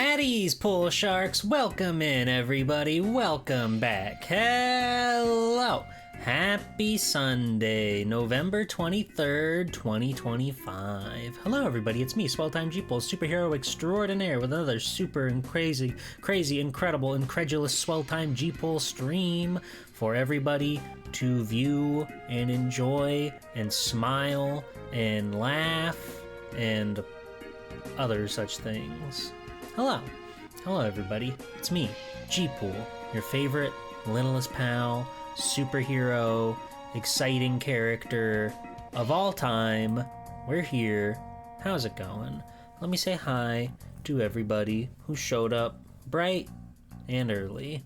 At ease, pool sharks. Welcome in, everybody. Welcome back. Hello. Happy Sunday, November 23rd, 2025. Hello, everybody. It's me, Swell Time Jeeple, superhero extraordinaire, with another super and crazy, incredible, incredulous Swell Time Jeeple stream for everybody to view and enjoy and smile and laugh and other such things. Hello everybody, it's me, Jeeple, your favorite littlest pal, superhero, exciting character of all time. We're here. How's it going? Let me say hi to everybody who showed up bright and early.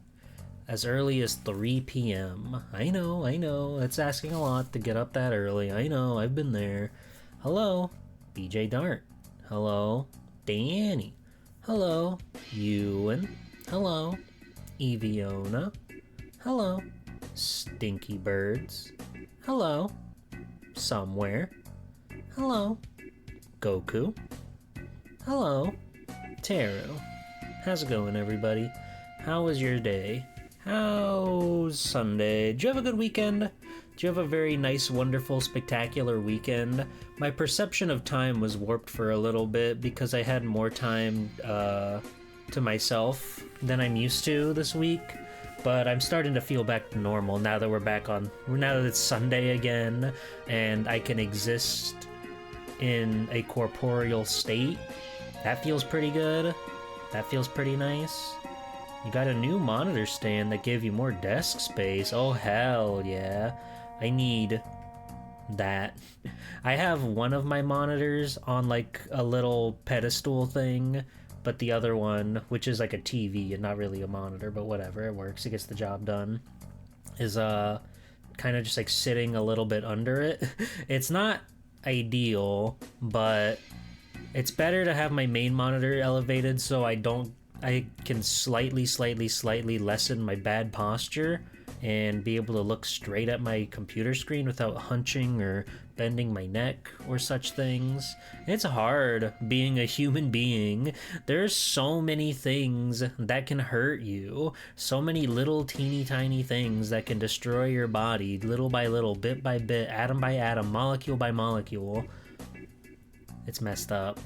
As early as 3 p.m. I know, it's asking a lot to get up that early. I know, I've been there. Hello, BJ Dart. Hello, Danny. Hello, Ewan. Hello, Eviona. Hello, Stinky Birds. Hello, Somewhere. Hello, Goku. Hello, Teru. How's it going, everybody? How was your day? How's Sunday? Did you have a good weekend? Did you have a very nice, wonderful, spectacular weekend? My perception of time was warped for a little bit because I had more time to myself than I'm used to this week. But I'm starting to feel back to normal now that now that it's Sunday again and I can exist in a corporeal state. That feels pretty good. That feels pretty nice. You got a new monitor stand that gave you more desk space. Oh, hell yeah. I need that. I have one of my monitors on like a little pedestal thing, but the other one, which is like a TV and not really a monitor, but whatever, it works, it gets the job done, is kind of just like sitting a little bit under it. It's not ideal, but it's better to have my main monitor elevated so I can slightly lessen my bad posture and be able to look straight at my computer screen without hunching or bending my neck or such things. It's hard being a human being. There's so many things that can hurt you. So many little teeny tiny things that can destroy your body little by little, bit by bit, atom by atom, molecule by molecule. It's messed up.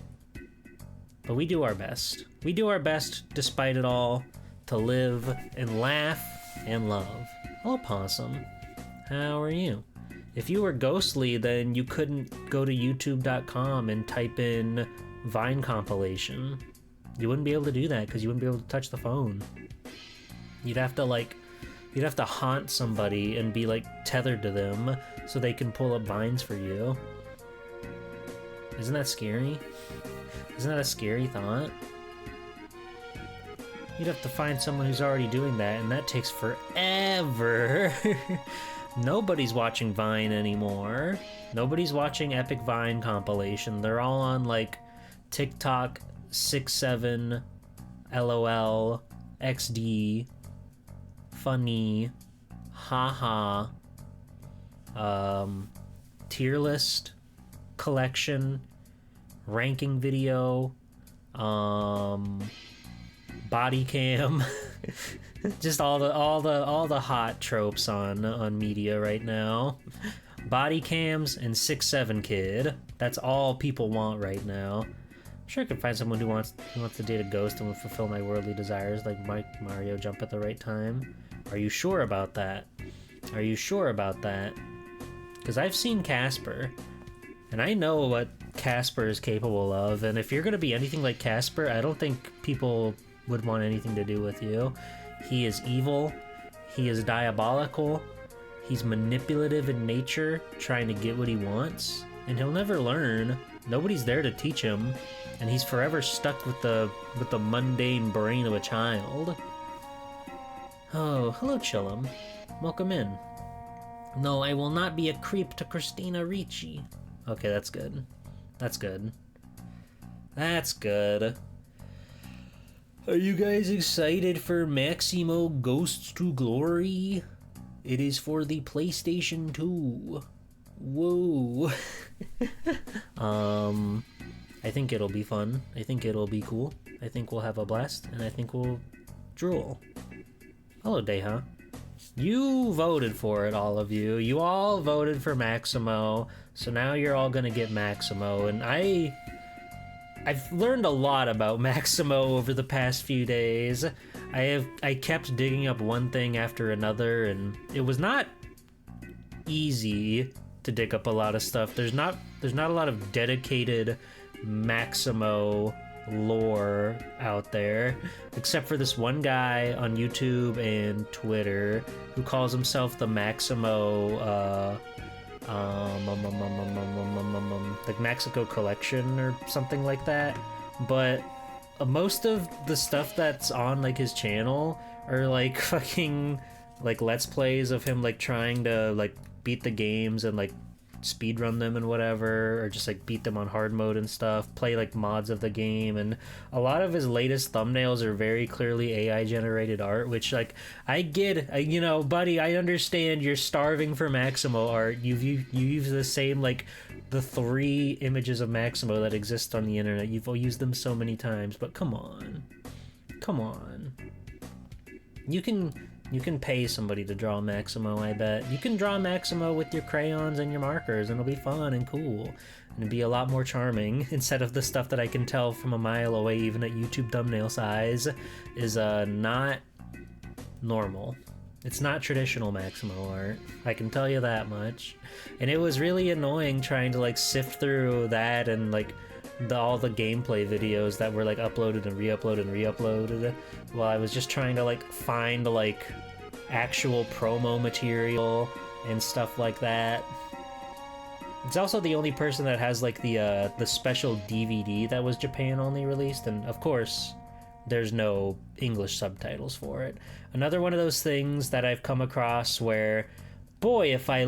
But we do our best. We do our best, despite it all, to live and laugh and love. Hello, Possum. How are you? If you were ghostly, then you couldn't go to youtube.com and type in Vine compilation. You wouldn't be able to do that because you wouldn't be able to touch the phone. You'd have to haunt somebody and be like tethered to them so they can pull up vines for you. Isn't that scary? Isn't that a scary thought? You'd have to find someone who's already doing that, and that takes forever. Nobody's watching Vine anymore. Nobody's watching Epic Vine compilation. They're all on, like, TikTok, 6-7, LOL, XD, funny, haha, tier list, collection, ranking video, body cam, just all the hot tropes on media right now. Body cams and 6-7 kid. That's all people want right now. I'm sure I could find someone who wants to date a ghost and will fulfill my worldly desires, like Mario jump at the right time. Are you sure about that? Are you sure about that? Because I've seen Casper, and I know what Casper is capable of, and if you're going to be anything like Casper, I don't think people would want anything to do with you. He is evil, he is diabolical, he's manipulative in nature, trying to get what he wants, and he'll never learn. Nobody's there to teach him, and he's forever stuck with the mundane brain of a child. Oh, hello, Chillum. Welcome in. No, I will not be a creep to Christina Ricci. Okay, that's good. That's good. That's good. Are you guys excited for Maximo Ghosts to Glory? It is for the PlayStation 2. Whoa. I I think it'll be fun. I think it'll be cool. I think we'll have a blast, and I think we'll drool. Hello, Deha. You voted for it, all of you. You all voted for Maximo, so now you're all gonna get Maximo, and I've learned a lot about Maximo over the past few days. I kept digging up one thing after another, and it was not easy to dig up a lot of stuff. There's not a lot of dedicated Maximo lore out there, except for this one guy on YouTube and Twitter who calls himself the Maximo like Mexico Collection or something like that. But most of the stuff that's on like his channel are like fucking like let's plays of him like trying to like beat the games and like speedrun them and whatever, or just like beat them on hard mode and stuff, play like mods of the game. And a lot of his latest thumbnails are very clearly AI generated art, which like I get, you know, buddy, I understand you're starving for Maximo art. You use the same like the 3 images of Maximo that exist on the internet. You've used them so many times, but come on, you can pay somebody to draw Maximo, I bet. You can draw Maximo with your crayons and your markers, and it'll be fun and cool. And it'll be a lot more charming, instead of the stuff that I can tell from a mile away, even at YouTube thumbnail size, is not normal. It's not traditional Maximo art. I can tell you that much. And it was really annoying trying to like sift through that and like all the gameplay videos that were like uploaded and re-uploaded while I was just trying to like find like actual promo material and stuff like that. It's also the only person that has like the special DVD that was Japan only released, and of course there's no English subtitles for it. Another one of those things that I've come across where, boy, if I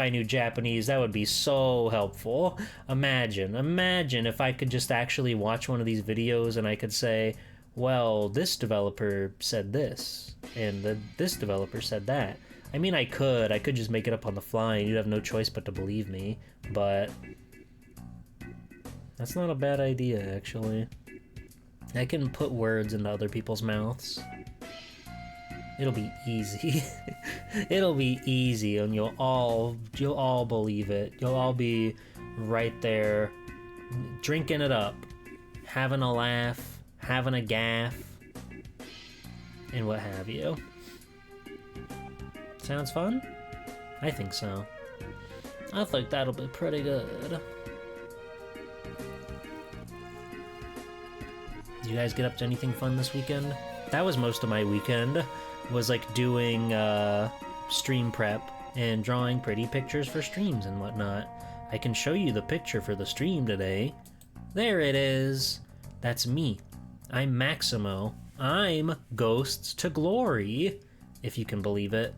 knew Japanese, that would be so helpful. Imagine if I could just actually watch one of these videos and I could say, well, this developer said this, and this developer said that. I mean, I could just make it up on the fly and you'd have no choice but to believe me, but that's not a bad idea, actually. I can put words into other people's mouths. It'll be easy. It'll be easy, and you'll all believe it. You'll all be right there, drinking it up, having a laugh, having a gaff, and what have you. Sounds fun? I think so. I think that'll be pretty good. Did you guys get up to anything fun this weekend? That was most of my weekend, was like doing stream prep and drawing pretty pictures for streams and whatnot. I can show you the picture for the stream today. There it is. That's me. I'm Maximo. I'm Ghosts to Glory, if you can believe it.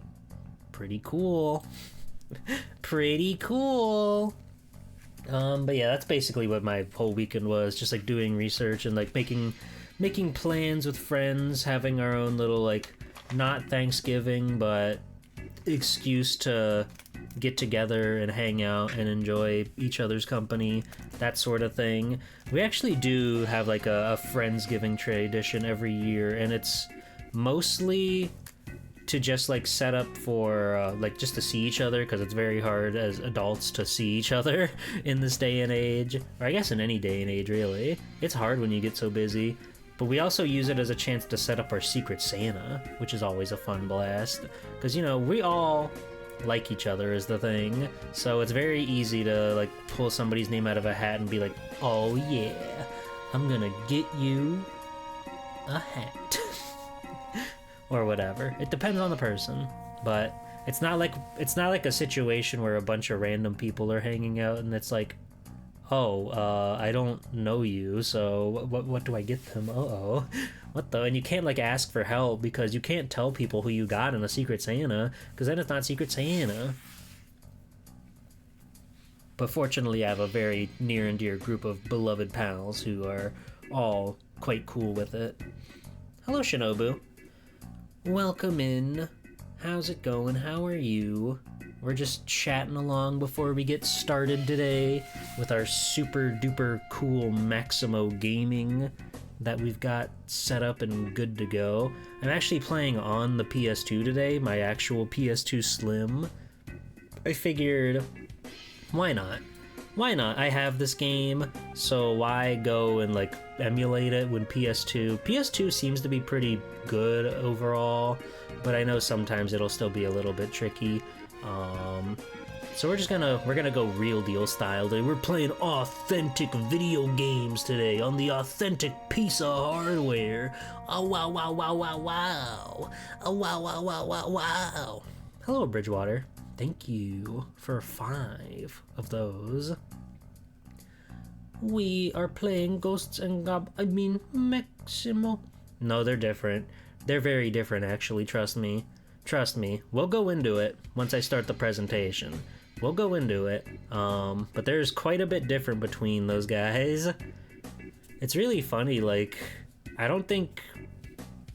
Pretty cool. Pretty cool. But yeah, that's basically what my whole weekend was, just like doing research and like making plans with friends, having our own little like not Thanksgiving but excuse to get together and hang out and enjoy each other's company, that sort of thing. We actually do have like a Friendsgiving tradition every year, and it's mostly to just like set up for like just to see each other, because it's very hard as adults to see each other in this day and age, or I guess in any day and age really. It's hard when you get so busy. But we also use it as a chance to set up our Secret Santa, which is always a fun blast, because you know we all like each other is the thing, so it's very easy to like pull somebody's name out of a hat and be like, oh yeah, I'm gonna get you a hat. Or whatever. It depends on the person, but it's not like a situation where a bunch of random people are hanging out and it's like, oh, I don't know you, so what do I get them? Uh-oh. What the? And you can't like ask for help because you can't tell people who you got in a Secret Santa, because then it's not Secret Santa. But fortunately I have a very near and dear group of beloved pals who are all quite cool with it. Hello, Shinobu. Welcome in. How's it going? How are you? We're just chatting along before we get started today with our super duper cool Maximo gaming that we've got set up and good to go. I'm actually playing on the PS2 today, my actual PS2 Slim. I figured, why not? Why not? I have this game, so why go and like emulate it when PS2 seems to be pretty good overall, but I know sometimes it'll still be a little bit tricky. So we're gonna go real deal style today. We're playing authentic video games today on the authentic piece of hardware. Oh wow wow wow wow wow. Oh wow wow wow wow wow. Hello Bridgewater. Thank you for 5 of those. We are playing Ghosts and Maximo. No, they're different. They're very different actually, trust me. Trust me. We'll go into it once I start the presentation. We'll go into it. But there's quite a bit different between those guys. It's really funny, like, I don't think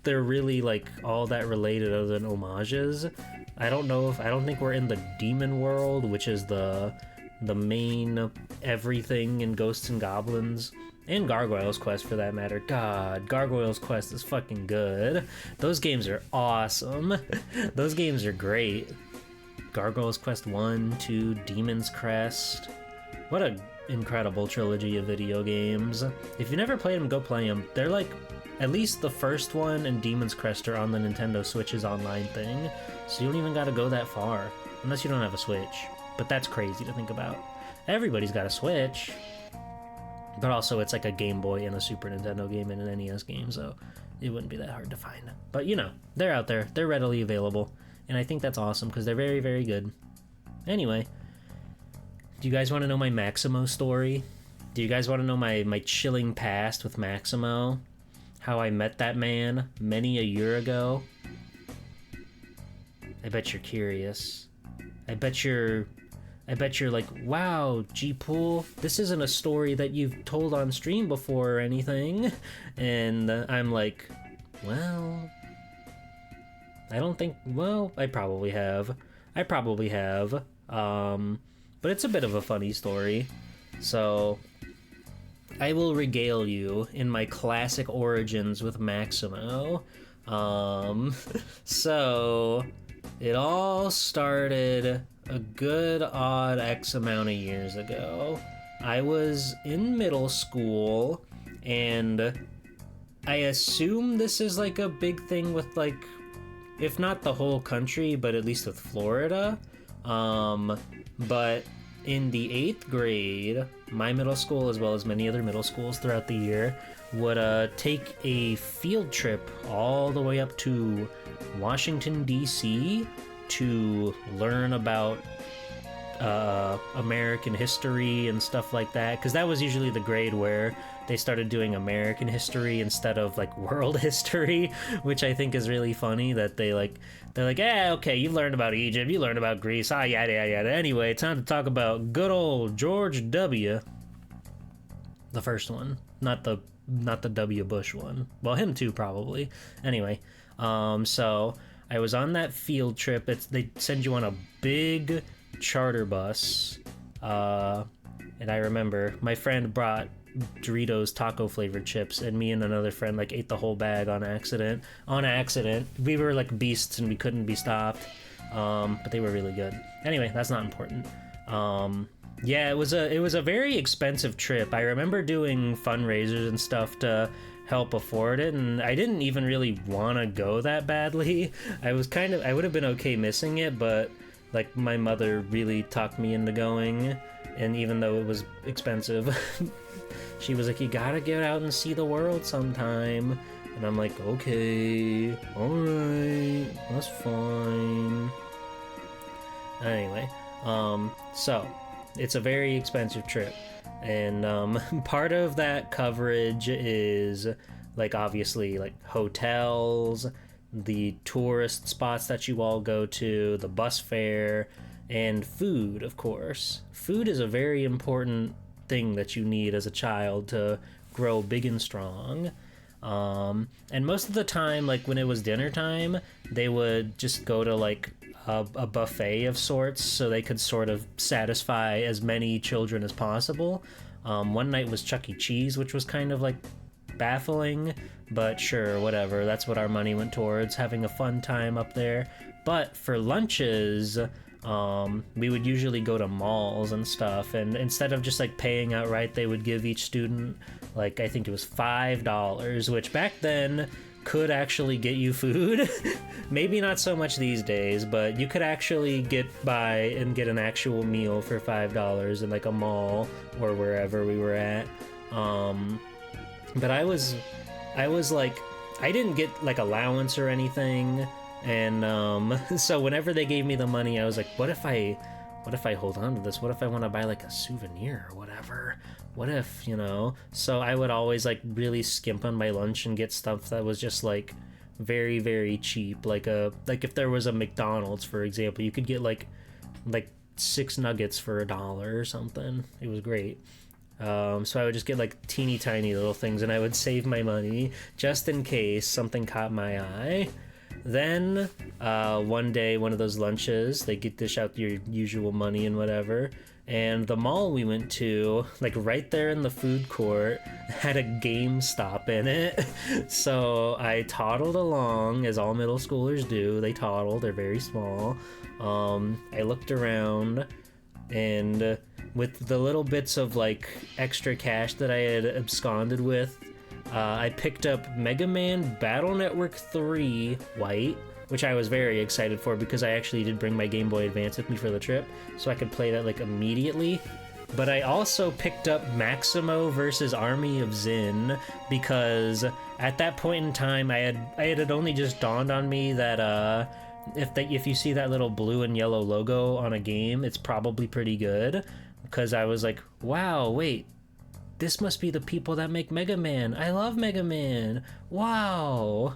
they're really like all that related other than homages. I don't think we're in the demon world, which is the main everything in Ghosts and Goblins, and Gargoyles Quest for that matter. God, Gargoyles Quest is fucking good. Those games are awesome. Those games are great. Gargoyles Quest 1, 2, Demon's Crest. What an incredible trilogy of video games. If you never played them, go play them. They're like, at least the first one and Demon's Crest are on the Nintendo Switch's online thing, so you don't even gotta go that far, unless you don't have a Switch. But that's crazy to think about. Everybody's got a Switch. But also it's like a Game Boy and a Super Nintendo game and an NES game, so it wouldn't be that hard to find. But you know, they're out there. They're readily available. And I think that's awesome because they're very, very good. Anyway, do you guys want to know my Maximo story? Do you guys want to know my chilling past with Maximo? How I met that man many a year ago? I bet you're curious. I bet you're like, wow, G-Pool, this isn't a story that you've told on stream before or anything. And I'm like, well, I don't think, well, I probably have. But it's a bit of a funny story. So I will regale you in my classic origins with Maximo. So it all started a good odd X amount of years ago. I was in middle school, and I assume this is like a big thing with like, if not the whole country, but at least with Florida. But in the 8th grade, my middle school, as well as many other middle schools throughout the year, would take a field trip all the way up to Washington, D.C. to learn about American history and stuff like that, because that was usually the grade where they started doing American history instead of like world history, which I think is really funny that they're like, okay, you learned about Egypt, you learned about Greece, yada yada yada. Anyway, time to talk about good old George W. The first one, not the W. Bush one. Well, him too, probably. Anyway, so I was on that field trip. They send you on a big charter bus, and I remember my friend brought Doritos taco flavored chips, and me and another friend like ate the whole bag on accident. We were like beasts and we couldn't be stopped, but they were really good. Anyway, that's not important. Yeah, it was a very expensive trip. I remember doing fundraisers and stuff to help afford it, and I didn't even really want to go that badly. I would have been okay missing it, but like my mother really talked me into going, and even though it was expensive, she was like, you gotta get out and see the world sometime. And I'm like, okay, alright, that's fine. Anyway, so it's a very expensive trip, and part of that coverage is like obviously like hotels, the tourist spots that you all go to, the bus fare, and food, of course. Food is a very important thing that you need as a child to grow big and strong. And most of the time, like when it was dinner time, they would just go to like a buffet of sorts, so they could sort of satisfy as many children as possible. One night was Chuck E. Cheese, which was kind of like baffling, but sure, whatever. That's what our money went towards, having a fun time up there. But for lunches, we would usually go to malls and stuff, and instead of just like paying outright, they would give each student, like, I think it was $5, which back then could actually get you food. Maybe not so much these days, but you could actually get by and get an actual meal for $5 in like a mall or wherever we were at. But I was like, I didn't get like allowance or anything, and so whenever they gave me the money, I was like, what if I hold on to this? What if I want to buy like a souvenir or whatever? What if, you know? So I would always like really skimp on my lunch and get stuff that was just like very, very cheap. Like if there was a McDonald's, for example, you could get like 6 nuggets for $1 or something. It was great. So I would just get like teeny tiny little things, and I would save my money just in case something caught my eye. Then one day, one of those lunches, they dish out your usual money and whatever, and the mall we went to, like right there in the food court, had a GameStop in it. So I toddled along, as all middle schoolers do. They toddle, they're very small. I looked around, and with the little bits of like extra cash that I had absconded with, I picked up Mega Man Battle Network 3 White, which I was very excited for because I actually did bring my Game Boy Advance with me for the trip, so I could play that like immediately. But I also picked up Maximo versus Army of Zin because at that point in time, it had only just dawned on me that if you see that little blue and yellow logo on a game, it's probably pretty good. Because I was like, wow, wait, this must be the people that make Mega Man. I love Mega Man. Wow.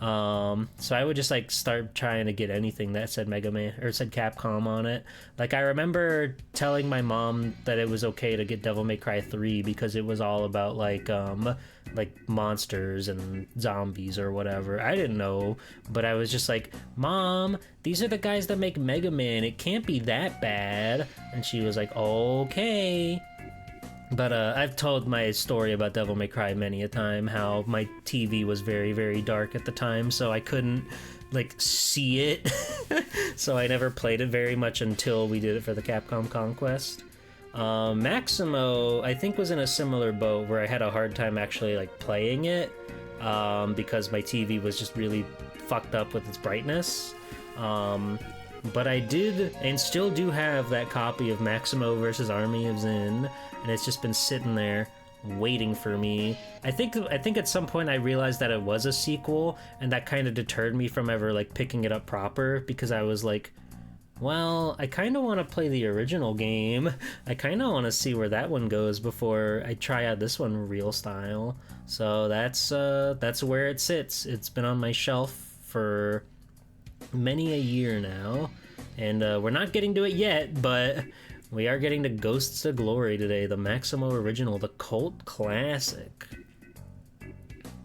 So I would just like start trying to get anything that said Mega Man or said Capcom on it. Like I remember telling my mom that it was okay to get Devil May Cry 3 because it was all about like monsters and zombies or whatever. I didn't know, but I was just like, Mom, these are the guys that make Mega Man. It can't be that bad. And she was like, okay. But I've told my story about Devil May Cry many a time, how my TV was very, very dark at the time, so I couldn't, like, see it. So I never played it very much until we did it for the Capcom Conquest. Maximo, I think, was in a similar boat where I had a hard time actually, like, playing it, because my TV was just really fucked up with its brightness. But I did, and still do have that copy of Maximo versus Army of Zin, and it's just been sitting there waiting for me. I think at some point I realized that it was a sequel, and that kind of deterred me from ever like picking it up proper, because I was like, well, I kind of want to play the original game. I kind of want to see where that one goes before I try out this one real style. So that's where it sits. It's been on my shelf for many a year now, and we're not getting to it yet, but we are getting to Ghosts of Glory today, the Maximo original, the cult classic.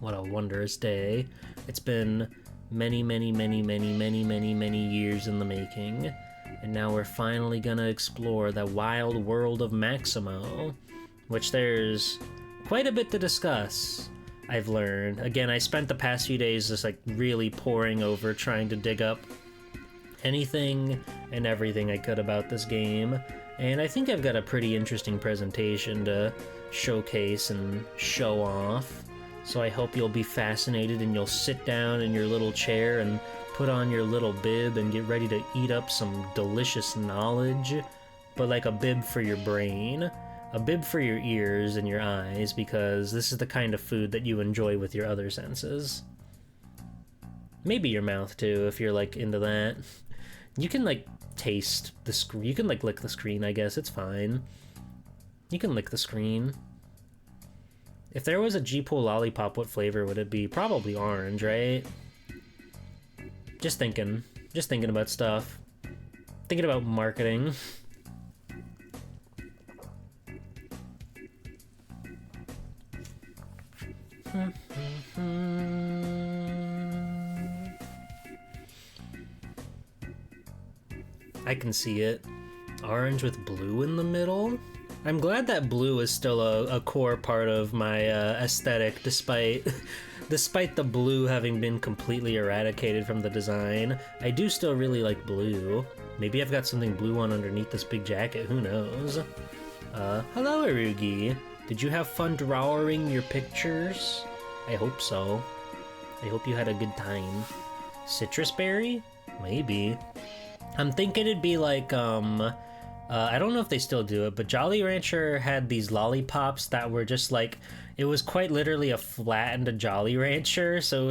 What a wondrous day. It's been many years in the making, and now we're finally gonna explore the wild world of Maximo, which there's quite a bit to discuss. I've learned. Again, I spent the past few days just like really poring over, trying to dig up anything and everything I could about this game, and I think I've got a pretty interesting presentation to showcase and show off. So I hope you'll be fascinated and you'll sit down in your little chair and put on your little bib and get ready to eat up some delicious knowledge, but like a bib for your brain. A bib for your ears and your eyes, because this is the kind of food that you enjoy with your other senses. Maybe your mouth too, if you're like into that. You can like taste the screen. You can like lick the screen, I guess. It's fine. You can lick the screen. If there was a G-Pool lollipop, what flavor would it be? Probably orange, right? Just thinking about stuff. Thinking about marketing. I can see it. Orange with blue in the middle. I'm glad that blue is still a core part of my aesthetic, despite the blue having been completely eradicated from the design. I do still really like blue. Maybe I've got something blue on underneath this big jacket, who knows? Hello, Arugi. Did you have fun drawing your pictures? I hope so. I hope you had a good time. Citrus berry? Maybe. I'm thinking it'd be like, I don't know if they still do it, but Jolly Rancher had these lollipops that were just like, it was quite literally a flattened Jolly Rancher, so it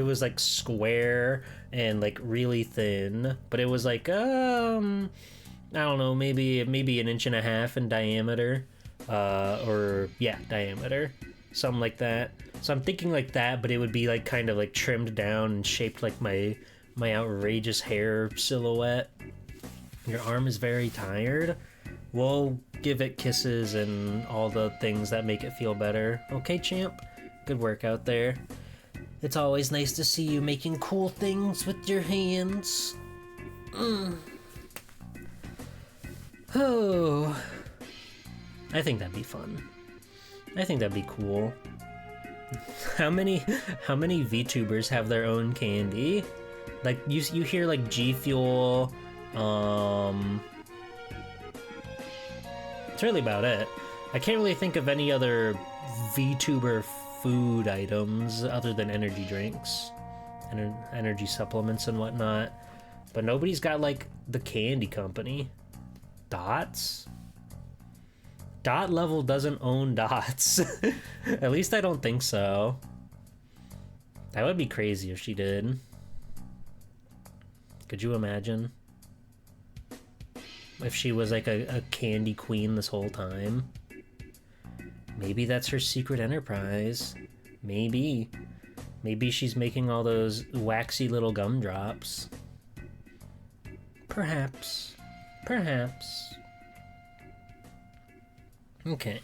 was like square and like really thin, but it was like, I don't know, maybe an inch and a half in diameter, or yeah, diameter, something like that. So I'm thinking like that, but it would be like kind of like trimmed down and shaped like my outrageous hair silhouette. Your arm is very tired. We'll give it kisses and all the things that make it feel better. Okay, champ? Good work out there. It's always nice to see you making cool things with your hands. Oh. I think that'd be fun. I think that'd be cool. How many VTubers have their own candy? Like, you hear like G Fuel, it's really about it. I can't really think of any other VTuber food items other than energy drinks and energy supplements and whatnot. But nobody's got like the candy company. Dots? Dot Level doesn't own Dots. At least I don't think so. That would be crazy if she did. Could you imagine? If she was like a candy queen this whole time. Maybe that's her secret enterprise. Maybe. Maybe she's making all those waxy little gumdrops. Perhaps. Perhaps. Okay.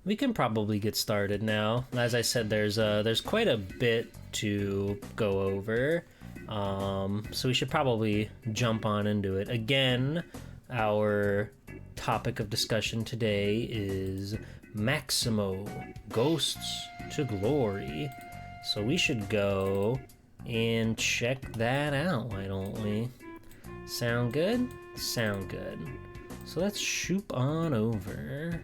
We can probably get started now. As I said, there's quite a bit to go over. So we should probably jump on into it. Again, our topic of discussion today is Maximo, Ghosts to Glory. So we should go and check that out, why don't we? Sound good? Sound good. So let's shoop on over.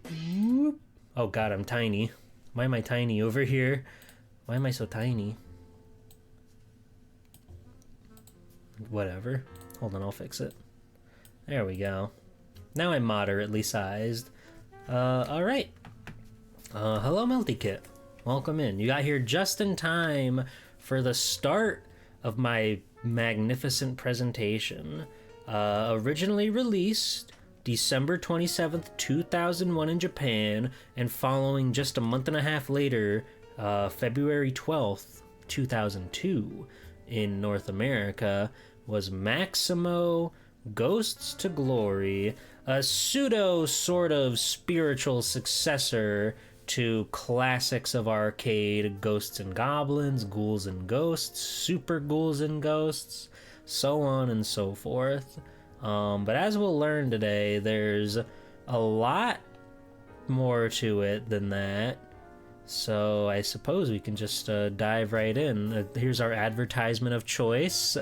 Shoop. Oh god, I'm tiny. Why am I tiny over here? Why am I so tiny? Whatever. Hold on, I'll fix it. There we go. Now I'm moderately sized. Alright. Hello, Melty Kit. Welcome in. You got here just in time for the start of my magnificent presentation. Originally released December 27th, 2001 in Japan, and following just a month and a half later, February 12th, 2002 in North America, was Maximo, Ghosts to Glory, a pseudo sort of spiritual successor to classics of arcade, Ghosts and Goblins, Ghouls and Ghosts, Super Ghouls and Ghosts, so on and so forth. But as we'll learn today, there's a lot more to it than that. So I suppose we can just dive right in. Here's our advertisement of choice.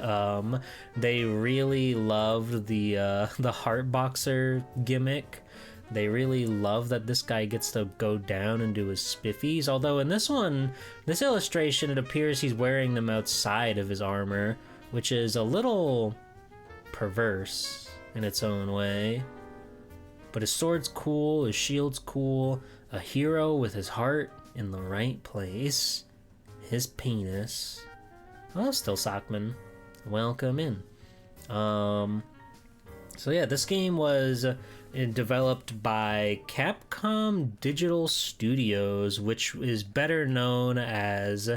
They really loved the heart boxer gimmick. They really love that this guy gets to go down and do his spiffies. Although in this one, this illustration, it appears he's wearing them outside of his armor, which is a little perverse in its own way. But his sword's cool, his shield's cool, a hero with his heart in the right place, his penis. Oh, still Sockman. Welcome in. So yeah, this game was developed by Capcom Digital Studios, which is better known as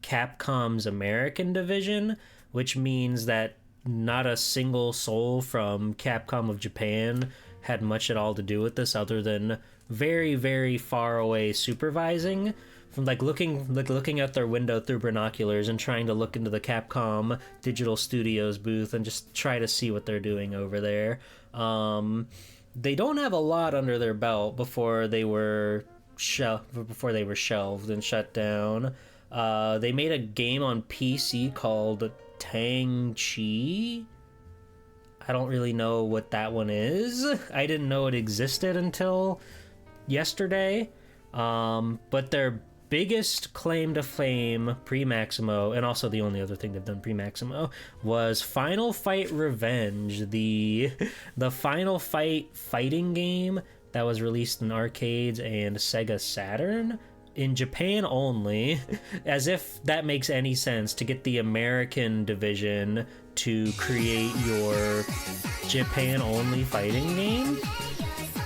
Capcom's American division, which means that not a single soul from Capcom of Japan had much at all to do with this other than very, very far away supervising from looking out their window through binoculars and trying to look into the Capcom Digital Studios booth and just try to see what they're doing over there. They don't have a lot under their belt before they were shelved and shut down. They made a game on PC called Tang Chi. I don't really know what that one is. I didn't know it existed until yesterday. But their biggest claim to fame pre-Maximo, and also the only other thing they've done pre-Maximo, was Final Fight Revenge, the Final Fight fighting game that was released in arcades and Sega Saturn in Japan only, as if that makes any sense, to get the American division to create your Japan only fighting game.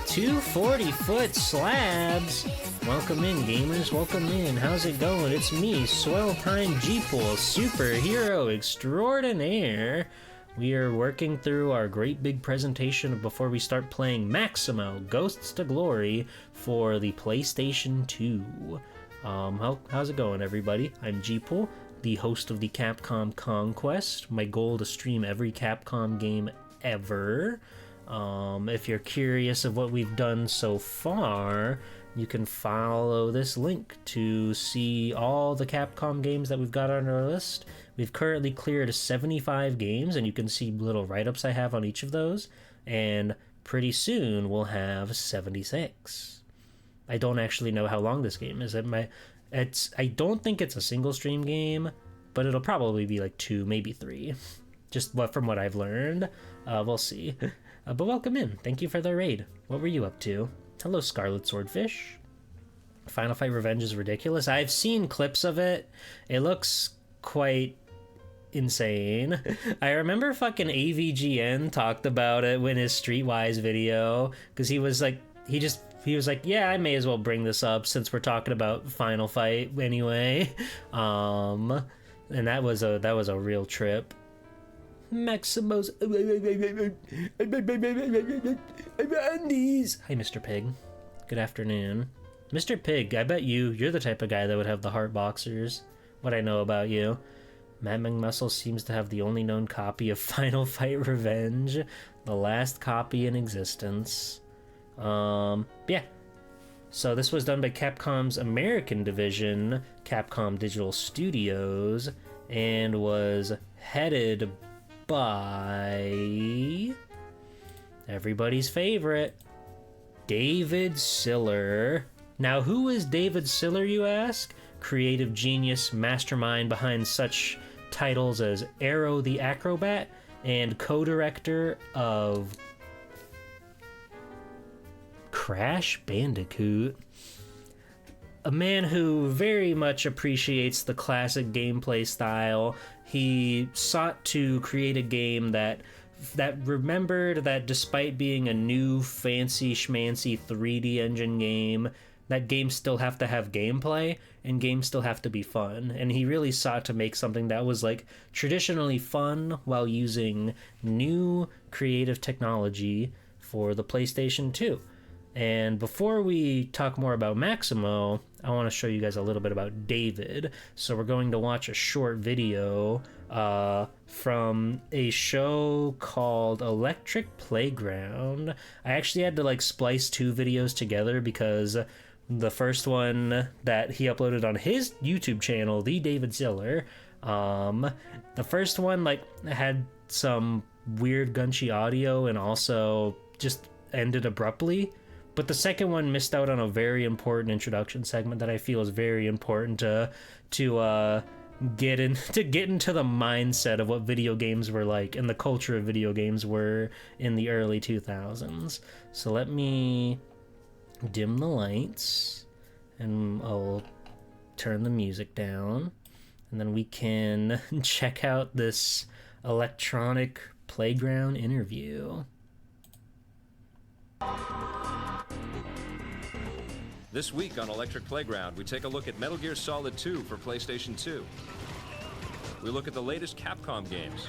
240-foot slabs. Welcome in, gamers. Welcome in. How's it going? It's me, Swell Time G-Pool, superhero extraordinaire. We are working through our great big presentation before we start playing Maximo, Ghosts to Glory, for the PlayStation 2. How's it going, everybody? I'm G-Pool, the host of the Capcom Conquest. My goal to stream every Capcom game ever. If you're curious of what we've done so far, you can follow this link to see all the Capcom games that we've got on our list. We've currently cleared 75 games, and you can see little write-ups I have on each of those, and pretty soon we'll have 76. I don't actually know how long this game is. I don't think it's a single stream game, but it'll probably be like 2, maybe 3. Just from what I've learned. We'll see. But welcome in. Thank you for the raid. What were you up to? Hello, Scarlet Swordfish. Final Fight Revenge is ridiculous. I've seen clips of it. It looks quite insane. I remember fucking AVGN talked about it in his Streetwise video, because he was like, yeah, I may as well bring this up since we're talking about Final Fight anyway. And that was a real trip. Maximo's undies. Hi, Mr. Pig. Good afternoon. Mr. Pig, I bet you're the type of guy that would have the heart boxers. What I know about you. Mad Muscle seems to have the only known copy of Final Fight Revenge, the last copy in existence. Yeah. So this was done by Capcom's American division, Capcom Digital Studios, and was headed by everybody's favorite, David Siller. Now, who is David Siller, you ask? Creative genius, mastermind behind such titles as Arrow the Acrobat and co-director of Crash Bandicoot. A man who very much appreciates the classic gameplay style. He sought to create a game that remembered that despite being a new fancy schmancy 3D engine game, that games still have to have gameplay and games still have to be fun. And he really sought to make something that was like traditionally fun while using new creative technology for the PlayStation 2. And before we talk more about Maximo, I want to show you guys a little bit about David. So we're going to watch a short video from a show called Electric Playground. I actually had to like splice 2 videos together because the first one that he uploaded on his YouTube channel, the David Siller, the first one like had some weird gunchy audio and also just ended abruptly. But the second one missed out on a very important introduction segment that I feel is very important to get into the mindset of what video games were like and the culture of video games were in the early 2000s. So let me dim the lights and I'll turn the music down, and then we can check out this Electronic Playground interview. This week on Electric Playground, we take a look at Metal Gear Solid 2 for PlayStation 2. We look at the latest Capcom games.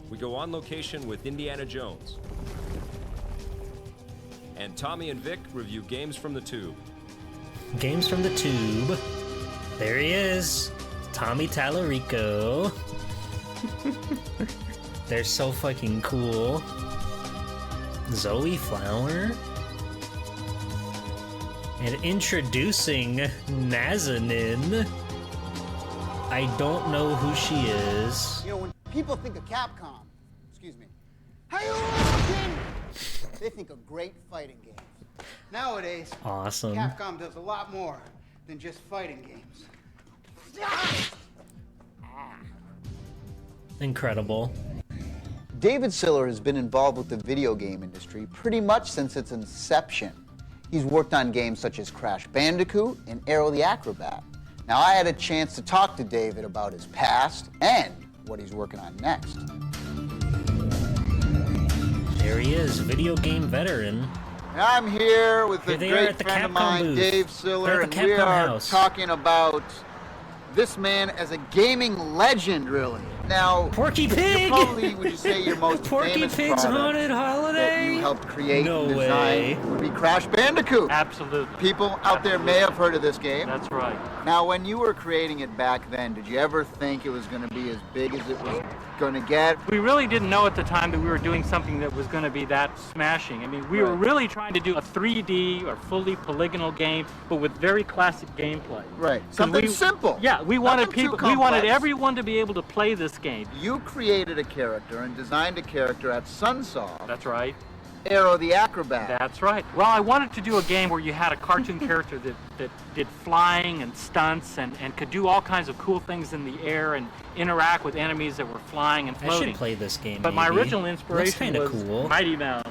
We go on location with Indiana Jones. And Tommy and Vic review games from the tube. Games from the tube. There he is. Tommy Tallarico. They're so fucking cool. Zoe Flower. And introducing Nazanin. I don't know who she is. You know, when people think of Capcom, excuse me, Hadouken! They think of great fighting games. Nowadays, Awesome. Capcom does a lot more than just fighting games. Incredible. David Siller has been involved with the video game industry pretty much since its inception. He's worked on games such as Crash Bandicoot and Aero the Acrobat. Now, I had a chance to talk to David about his past and what he's working on next. There he is, video game veteran. And I'm here with Here a they are great at the friend of Capcom mine, booth. Dave They're Siller, at and the we Capcom are house. talking about this man as a gaming legend, really. Now, Porky Pig! probably, would you say, your most Porky famous Pig's product Haunted that Holiday? you helped create No and way. design would be Crash Bandicoot. Absolutely. People out there may have heard of this game. That's right. Now, when you were creating it back then, did you ever think it was going to be as big as it was going to get? We really didn't know at the time that we were doing something that was going to be that smashing. I mean, we were Right. really trying to do a 3D or fully polygonal game, but with very classic gameplay. Right. 'Cause Something simple. Yeah, we wanted Nothing too people. We wanted complex. everyone to be able to play this game. You created a character and designed a character at Sunsoft, That's right. Aero the Acrobat. That's right. Well, I wanted to do a game where you had a cartoon character that did flying and stunts and could do all kinds of cool things in the air and interact with enemies that were flying and I floating. should play this game. But my maybe. original Looks inspiration kinda was cool. Mighty Mouse.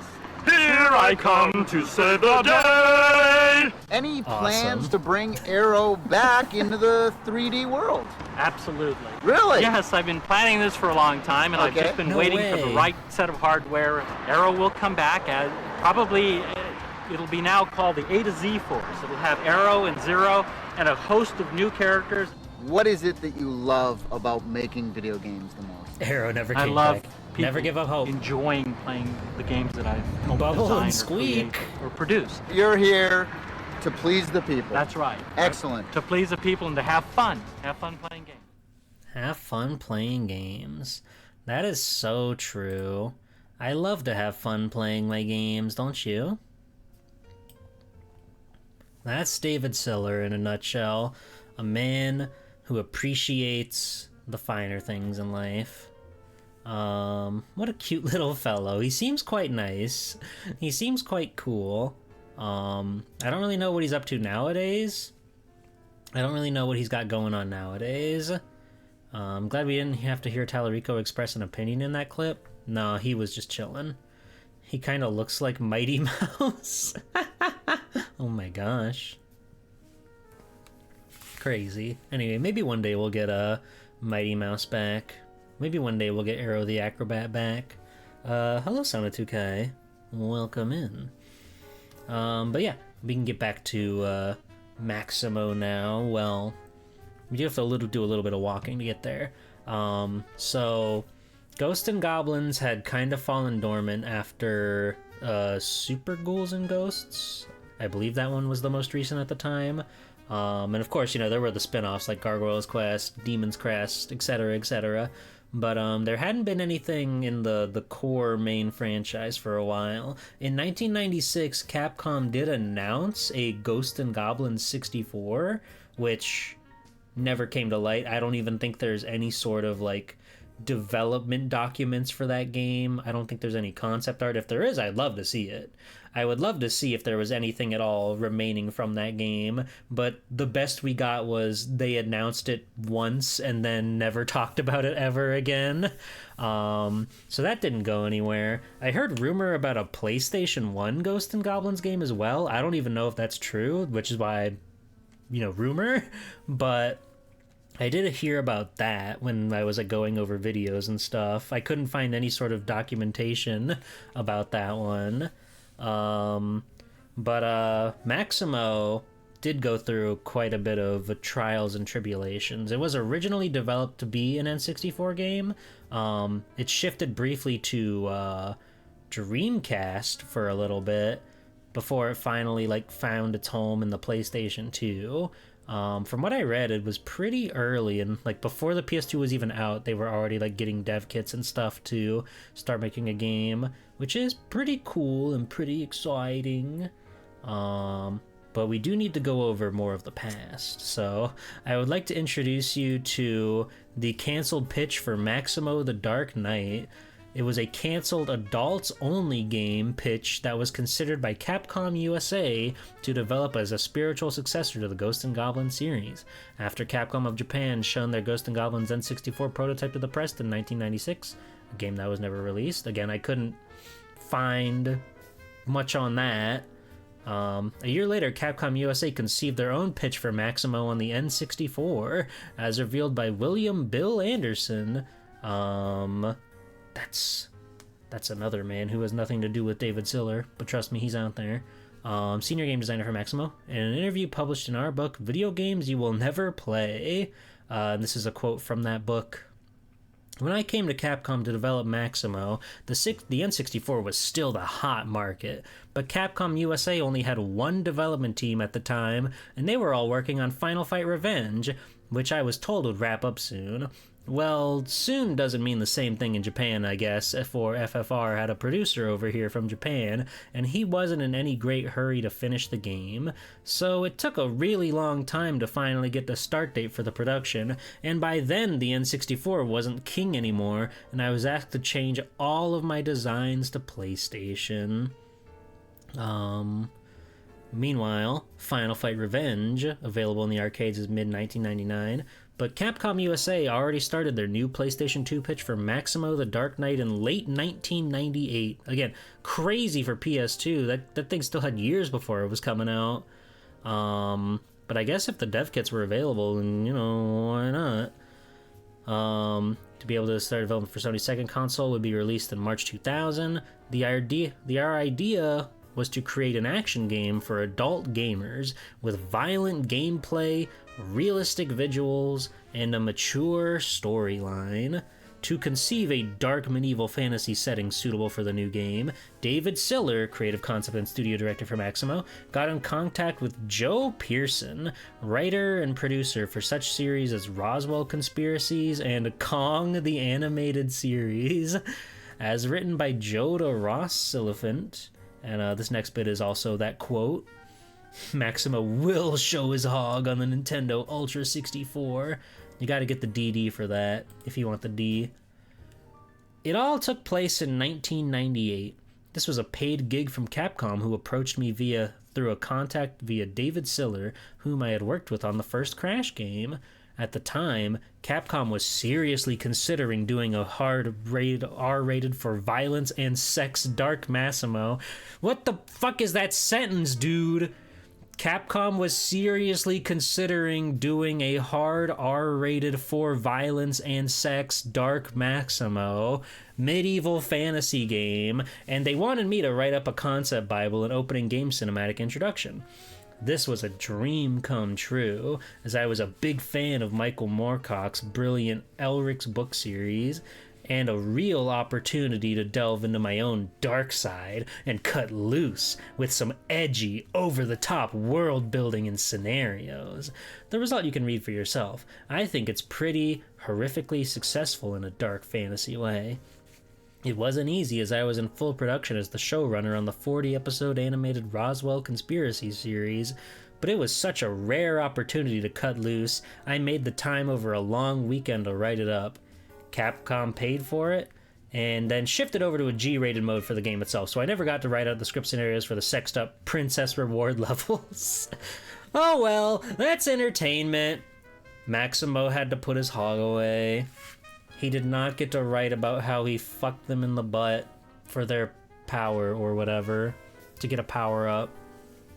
Here I come to save the day! Any Awesome. plans to bring Aero back into the 3D world? Absolutely. Really? Yes, I've been planning this for a long time, and I've Okay. just been No waiting for the way. right set of hardware. Arrow will come back as probably it'll be now called the A to Z Force. It'll have Arrow and Zero and a host of new characters. What is it that you love about making video games the most? Arrow never I came love back. people Never give up hope. enjoying playing the games that I've helped Bubble design and or squeak. create or produce. You're here to please the people. That's right. Excellent. To please the people and to have fun. Have fun playing games. Have fun playing games. That is so true. I love to have fun playing my games, don't you? That's David Siller in a nutshell. A man who appreciates the finer things in life. What a cute little fellow. He seems quite nice. He seems quite cool. I don't really know what he's up to nowadays. I don't really know what he's got going on nowadays. I'm glad we didn't have to hear Tallarico express an opinion in that clip. No, he was just chilling. He kind of looks like Mighty Mouse. Oh my gosh. Crazy. Anyway, maybe one day we'll get a Mighty Mouse back. Maybe one day we'll get Aero the Acrobat back. Hello, Sana2Kai. Welcome in. But yeah, we can get back to Maximo now. Well, we do have to do a little bit of walking to get there. So Ghosts and Goblins had kind of fallen dormant after Super Ghouls and Ghosts. I believe that one was the most recent at the time. And of course, you know, there were the spin-offs like Gargoyle's Quest, Demon's Crest, etc., etc. But there hadn't been anything in the core main franchise for a while. In 1996, Capcom did announce a Ghost and Goblins 64, which never came to light. I don't even think there's any sort of like development documents for that game. I don't think there's any concept art. If there is, I'd love to see it. I would love to see if there was anything at all remaining from that game, but the best we got was they announced it once and then never talked about it ever again. So that didn't go anywhere. I heard rumor about a PlayStation 1 Ghost and Goblins game as well. I don't even know if that's true, which is why, rumor, but I did hear about that when I was going over videos and stuff. I couldn't find any sort of documentation about that one. But Maximo did go through quite a bit of trials and tribulations. It was originally developed to be an N64 game. It shifted briefly to Dreamcast for a little bit, before it finally like found its home in the PlayStation 2. From what I read, it was pretty early, and like before the PS2 was even out, they were already like getting dev kits and stuff to start making a game, which is pretty cool and pretty exciting. But we do need to go over more of the past. So I would like to introduce you to the canceled pitch for Maximo the Dark Knight. It was a canceled adults-only game pitch that was considered by Capcom USA to develop as a spiritual successor to the Ghosts and Goblins series. After Capcom of Japan shown their Ghosts and Goblins N64 prototype to the press in 1996, a game that was never released. Again, I couldn't find much on that. A year later, Capcom USA conceived their own pitch for Maximo on the N64, as revealed by William Bill Anderson. That's another man who has nothing to do with David Siller, but trust me, he's out there. Senior game designer for Maximo. In an interview published in our book, Video Games You Will Never Play, and this is a quote from that book. When I came to Capcom to develop Maximo, the N64 was still the hot market, but Capcom USA only had one development team at the time, and they were all working on Final Fight Revenge, which I was told would wrap up soon. Well, soon doesn't mean the same thing in Japan, I guess, for FFR had a producer over here from Japan, and he wasn't in any great hurry to finish the game, so it took a really long time to finally get the start date for the production, and by then the N64 wasn't king anymore, and I was asked to change all of my designs to PlayStation. Meanwhile, Final Fight Revenge, available in the arcades, is mid-1999, but Capcom USA already started their new PlayStation 2 pitch for Maximo the Dark Knight in late 1998. Again, crazy for PS2. That thing still had years before it was coming out. But I guess if the dev kits were available, then, you know, why not? To be able to start development for Sony's second console would be released in March 2000. Our idea was to create an action game for adult gamers with violent gameplay, realistic visuals, and a mature storyline. To conceive a dark medieval fantasy setting suitable for the new game, David Siller, creative concept and studio director for Maximo, got in contact with Joe Pearson, writer and producer for such series as Roswell Conspiracies and Kong the Animated Series, as written by Joda Ross-Silifant. And this next bit is also that quote. Maximo will show his hog on the Nintendo Ultra 64. You gotta get the DD for that, if you want the D. It all took place in 1998. This was a paid gig from Capcom, who approached me through a contact via David Siller, whom I had worked with on the first Crash game. At the time, Capcom was seriously considering doing a R-rated for violence and sex Dark Maximo. What the fuck is that sentence, dude? Capcom was seriously considering doing a hard R-rated for violence and sex Dark Maximo medieval fantasy game, and they wanted me to write up a concept bible and opening game cinematic introduction. This was a dream come true, as I was a big fan of Michael Moorcock's brilliant Elric's book series, and a real opportunity to delve into my own dark side and cut loose with some edgy, over-the-top world building and scenarios. The result you can read for yourself. I think it's pretty horrifically successful in a dark fantasy way. It wasn't easy, as I was in full production as the showrunner on the 40-episode animated Roswell Conspiracy series, but it was such a rare opportunity to cut loose, I made the time over a long weekend to write it up. Capcom paid for it, and then shifted over to a G-rated mode for the game itself, so I never got to write out the script scenarios for the sexed-up princess reward levels. Oh well, that's entertainment. Maximo had to put his hog away. He did not get to write about how he fucked them in the butt for their power or whatever, to get a power-up.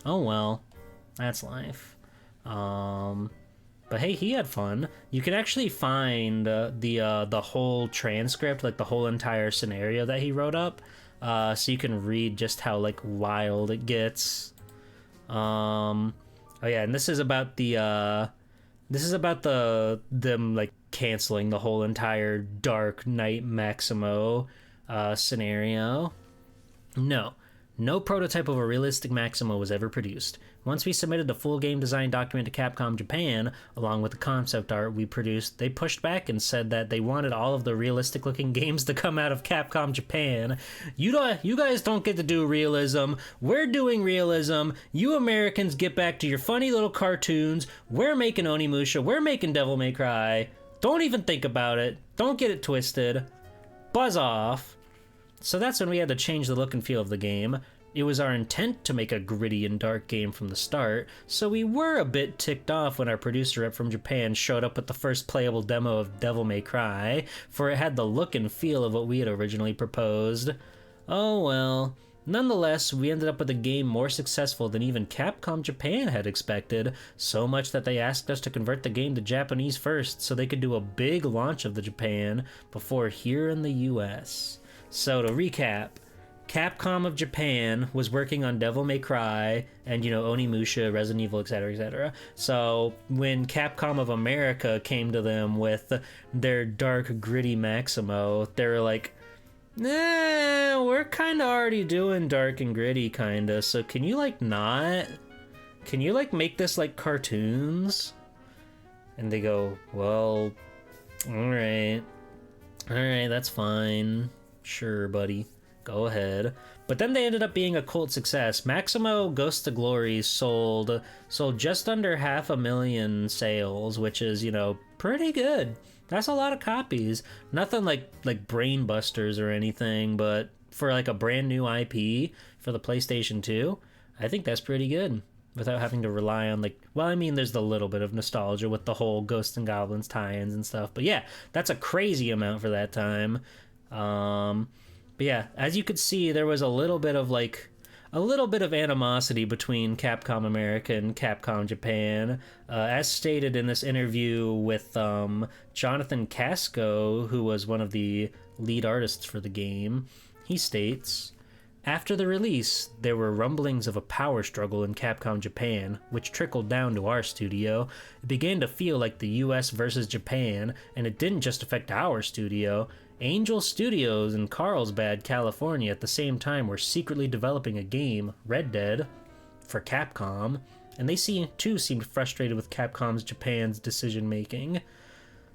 Oh well, that's life. But hey, he had fun. You can actually find the whole transcript, like the whole entire scenario that he wrote up, so you can read just how like wild it gets. Oh yeah, and this is about them like canceling the whole entire Dark Knight Maximo scenario. No, No prototype of a realistic Maximo was ever produced. Once we submitted the full game design document to Capcom Japan, along with the concept art we produced, they pushed back and said that they wanted all of the realistic looking games to come out of Capcom Japan. You guys don't get to do realism. We're doing realism. You Americans get back to your funny little cartoons. We're making Onimusha. We're making Devil May Cry. Don't even think about it. Don't get it twisted. Buzz off. So that's when we had to change the look and feel of the game. It was our intent to make a gritty and dark game from the start, so we were a bit ticked off when our producer rep from Japan showed up with the first playable demo of Devil May Cry, for it had the look and feel of what we had originally proposed. Oh well. Nonetheless, we ended up with a game more successful than even Capcom Japan had expected, so much that they asked us to convert the game to Japanese first so they could do a big launch of the Japan before here in the US. So to recap, Capcom of Japan was working on Devil May Cry and, Onimusha, Resident Evil, etc., etc. So when Capcom of America came to them with their dark, gritty Maximo, they were like, nah, we're kind of already doing dark and gritty, kind of, so can you, not? Can you, make this like cartoons? And they go, well, alright, that's fine. Sure, buddy. Go ahead. But then they ended up being a cult success. Maximo Ghost to Glory sold just under 500,000 sales, which is, pretty good. That's a lot of copies. Nothing like brain busters or anything, but for like a brand new IP for the PlayStation 2, I think that's pretty good. Without having to rely on there's the little bit of nostalgia with the whole Ghosts and Goblins tie-ins and stuff. But yeah, that's a crazy amount for that time. But yeah, as you could see, there was a little bit of animosity between Capcom America and Capcom Japan. As stated in this interview with Jonathan Casco, who was one of the lead artists for the game, he states, "After the release, there were rumblings of a power struggle in Capcom Japan, which trickled down to our studio. It began to feel like the US versus Japan, and it didn't just affect our studio. Angel Studios in Carlsbad, California at the same time were secretly developing a game, Red Dead, for Capcom, and they too seemed frustrated with Capcom's Japan's decision-making.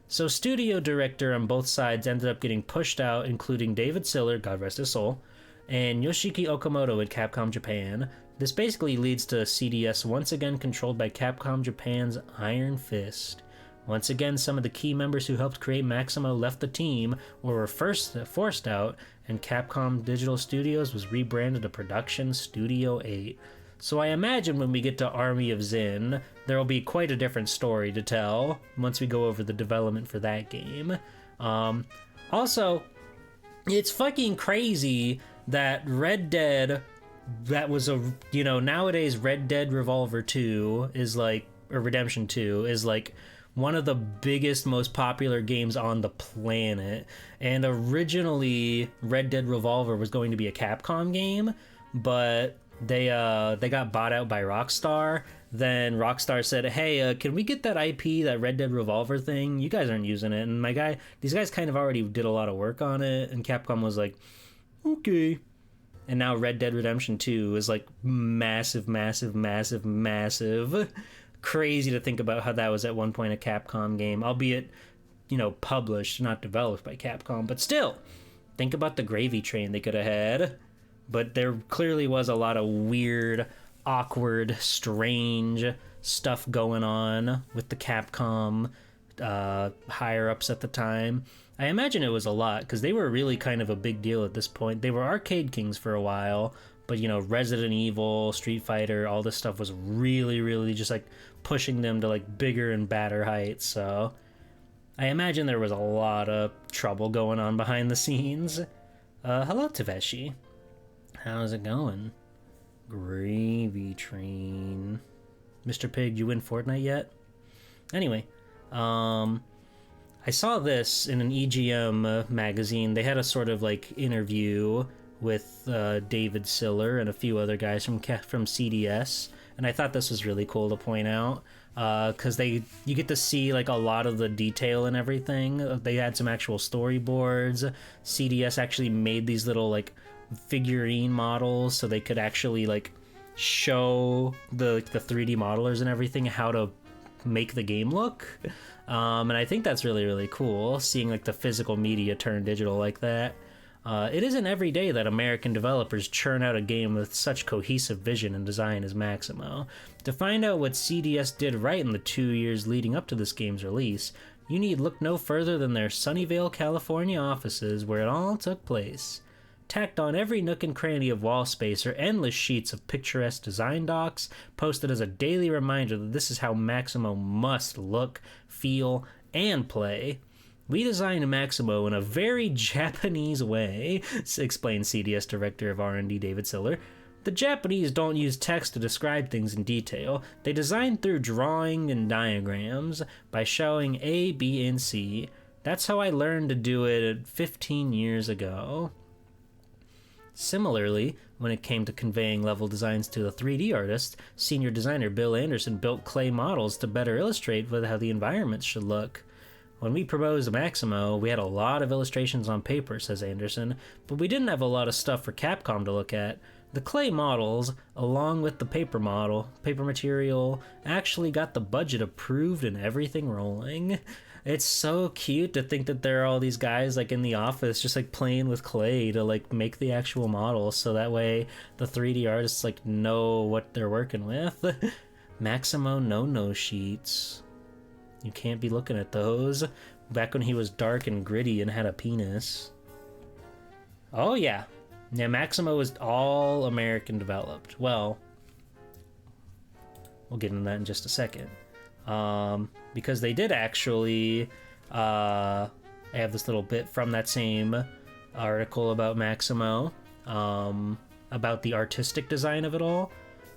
So studio director on both sides ended up getting pushed out, including David Siller, God rest his soul, and Yoshiki Okamoto at Capcom Japan. This basically leads to CDS once again controlled by Capcom Japan's Iron Fist. Once again, some of the key members who helped create Maximo left the team or were forced out, and Capcom Digital Studios was rebranded to Production Studio 8. So I imagine when we get to Army of Zin, there will be quite a different story to tell once we go over the development for that game. Also, it's fucking crazy that Red Dead, that was nowadays Red Dead Revolver 2 is or Redemption 2 is one of the biggest, most popular games on the planet. And originally, Red Dead Revolver was going to be a Capcom game, but they got bought out by Rockstar. Then Rockstar said, hey, can we get that IP, that Red Dead Revolver thing? You guys aren't using it. And these guys kind of already did a lot of work on it, and Capcom was like, okay. And now Red Dead Redemption 2 is massive. Crazy to think about how that was at one point a Capcom game, albeit, published, not developed by Capcom, but still, think about the gravy train they could have had. But there clearly was a lot of weird, awkward, strange stuff going on with the Capcom higher-ups at the time. I imagine it was a lot, because they were really kind of a big deal at this point. They were arcade kings for a while, but, Resident Evil, Street Fighter, all this stuff was really, really just, pushing them to, bigger and badder heights, so I imagine there was a lot of trouble going on behind the scenes. Hello, Taveshi. How's it going? Gravy train. Mr. Pig, you win Fortnite yet? Anyway, I saw this in an EGM magazine. They had a sort of, interview with David Siller and a few other guys from CDS, and I thought this was really cool to point out, because you get to see a lot of the detail and everything. They had some actual storyboards. CDS actually made these little figurine models so they could actually like show the 3D modelers and everything how to make the game look. And I think that's really, really cool, seeing like the physical media turn digital like that. It isn't every day that American developers churn out a game with such cohesive vision and design as Maximo. To find out what CDS did right in the 2 years leading up to this game's release, you need look no further than their Sunnyvale, California offices where it all took place. Tacked on every nook and cranny of wall space are endless sheets of picturesque design docs, posted as a daily reminder that this is how Maximo must look, feel, and play. We designed Maximo in a very Japanese way, explained CDS Director of R&D David Siller. The Japanese don't use text to describe things in detail. They design through drawing and diagrams by showing A, B, and C. That's how I learned to do it 15 years ago. Similarly, when it came to conveying level designs to the 3D artist, senior designer Bill Anderson built clay models to better illustrate how the environments should look. When we proposed Maximo, we had a lot of illustrations on paper, says Anderson, but we didn't have a lot of stuff for Capcom to look at. The clay models, along with the paper material, actually got the budget approved and everything rolling. It's so cute to think that there are all these guys like in the office just like playing with clay to like make the actual models, so that way the 3D artists like know what they're working with. Maximo no sheets. You can't be looking at those. Back when he was dark and gritty and had a penis. Oh yeah. Yeah, Maximo was all American developed. Well, we'll get into that in just a second. Because they did actually, I have this little bit from that same article about Maximo, about the artistic design of it all.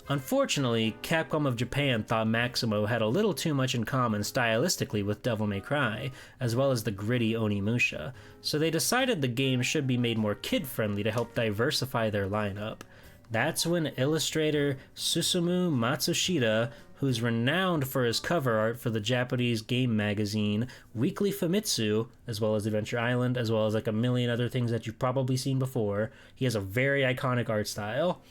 Unfortunately, Capcom of Japan thought Maximo had a little too much in common stylistically with Devil May Cry, as well as the gritty Onimusha, so they decided the game should be made more kid-friendly to help diversify their lineup. That's when illustrator Susumu Matsushita, who's renowned for his cover art for the Japanese game magazine Weekly Famitsu, as well as Adventure Island, as well as like a million other things that you've probably seen before, he has a very iconic art style,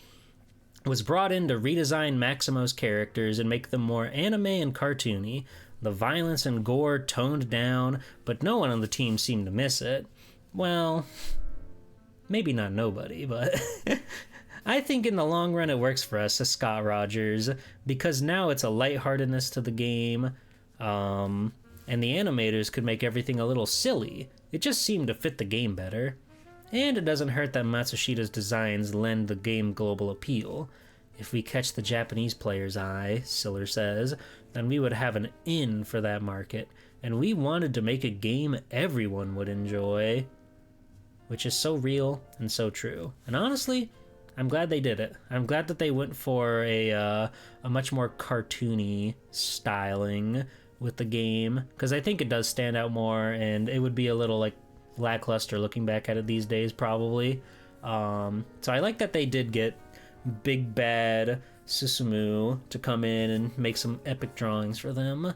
was brought in to redesign Maximo's characters and make them more anime and cartoony, the violence and gore toned down, but no one on the team seemed to miss it. Well, maybe not nobody, but I think in the long run it works for us, says Scott Rogers, because now it's a lightheartedness to the game, and the animators could make everything a little silly. It just seemed to fit the game better. And it doesn't hurt that Matsushita's designs lend the game global appeal. If we catch the Japanese player's eye, Siller says, then we would have an in for that market, and we wanted to make a game everyone would enjoy. Which is so real and so true. And honestly, I'm glad they did it. I'm glad that they went for a much more cartoony styling with the game, because I think it does stand out more, and it would be a little like lackluster looking back at it these days probably. So I like that they did get big bad Susumu to come in and make some epic drawings for them.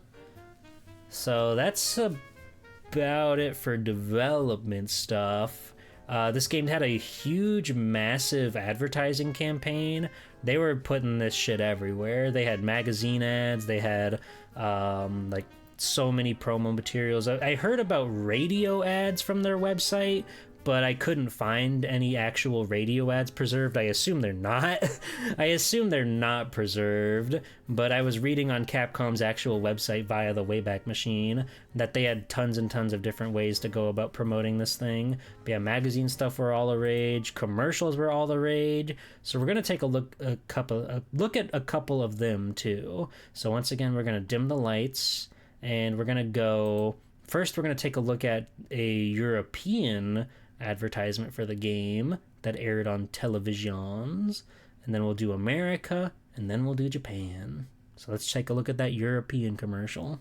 So that's about it for development stuff. This game had a huge, massive advertising campaign. They were putting this shit everywhere. They had magazine ads, they had like so many promo materials. I heard about radio ads from their website, but I couldn't find any actual radio ads preserved. I assume they're not. I assume they're not preserved, but I was reading on Capcom's actual website via the Wayback Machine that they had tons and tons of different ways to go about promoting this thing. But yeah, magazine stuff were all the rage, commercials were all the rage. So we're gonna take a look at a couple of them too. So once again, we're gonna dim the lights. And we're going to go... First, we're going to take a look at a European advertisement for the game that aired on televisions. And then we'll do America, and then we'll do Japan. So let's take a look at that European commercial.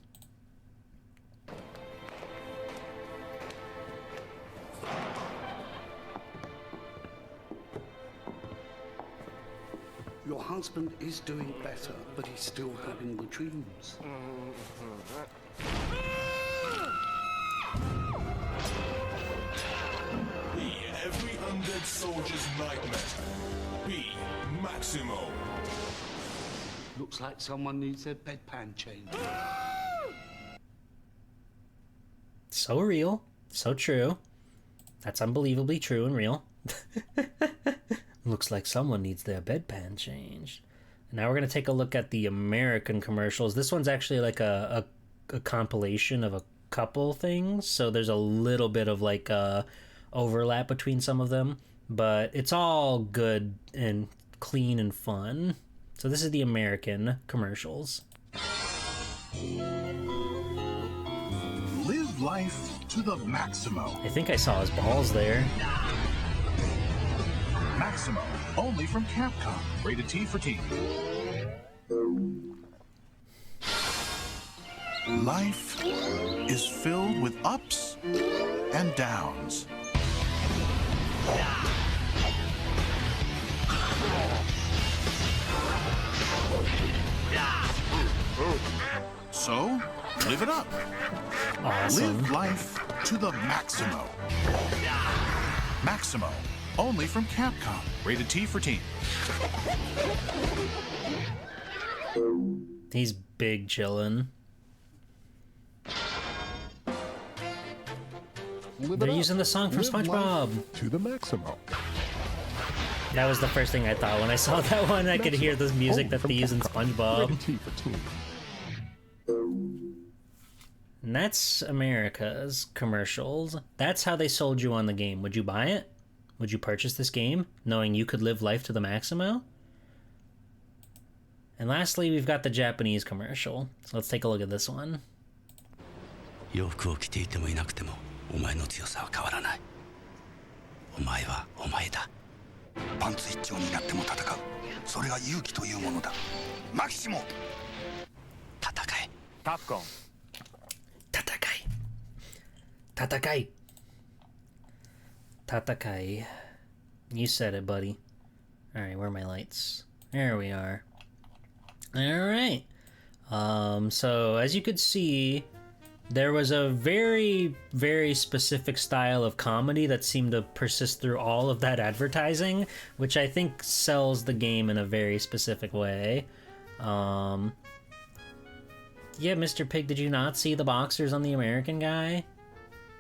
Your husband is doing better, but he's still having the dreams. Every undead soldier's nightmare. Be Maximo. Looks like someone needs their bedpan changed. So real, so true. That's unbelievably true and real. Looks like someone needs their bedpan changed. And now we're going to take a look at the American commercials. This one's actually like a compilation of a couple things, so there's a little bit of like overlap between some of them, but it's all good and clean and fun. So this is the American commercials. Live life to the Maximo. I think I saw his balls there. Maximo, only from Capcom. Rated T for teen. Life is filled with ups and downs. So, live it up. Awesome. Live life to the Maximo. Maximo, only from Capcom. Rated T for teen. He's big chillin'. They're using the song from SpongeBob. To the Maximo. That was the first thing I thought when I saw that one. I could hear the music that they use in SpongeBob. Rated T for teen. And that's America's commercials. That's how they sold you on the game. Would you buy it? Would you purchase this game, knowing you could live life to the Maximo? And lastly, we've got the Japanese commercial. So let's take a look at this one. 洋服を着ていてもいなくてもお前の強さは変わらないお前はお前だパンツ一丁になっても戦うそれが勇気というものだマキシモ戦え Capcom. 戦い You said it, buddy. Alright, where are my lights? There we are. Alright. So as you could see, there was a very, very specific style of comedy that seemed to persist through all of that advertising, which I think sells the game in a very specific way. Yeah, Mr. Pig, did you not see the boxers on the American guy?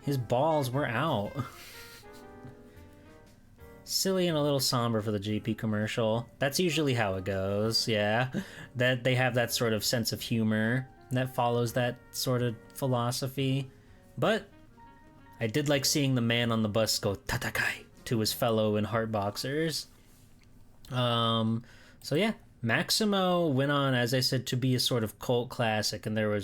His balls were out. Silly and a little somber for the GP commercial. That's usually how it goes, yeah. That they have that sort of sense of humor that follows that sort of philosophy. But I did like seeing the man on the bus go tatakai to his fellow in heart boxers. So yeah, Maximo went on, as I said, to be a sort of cult classic, and they were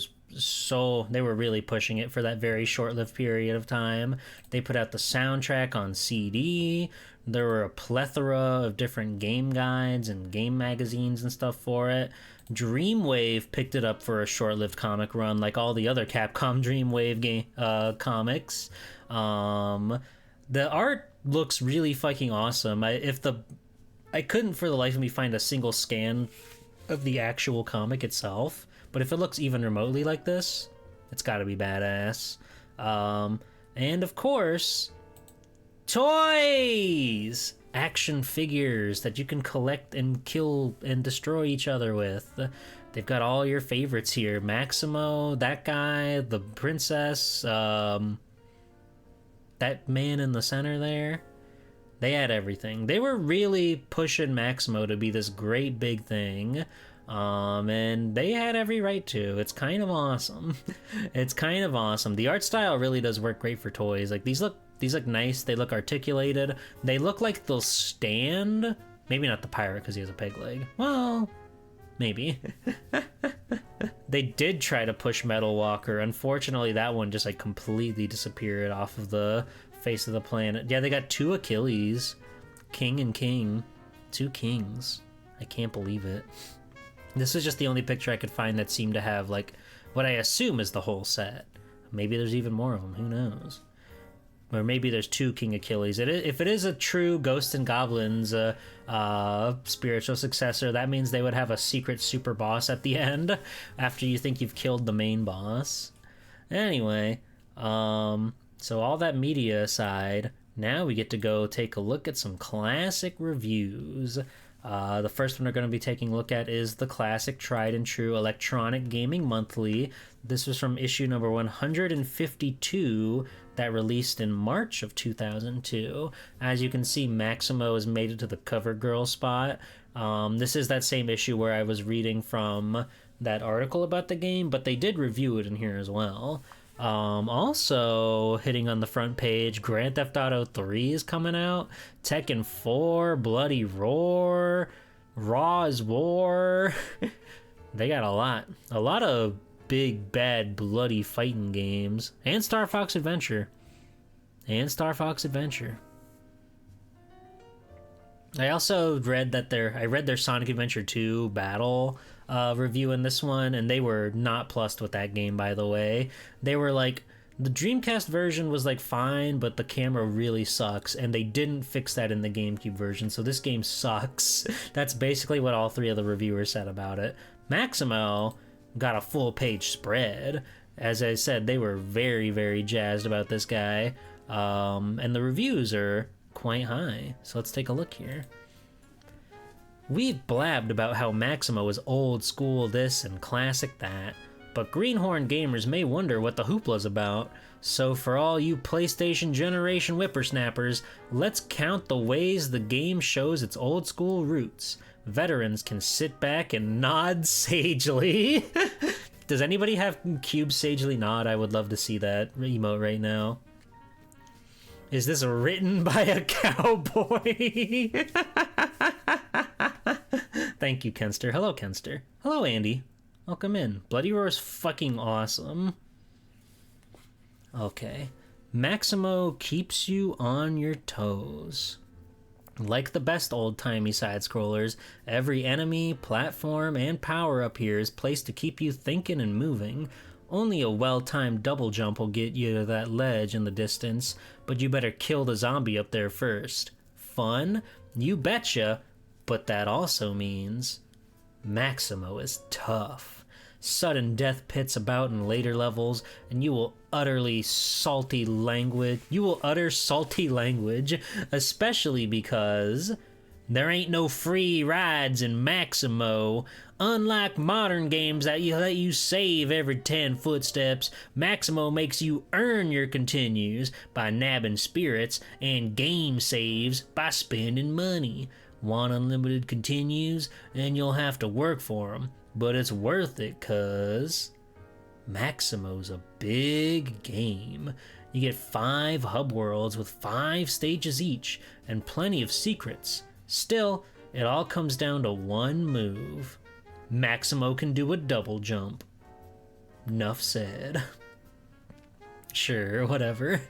really pushing it for that very short-lived period of time. They put out the soundtrack on CD. There were a plethora of different game guides and game magazines and stuff for it. Dreamwave picked it up for a short-lived comic run, like all the other Capcom Dreamwave game comics. The art looks really fucking awesome. I couldn't for the life of me find a single scan of the actual comic itself, but if it looks even remotely like this, it's got to be badass. And of course, toys! Action figures that you can collect and kill and destroy each other with. They've got all your favorites here. Maximo, that guy, the princess, that man in the center there. They had everything. They were really pushing Maximo to be this great big thing. And they had every right to. It's kind of awesome. It's kind of awesome. The art style really does work great for toys. Like these look nice. They look articulated. They look like they'll stand. Maybe not the pirate because he has a peg leg. Well, maybe. They did try to push Metal Walker. Unfortunately, that one just like completely disappeared off of the face of the planet. Yeah, they got two Achilles. King and King. Two kings. I can't believe it. This is just the only picture I could find that seemed to have like what I assume is the whole set. Maybe there's even more of them. Who knows? Or maybe there's two King Achilles. If it is a true Ghosts and Goblins spiritual successor, that means they would have a secret super boss at the end after you think you've killed the main boss. Anyway, so all that media aside, Now we get to go take a look at some classic reviews. The first one we're going to be taking a look at is the classic tried and true Electronic Gaming Monthly. This was from issue number 152 that released in March of 2002. As you can see, Maximo has made it to the cover girl spot. This is that same issue where I was reading from that article about the game, but they did review it in here as well. Also hitting on the front page, Grand Theft Auto 3 is coming out, Tekken 4, Bloody Roar, Raw is War. They got a lot of big, bad, bloody fighting games, and Star Fox Adventure. I also read that I read their Sonic Adventure 2 battle review in this one, and they were not plussed with that game, by the way. They were like, the Dreamcast version was like fine, but the camera really sucks, and they didn't fix that in the GameCube version, so this game sucks. That's basically what all three of the reviewers said about it. Maximo got a full page spread. As I said, they were very, very jazzed about this guy, and the reviews are quite high. So let's take a look here. We've blabbed about how Maximo is old school this and classic that, but Greenhorn gamers may wonder what the hoopla's about. So for all you PlayStation generation whippersnappers, let's count the ways the game shows its old school roots. Veterans can sit back and nod sagely. Does anybody have Cube sagely nod? I would love to see that emote right now. Is this written by a cowboy? Thank you, Kenster. Hello, Kenster. Hello, Andy. Welcome in. Bloody Roar is fucking awesome. Okay. Maximo keeps you on your toes. Like the best old-timey side-scrollers, every enemy, platform, and power-up here is placed to keep you thinking and moving. Only a well-timed double jump will get you to that ledge in the distance, but you better kill the zombie up there first. Fun? You betcha, but that also means Maximo is tough. Sudden death pits about in later levels, and you will utter salty language, especially because there ain't no free rides in Maximo. Unlike modern games that you let you save every 10 footsteps, Maximo makes you earn your continues by nabbing spirits and game saves by spending money. Want unlimited continues, and you'll have to work for them, but it's worth it cause Maximo's a big game. You get 5 hub worlds with 5 stages each and plenty of secrets. Still, it all comes down to one move. Maximo can do a double jump. Nuff said. Sure, whatever.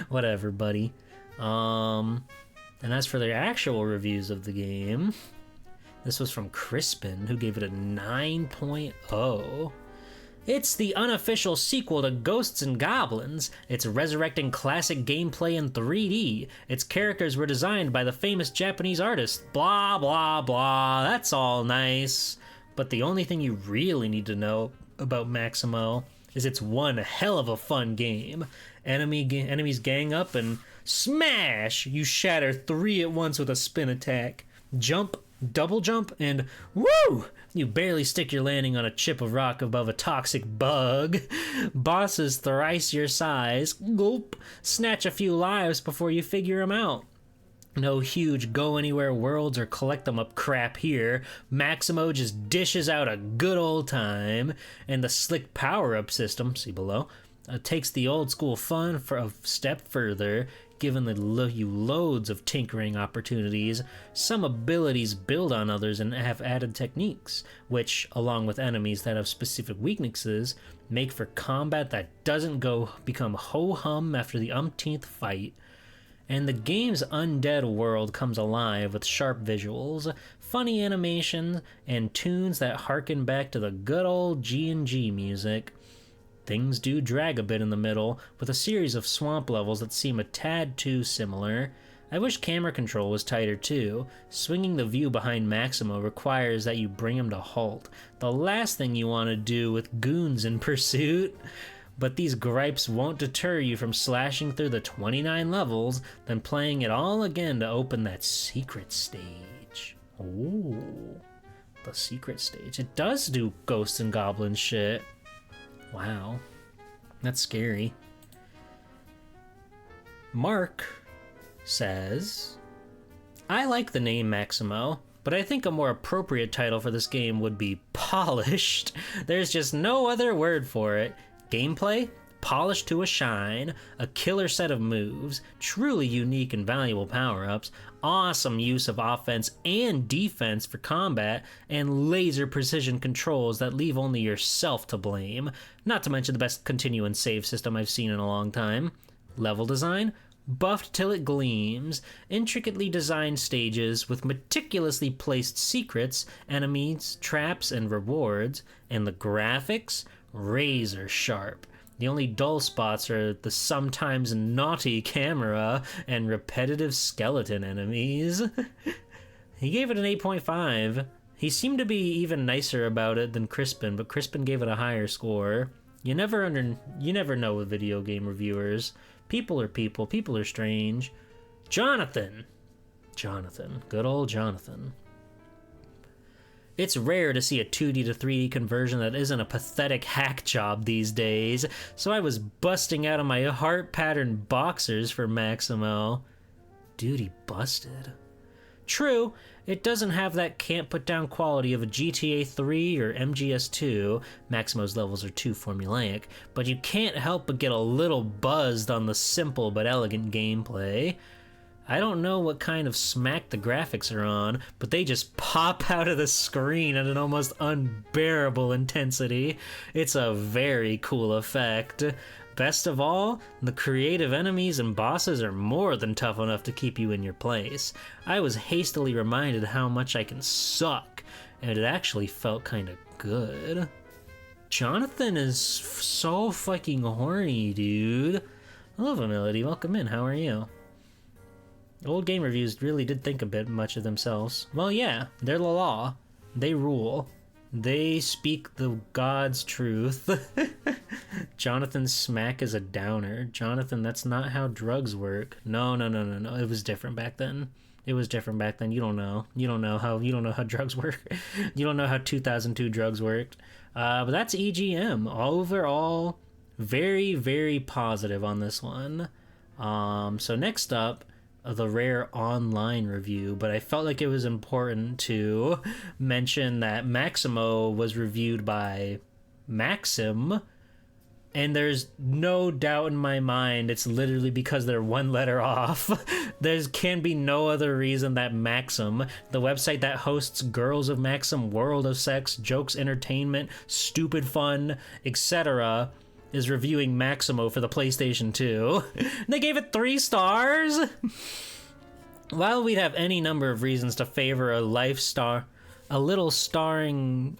Whatever, buddy. And as for their actual reviews of the game, this was from Crispin, who gave it a 9.0. It's the unofficial sequel to Ghosts and Goblins. It's resurrecting classic gameplay in 3D. Its characters were designed by the famous Japanese artist. Blah, blah, blah. That's all nice. But the only thing you really need to know about Maximo is it's one hell of a fun game. Enemies gang up and smash! You shatter 3 at once with a spin attack. Jump, double jump, and woo! You barely stick your landing on a chip of rock above a toxic bug. Bosses thrice your size. Gulp. Snatch a few lives before you figure them out. No huge go-anywhere worlds or collect-them-up crap here. Maximo just dishes out a good old time. And the slick power-up system, see below, takes the old-school fun for a step further, giving you loads of tinkering opportunities. Some abilities build on others and have added techniques, which, along with enemies that have specific weaknesses, make for combat that doesn't become ho-hum after the umpteenth fight. And the game's undead world comes alive with sharp visuals, funny animations, and tunes that harken back to the good old G&G music. Things do drag a bit in the middle, with a series of swamp levels that seem a tad too similar. I wish camera control was tighter too. Swinging the view behind Maximo requires that you bring him to halt, the last thing you want to do with goons in pursuit. but these gripes won't deter you from slashing through the 29 levels, then playing it all again to open that secret stage. Ooh, the secret stage. It does do ghosts and goblins shit. Wow, that's scary. Mark says, I like the name Maximo, but I think a more appropriate title for this game would be Polished. There's just no other word for it. Gameplay? Polished to a shine, a killer set of moves, truly unique and valuable power-ups, awesome use of offense and defense for combat, and laser precision controls that leave only yourself to blame. Not to mention the best continue and save system I've seen in a long time. Level design? Buffed till it gleams, intricately designed stages with meticulously placed secrets, enemies, traps, and rewards, and the graphics? Razor sharp. The only dull spots are the sometimes naughty camera and repetitive skeleton enemies. He gave it an 8.5. He seemed to be even nicer about it than Crispin, but Crispin gave it a higher score. You never know with video game reviewers. People are people. People are strange. Jonathan. Good old Jonathan. It's rare to see a 2D to 3D conversion that isn't a pathetic hack job these days, so I was busting out of my heart-patterned boxers for Maximo. Dude, he busted. True, it doesn't have that can't-put-down quality of a GTA 3 or MGS2, Maximo's levels are too formulaic, but you can't help but get a little buzzed on the simple but elegant gameplay. I don't know what kind of smack the graphics are on, but they just pop out of the screen at an almost unbearable intensity. It's a very cool effect. Best of all, the creative enemies and bosses are more than tough enough to keep you in your place. I was hastily reminded how much I can suck, and it actually felt kinda good. Jonathan is so fucking horny, dude. Hello, Melody. Welcome in. How are you? Old game reviews really did think a bit much of themselves. Well, yeah, they're the law. They rule. They speak the God's truth. Jonathan's smack is a downer. Jonathan, that's not how drugs work. No. It was different back then. You don't know how drugs work. You don't know how 2002 drugs worked. But that's EGM. Overall, very, very positive on this one. So next up, the rare online review, but I felt like it was important to mention that Maximo was reviewed by Maxim, and there's no doubt in my mind it's literally because they're one letter off. There can be no other reason that Maxim, the website that hosts Girls of Maxim, World of Sex, Jokes Entertainment, Stupid Fun, etc., is reviewing Maximo for the PlayStation 2. They gave it 3 stars? While we'd have any number of reasons to favor a little starring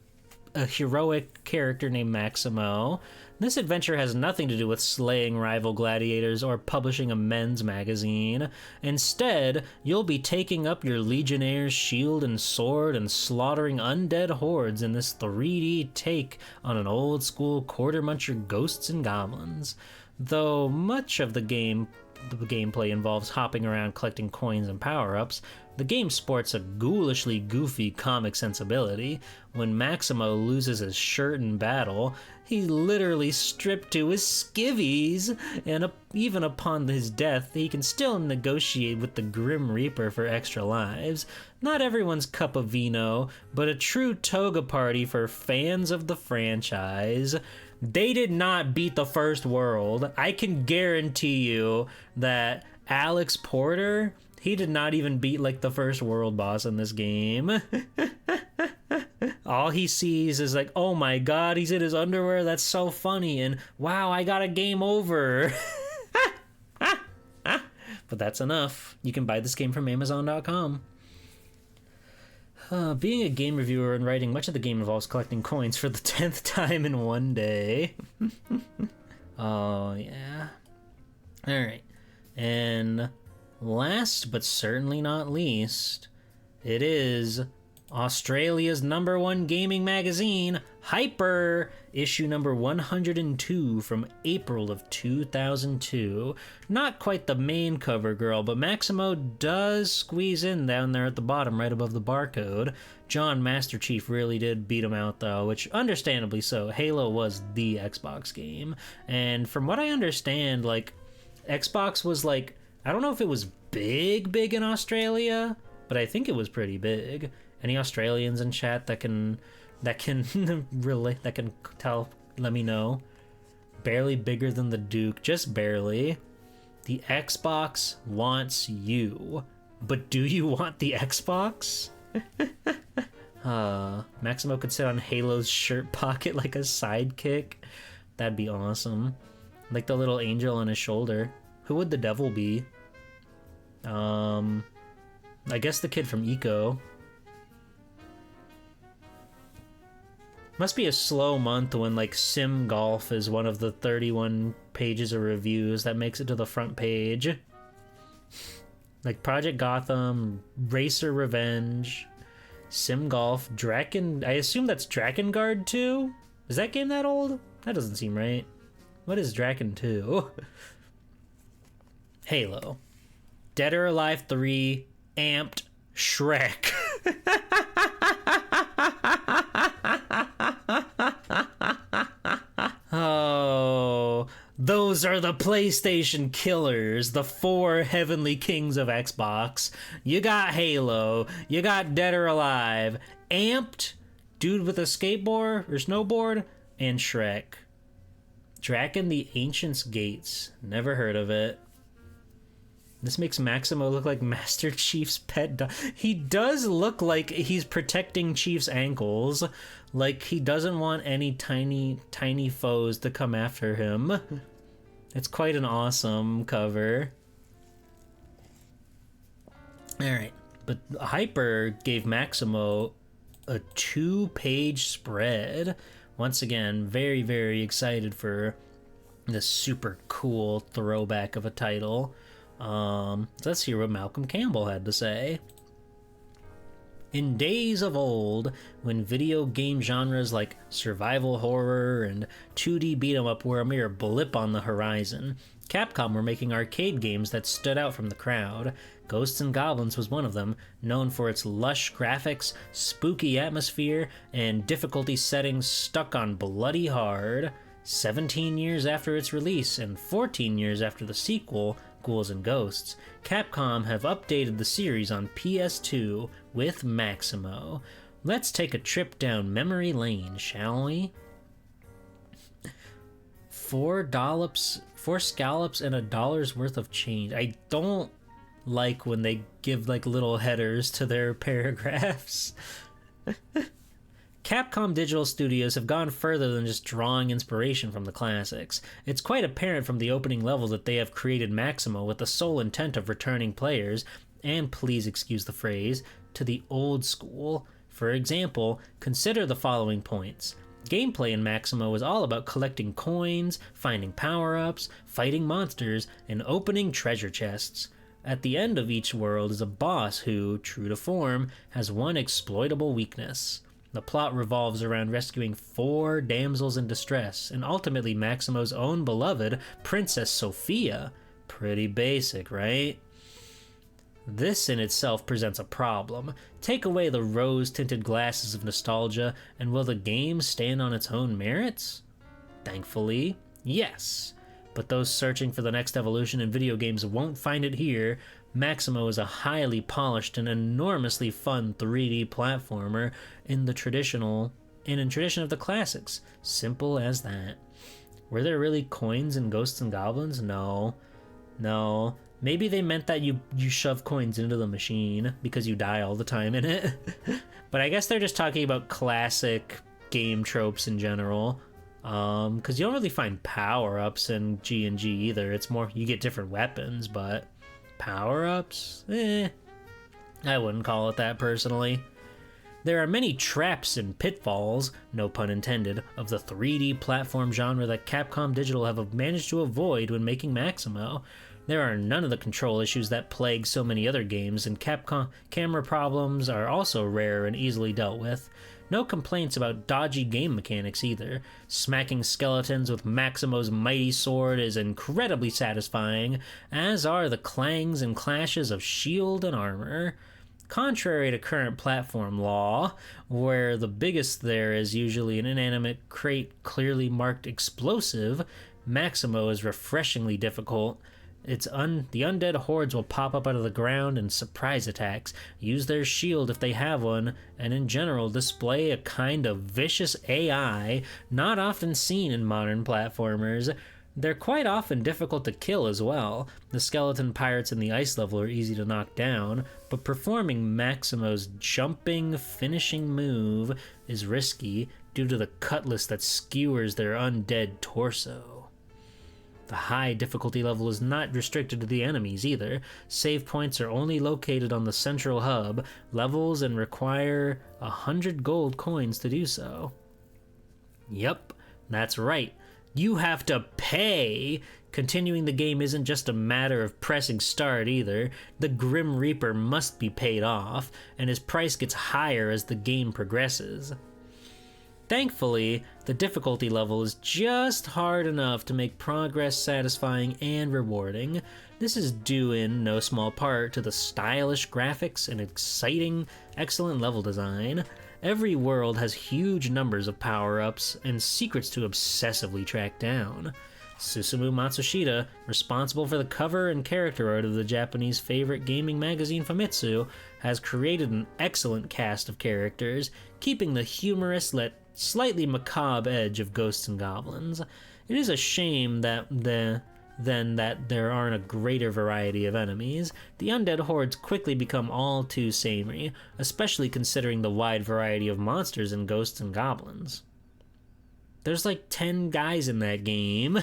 a heroic character named Maximo, this adventure has nothing to do with slaying rival gladiators or publishing a men's magazine. Instead, you'll be taking up your Legionnaire's shield and sword and slaughtering undead hordes in this 3D take on an old-school quarter-muncher ghosts and goblins. Though much of the gameplay involves hopping around collecting coins and power-ups, the game sports a ghoulishly goofy comic sensibility. When Maximo loses his shirt in battle, he's literally stripped to his skivvies, and even upon his death, he can still negotiate with the Grim Reaper for extra lives. Not everyone's cup of vino, but a true toga party for fans of the franchise. They did not beat the first world. I can guarantee you that Alex Porter, he did not even beat like the first world boss in this game. All he sees is like, oh my god, he's in his underwear, that's so funny, and wow, I got a game over. But that's enough. You can buy this game from Amazon.com. Being a game reviewer and writing, much of the game involves collecting coins for the 10th time in one day. Oh, yeah. Alright. And last but certainly not least, it is Australia's #1 gaming magazine, Hyper, issue number 102 from April of 2002. Not quite the main cover girl, but Maximo does squeeze in down there at the bottom, right above the barcode. John Master Chief really did beat him out, though, which understandably so. Halo was the Xbox game, and from what I understand, like, Xbox was like, I don't know if it was big in Australia, but I think it was pretty big. Any Australians in chat that can relate, that can tell, let me know. Barely bigger than the Duke, just barely. The Xbox wants you, but do you want the Xbox? Maximo could sit on Halo's shirt pocket like a sidekick. That'd be awesome. Like the little angel on his shoulder. Who would the devil be? I guess the kid from Eco. Must be a slow month when, like, Sim Golf is one of the 31 pages of reviews that makes it to the front page. Like, Project Gotham, Racer Revenge, Sim Golf, Draken... I assume that's Drakengard 2? Is that game that old? That doesn't seem right. What is Draken 2? Halo. Dead or Alive 3, Amped, Shrek. Oh, those are the PlayStation killers, the 4 heavenly kings of Xbox. You got Halo, you got Dead or Alive, Amped, dude with a skateboard or snowboard, and Shrek. Draken the Ancient's Gates. Never heard of it. This makes Maximo look like Master Chief's pet dog. He does look like he's protecting Chief's ankles. Like he doesn't want any tiny foes to come after him. It's quite an awesome cover. Alright, but Hyper gave Maximo a 2-page spread. Once again, very, very excited for this super cool throwback of a title. Let's hear what Malcolm Campbell had to say. In days of old, when video game genres like survival horror and 2D beat-em-up were a mere blip on the horizon, Capcom were making arcade games that stood out from the crowd. Ghosts and Goblins was one of them, known for its lush graphics, spooky atmosphere, and difficulty settings stuck on bloody hard. 17 years after its release and 14 years after the sequel, Ghouls and Ghosts, Capcom have updated the series on PS2 with Maximo. Let's take a trip down memory lane, shall we? $4 scallops and $1 worth of change. I don't like when they give like little headers to their paragraphs. Capcom Digital Studios have gone further than just drawing inspiration from the classics. It's quite apparent from the opening level that they have created Maximo with the sole intent of returning players, and please excuse the phrase, to the old school. For example, consider the following points. Gameplay in Maximo is all about collecting coins, finding power-ups, fighting monsters, and opening treasure chests. At the end of each world is a boss who, true to form, has one exploitable weakness. The plot revolves around rescuing 4 damsels in distress, and ultimately Maximo's own beloved, Princess Sophia. Pretty basic, right? This in itself presents a problem. Take away the rose-tinted glasses of nostalgia, and will the game stand on its own merits? Thankfully, yes. But those searching for the next evolution in video games won't find it here. Maximo is a highly polished and enormously fun 3D platformer in tradition of the classics. Simple as that. Were there really coins in Ghosts and Goblins? No. Maybe they meant that you shove coins into the machine because you die all the time in it. But I guess they're just talking about classic game tropes in general. Because you don't really find power-ups in G&G either. It's more, you get different weapons, but power-ups? I wouldn't call it that personally. There are many traps and pitfalls, no pun intended, of the 3D platform genre that Capcom Digital have managed to avoid when making Maximo. There are none of the control issues that plague so many other games, and Capcom camera problems are also rare and easily dealt with. No complaints about dodgy game mechanics either. Smacking skeletons with Maximo's mighty sword is incredibly satisfying, as are the clangs and clashes of shield and armor. Contrary to current platform law, where the biggest there is usually an inanimate crate clearly marked explosive, Maximo is refreshingly difficult. The undead hordes will pop up out of the ground in surprise attacks, use their shield if they have one, and in general display a kind of vicious AI not often seen in modern platformers. They're quite often difficult to kill as well. The skeleton pirates in the ice level are easy to knock down, but performing Maximo's jumping finishing move is risky due to the cutlass that skewers their undead torso. The high difficulty level is not restricted to the enemies either. Save points are only located on the central hub levels and require 100 gold coins to do so. Yep, that's right. You have to pay! Continuing the game isn't just a matter of pressing start either. The Grim Reaper must be paid off, and his price gets higher as the game progresses. Thankfully, the difficulty level is just hard enough to make progress satisfying and rewarding. This is due in no small part to the stylish graphics and exciting, excellent level design. Every world has huge numbers of power-ups and secrets to obsessively track down. Susumu Matsushita, responsible for the cover and character art of the Japanese favorite gaming magazine Famitsu, has created an excellent cast of characters, keeping the humorous yet slightly macabre edge of Ghosts and Goblins. It is a shame that there aren't a greater variety of enemies. The undead hordes quickly become all too samey, especially considering the wide variety of monsters in Ghosts and Goblins. There's like 10 guys in that game.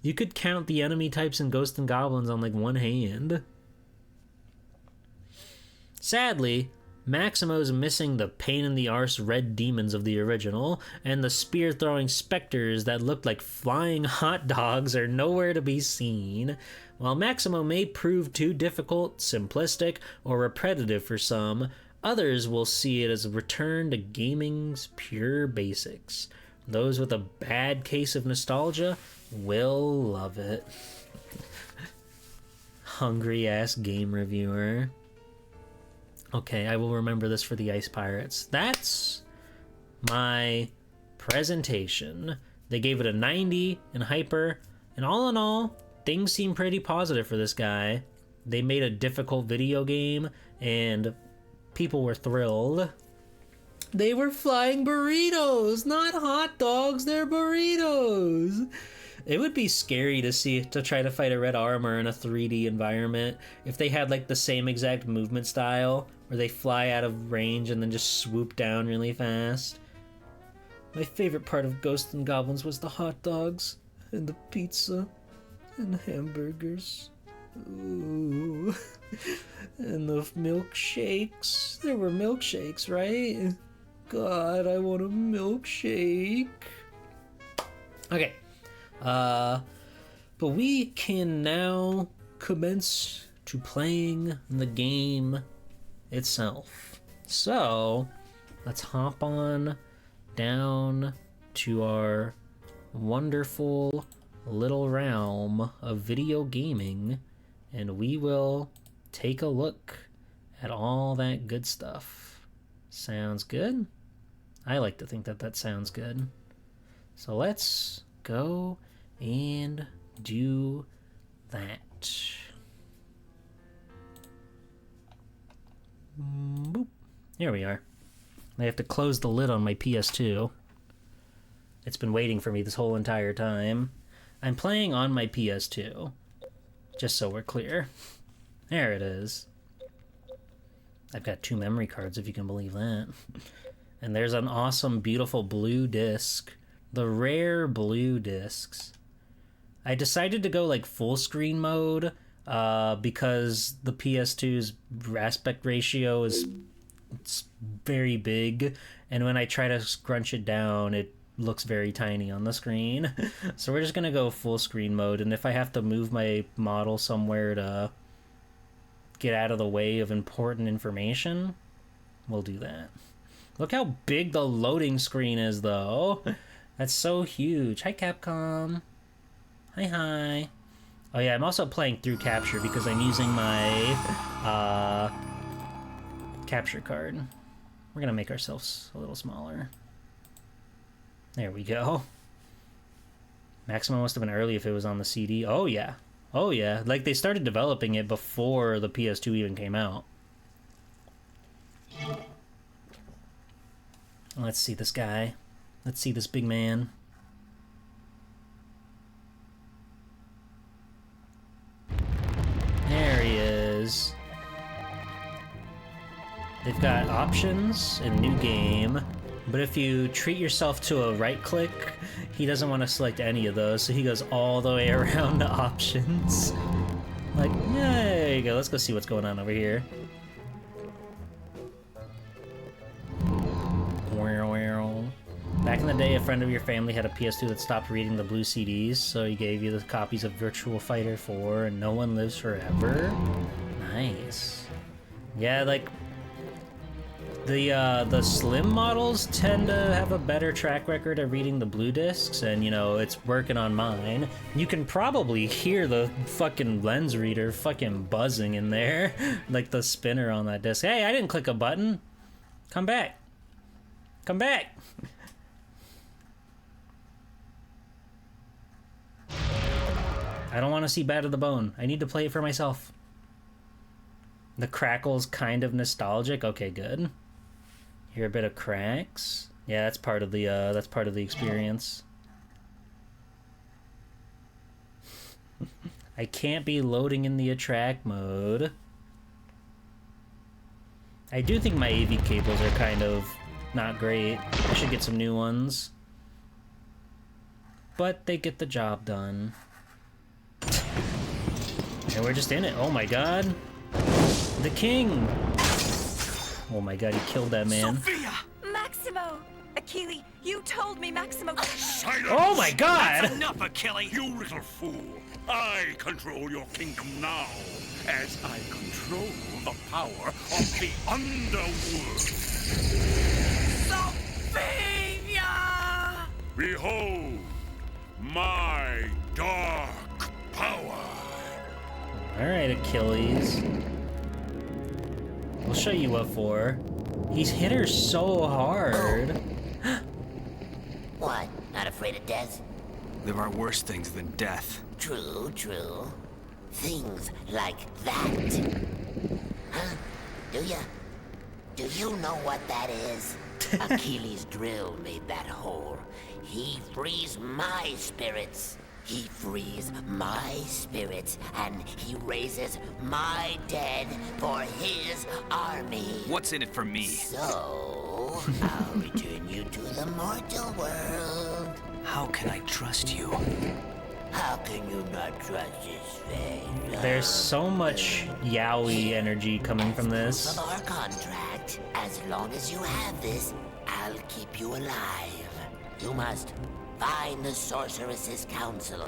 You could count the enemy types in Ghosts and Goblins on like one hand. Sadly, Maximo's missing the pain-in-the-arse red demons of the original, and the spear-throwing specters that looked like flying hot dogs are nowhere to be seen. While Maximo may prove too difficult, simplistic, or repetitive for some, others will see it as a return to gaming's pure basics. Those with a bad case of nostalgia will love it. Hungry-ass game reviewer. Okay, I will remember this for the Ice Pirates. That's my presentation. They gave it a 90 in Hyper, and all in all, things seem pretty positive for this guy. They made a difficult video game, and people were thrilled. They were flying burritos, not hot dogs, they're burritos. It would be scary to try to fight a red armor in a 3D environment if they had like the same exact movement style where they fly out of range and then just swoop down really fast. My favorite part of Ghosts and Goblins was the hot dogs and the pizza and the hamburgers. Ooh. And the milkshakes. There were milkshakes, right? God, I want a milkshake. Okay. But we can now commence to playing the game itself. So, let's hop on down to our wonderful little realm of video gaming, and we will take a look at all that good stuff. Sounds good? I like to think that that sounds good. So let's go and do that. Boop. Here we are. I have to close the lid on my PS2. It's been waiting for me this whole entire time. I'm playing on my PS2, just so we're clear. There it is. I've got 2 memory cards, if you can believe that. And there's an awesome, beautiful blue disc. The rare blue discs. I decided to go like full screen mode because the PS2's aspect ratio is very big, and when I try to scrunch it down, it looks very tiny on the screen. So we're just gonna go full screen mode, and if I have to move my model somewhere to get out of the way of important information, we'll do that. Look how big the loading screen is, though. That's so huge. Hi, Capcom. Hi. Oh yeah, I'm also playing through capture because I'm using my capture card. We're gonna make ourselves a little smaller. There we go. Maximo must have been early if it was on the CD. Oh yeah. Oh yeah. Like, they started developing it before the PS2 even came out. Let's see this guy. Let's see this big man. There he is. They've got options in new game, but if you treat yourself to a right click, he doesn't want to select any of those, so he goes all the way around to options. Like, yeah, there you go. Let's go see what's going on over here. Back in the day, a friend of your family had a PS2 that stopped reading the blue CDs, so he gave you the copies of Virtual Fighter 4 and No One Lives Forever. Nice. Yeah, like, the slim models tend to have a better track record of reading the blue discs, and, you know, it's working on mine. You can probably hear the fucking lens reader fucking buzzing in there, like the spinner on that disc. Hey, I didn't click a button. Come back. Come back. I don't want to see Bad to the Bone. I need to play it for myself. The crackle's kind of nostalgic. Okay, good. Hear a bit of cracks. Yeah, that's part of the experience. I can't be loading in the attract mode. I do think my AV cables are kind of not great. I should get some new ones. But they get the job done. And we're just in it. Oh my god. The king! Oh my god, he killed that man. Sophia! Maximo! Achille, you told me Maximo... Silence! Oh my god! That's enough, Achille! You little fool! I control your kingdom now, as I control the power of the underworld. Sophia! Behold, my dark power. Alright, Achilles. We'll show you what for. He's hit her so hard. What? Not afraid of death? There are worse things than death. True, true. Things like that. Huh? Do ya? Do you know what that is? Achilles' drill made that hole. He frees my spirits. He frees my spirits, and he raises my dead for his army. What's in it for me? So, I'll return you to the mortal world. How can I trust you? How can you not trust his face? There's so much yaoi energy coming from this. Of our contract, as long as you have this, I'll keep you alive. You must find the Sorceress's Council.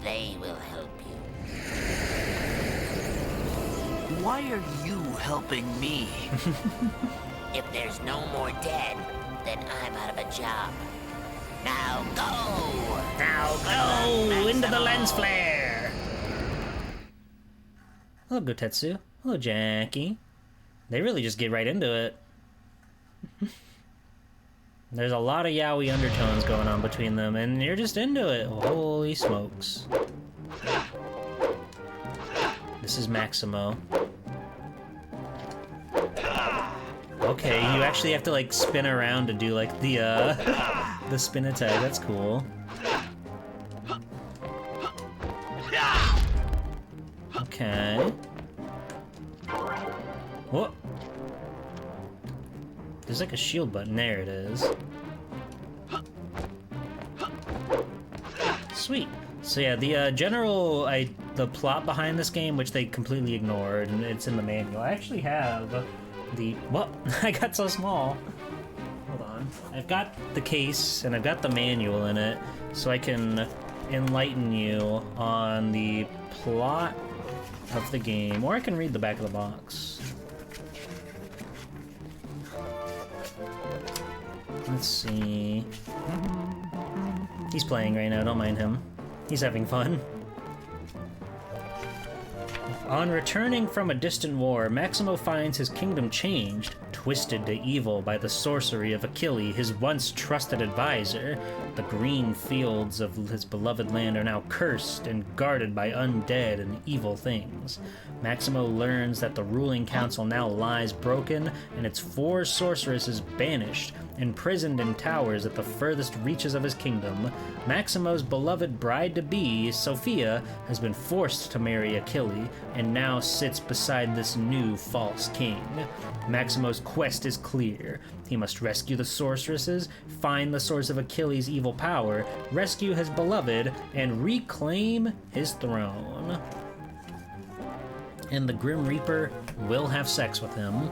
They will help you. Why are you helping me? If there's no more dead, then I'm out of a job. Now go! Now go into the lens flare! Hello, Gotetsu. Hello, Jackie. They really just get right into it. There's a lot of yaoi undertones going on between them, and you're just into it. Holy smokes. This is Maximo. Okay, you actually have to, like, spin around to do, like, the spin attack. That's cool. Okay. What? There's like a shield button. There it is. Sweet. So yeah, the the plot behind this game, which they completely ignored, and it's in the manual. I actually have the... What? I got so small. Hold on. I've got the case and I've got the manual in it, so I can enlighten you on the plot of the game, or I can read the back of the box. Let's see. He's playing right now, don't mind him. He's having fun. On returning from a distant war, Maximo finds his kingdom changed, twisted to evil by the sorcery of Achilles, his once trusted advisor. The green fields of his beloved land are now cursed and guarded by undead and evil things. Maximo learns that the ruling council now lies broken, and its 4 sorceresses banished, imprisoned in towers at the furthest reaches of his kingdom. Maximo's beloved bride-to-be, Sophia, has been forced to marry Achilles, and now sits beside this new false king. Maximo's quest is clear. He must rescue the sorceresses, find the source of Achilles' evil power, rescue his beloved, and reclaim his throne. And the Grim Reaper will have sex with him.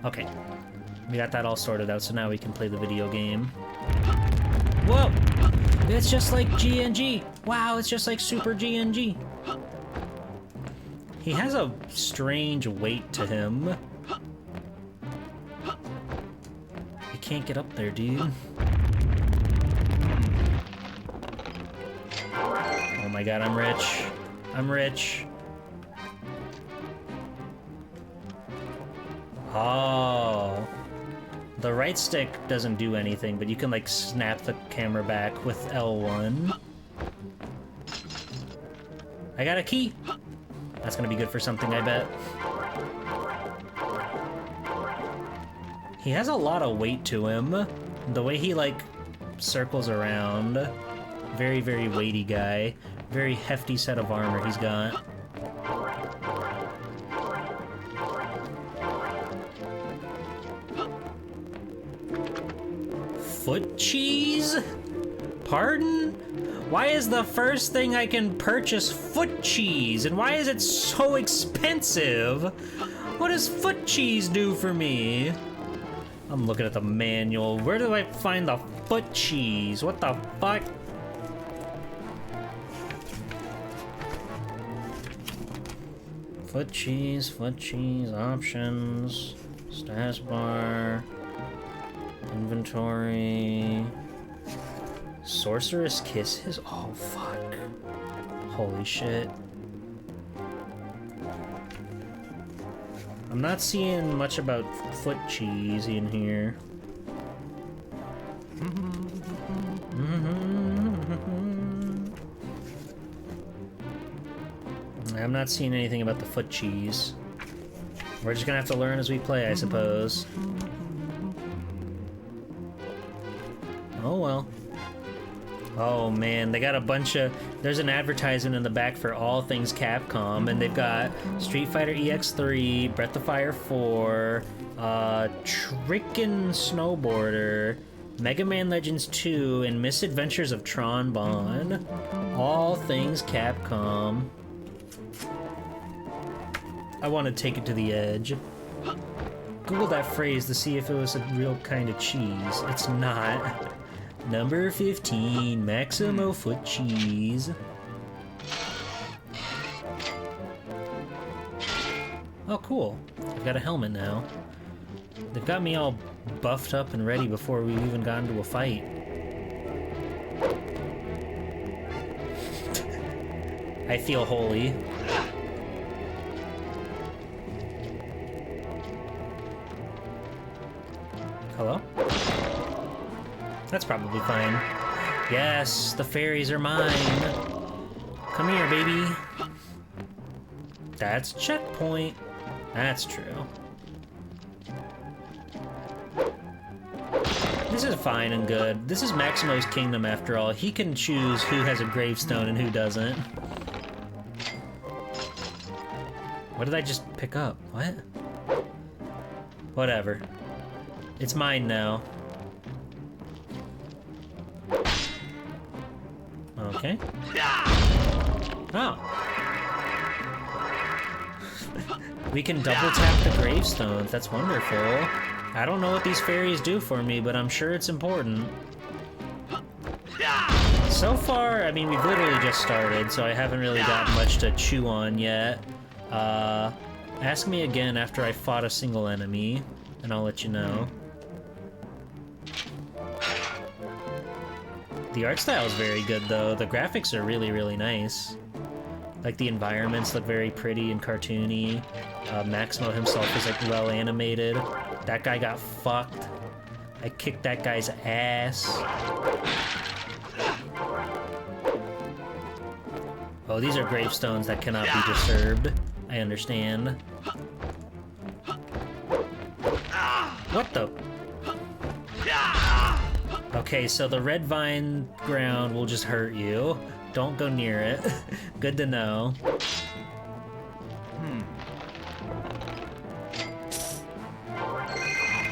Okay. We got that all sorted out, so now we can play the video game. Whoa! It's just like GNG! Wow, it's just like Super GNG! He has a strange weight to him. You can't get up there, dude. Oh my god, I'm rich. I'm rich. Oh. The right stick doesn't do anything, but you can, like, snap the camera back with L1. I got a key! That's gonna be good for something, I bet. He has a lot of weight to him. The way he, like, circles around. Very, very weighty guy. Very hefty set of armor he's got. Foot cheese? Pardon? Why is the first thing I can purchase foot cheese? And why is it so expensive? What does foot cheese do for me? I'm looking at the manual. Where do I find the foot cheese? What the fuck? Foot cheese, options, status bar, inventory, sorceress kisses? Oh, fuck. Holy shit. I'm not seeing much about foot cheese in here. I'm not seeing anything about the foot cheese. We're just gonna have to learn as we play, I suppose. Oh well. Oh man, they got a bunch of... There's an advertisement in the back for all things Capcom, and they've got Street Fighter EX3, Breath of Fire 4, Trickin' Snowboarder, Mega Man Legends 2, and Misadventures of Tron Bonne. All things Capcom. I want to take it to the edge. Google that phrase to see if it was a real kind of cheese. It's not. Number 15, Maximo foot cheese. Oh, cool. I've got a helmet now. They've got me all buffed up and ready before we've even gotten to a fight. I feel holy. Hello? That's probably fine. Yes, the fairies are mine. Come here, baby. That's checkpoint. That's true. This is fine and good. This is Maximo's kingdom after all. He can choose who has a gravestone and who doesn't. What did I just pick up? What? Whatever. It's mine now. Okay. Oh. We can double tap the gravestones. That's wonderful. I don't know what these fairies do for me, but I'm sure it's important. So far, I mean, we've literally just started, so I haven't really got much to chew on yet. Ask me again after I fought a single enemy, and I'll let you know. The art style is very good, though. The graphics are really, really nice. Like, the environments look very pretty and cartoony. Maximo himself is, like, well animated. That guy got fucked. I kicked that guy's ass. Oh, these are gravestones that cannot be disturbed. I understand. What the? Okay, so the red vine ground will just hurt you. Don't go near it. Good to know.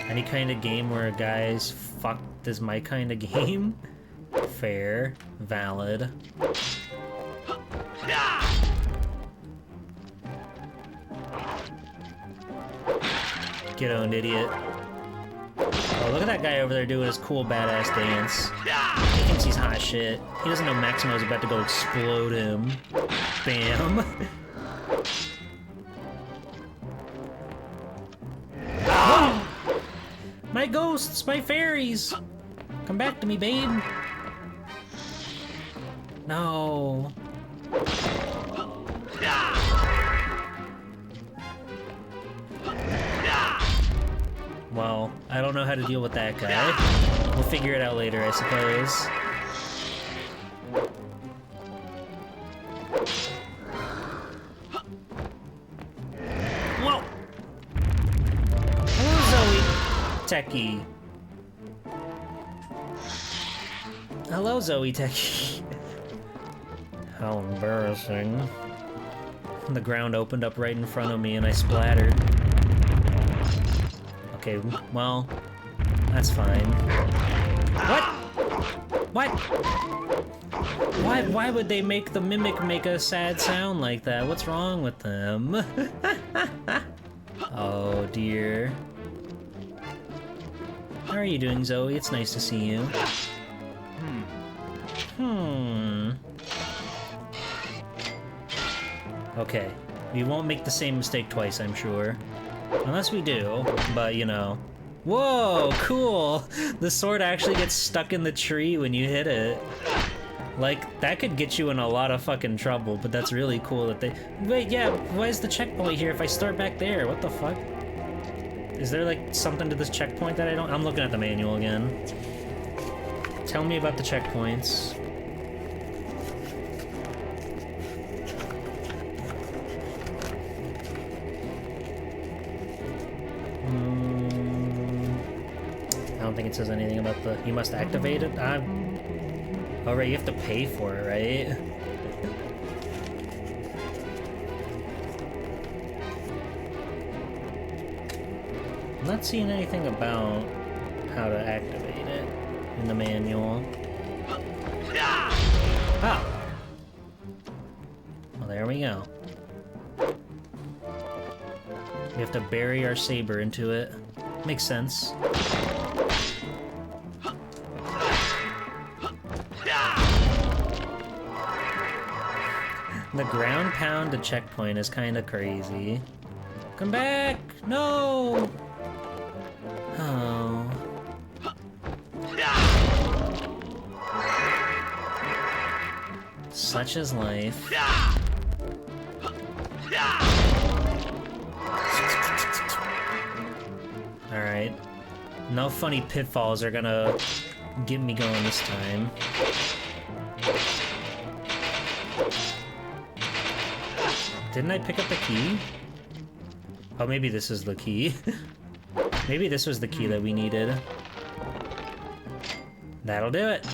Any kind of game where a guy's fucked is my kind of game? Fair. Valid. Get owned, idiot. Oh, look at that guy over there doing his cool badass dance. He thinks he's hot shit. He doesn't know Maximo's about to go explode him. Bam. My ghosts, my fairies! Come back to me, babe. No. Well, I don't know how to deal with that guy. We'll figure it out later, I suppose. Whoa! Hello, Zoe Techie. Hello, Zoe Techie. How embarrassing. The ground opened up right in front of me and I splattered. Okay, well, that's fine. What? What? Why would they make the mimic make a sad sound like that? What's wrong with them? Oh dear. How are you doing, Zoe? It's nice to see you. Okay, we won't make the same mistake twice, I'm sure. Unless we do, but you know. Whoa, cool! The sword actually gets stuck in the tree when you hit it. Like, that could get you in a lot of fucking trouble, but that's really cool that they... Wait, yeah, why is the checkpoint here if I start back there? What the fuck? Is there, like, something to this checkpoint that I don't... I'm looking at the manual again. Tell me about the checkpoints. I don't think it says anything about the... You must activate it? Oh, right, you have to pay for it, right? I'm not seeing anything about how to activate it in the manual. Ah! Well, there we go. We have to bury our saber into it. Makes sense. The ground pound to checkpoint is kind of crazy. Come back! No! Oh. Such is life. Alright. No funny pitfalls are gonna get me going this time. Didn't I pick up the key? Oh, maybe this is the key. Maybe this was the key that we needed. That'll do it.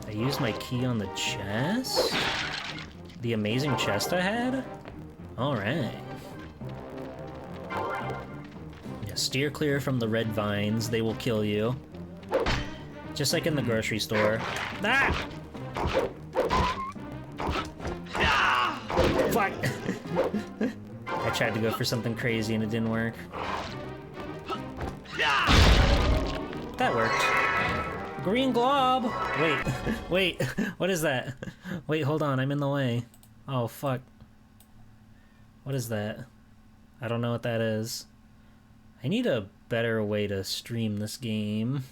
I used my key on the chest? The amazing chest I had? Alright. Steer clear from the red vines, they will kill you. Just like in the grocery store. Ah! fuck! I tried to go for something crazy and it didn't work. That worked. Green glob! Wait, wait, what is that? Wait, hold on, I'm in the way. Oh, fuck. What is that? I don't know what that is. I need a better way to stream this game.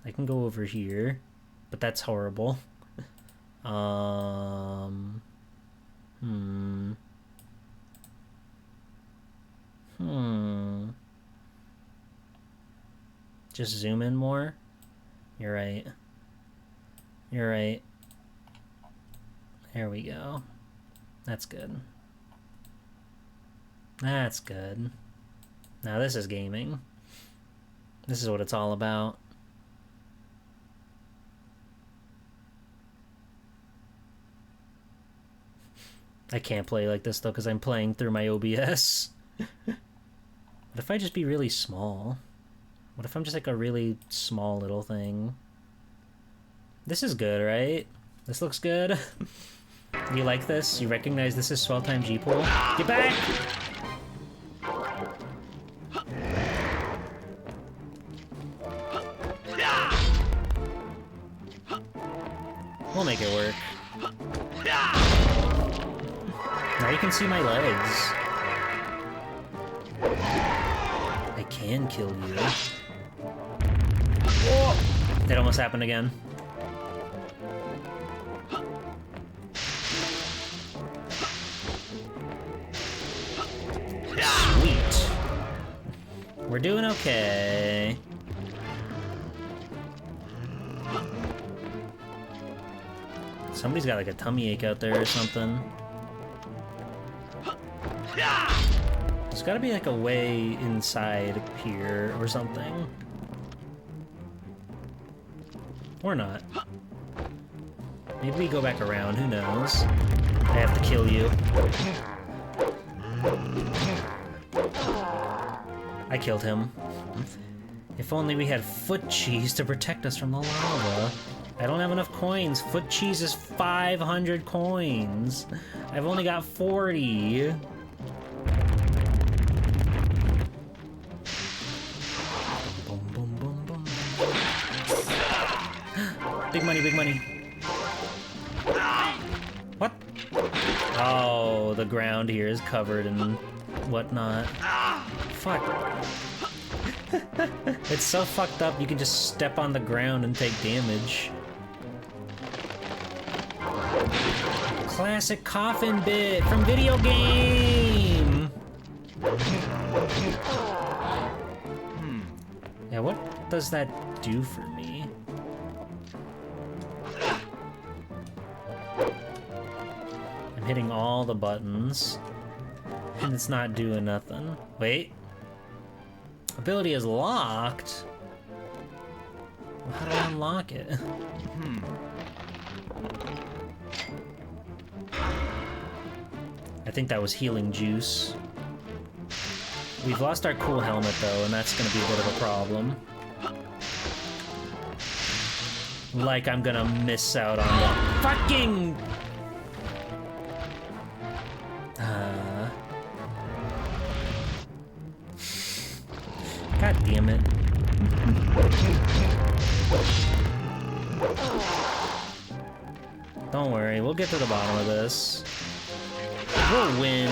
I can go over here, but that's horrible. Just zoom in more? You're right. You're right. There we go. That's good. That's good. Now this is gaming. This is what it's all about. I can't play like this though because I'm playing through my OBS. What if I just be really small? What if I'm just like a really small little thing? This is good, right? This looks good. You like this? You recognize this is Swell Time G-Pool? Get back! We'll make it work. Now you can see my legs. I can kill you. Oh! It almost happened again. Sweet. We're doing okay. Somebody's got like a tummy ache out there or something. There's gotta be like a way inside here or something. Or not. Maybe we go back around, who knows? I have to kill you. I killed him. If only we had foot cheese to protect us from the lava. I don't have enough coins. Foot cheese is 500 coins. I've only got 40. Boom, boom, boom, boom. Big money, big money. What? Oh, the ground here is covered in whatnot. Fuck. It's so fucked up, you can just step on the ground and take damage. Classic coffin bit from video game! Yeah, what does that do for me? I'm hitting all the buttons, and it's not doing nothing. Wait. Ability is locked? Well, how do I unlock it? I think that was healing juice. We've lost our cool helmet though, and that's gonna be a bit of a problem. Like I'm gonna miss out on the fucking... God damn it. Don't worry, we'll get to the bottom of this. We'll win.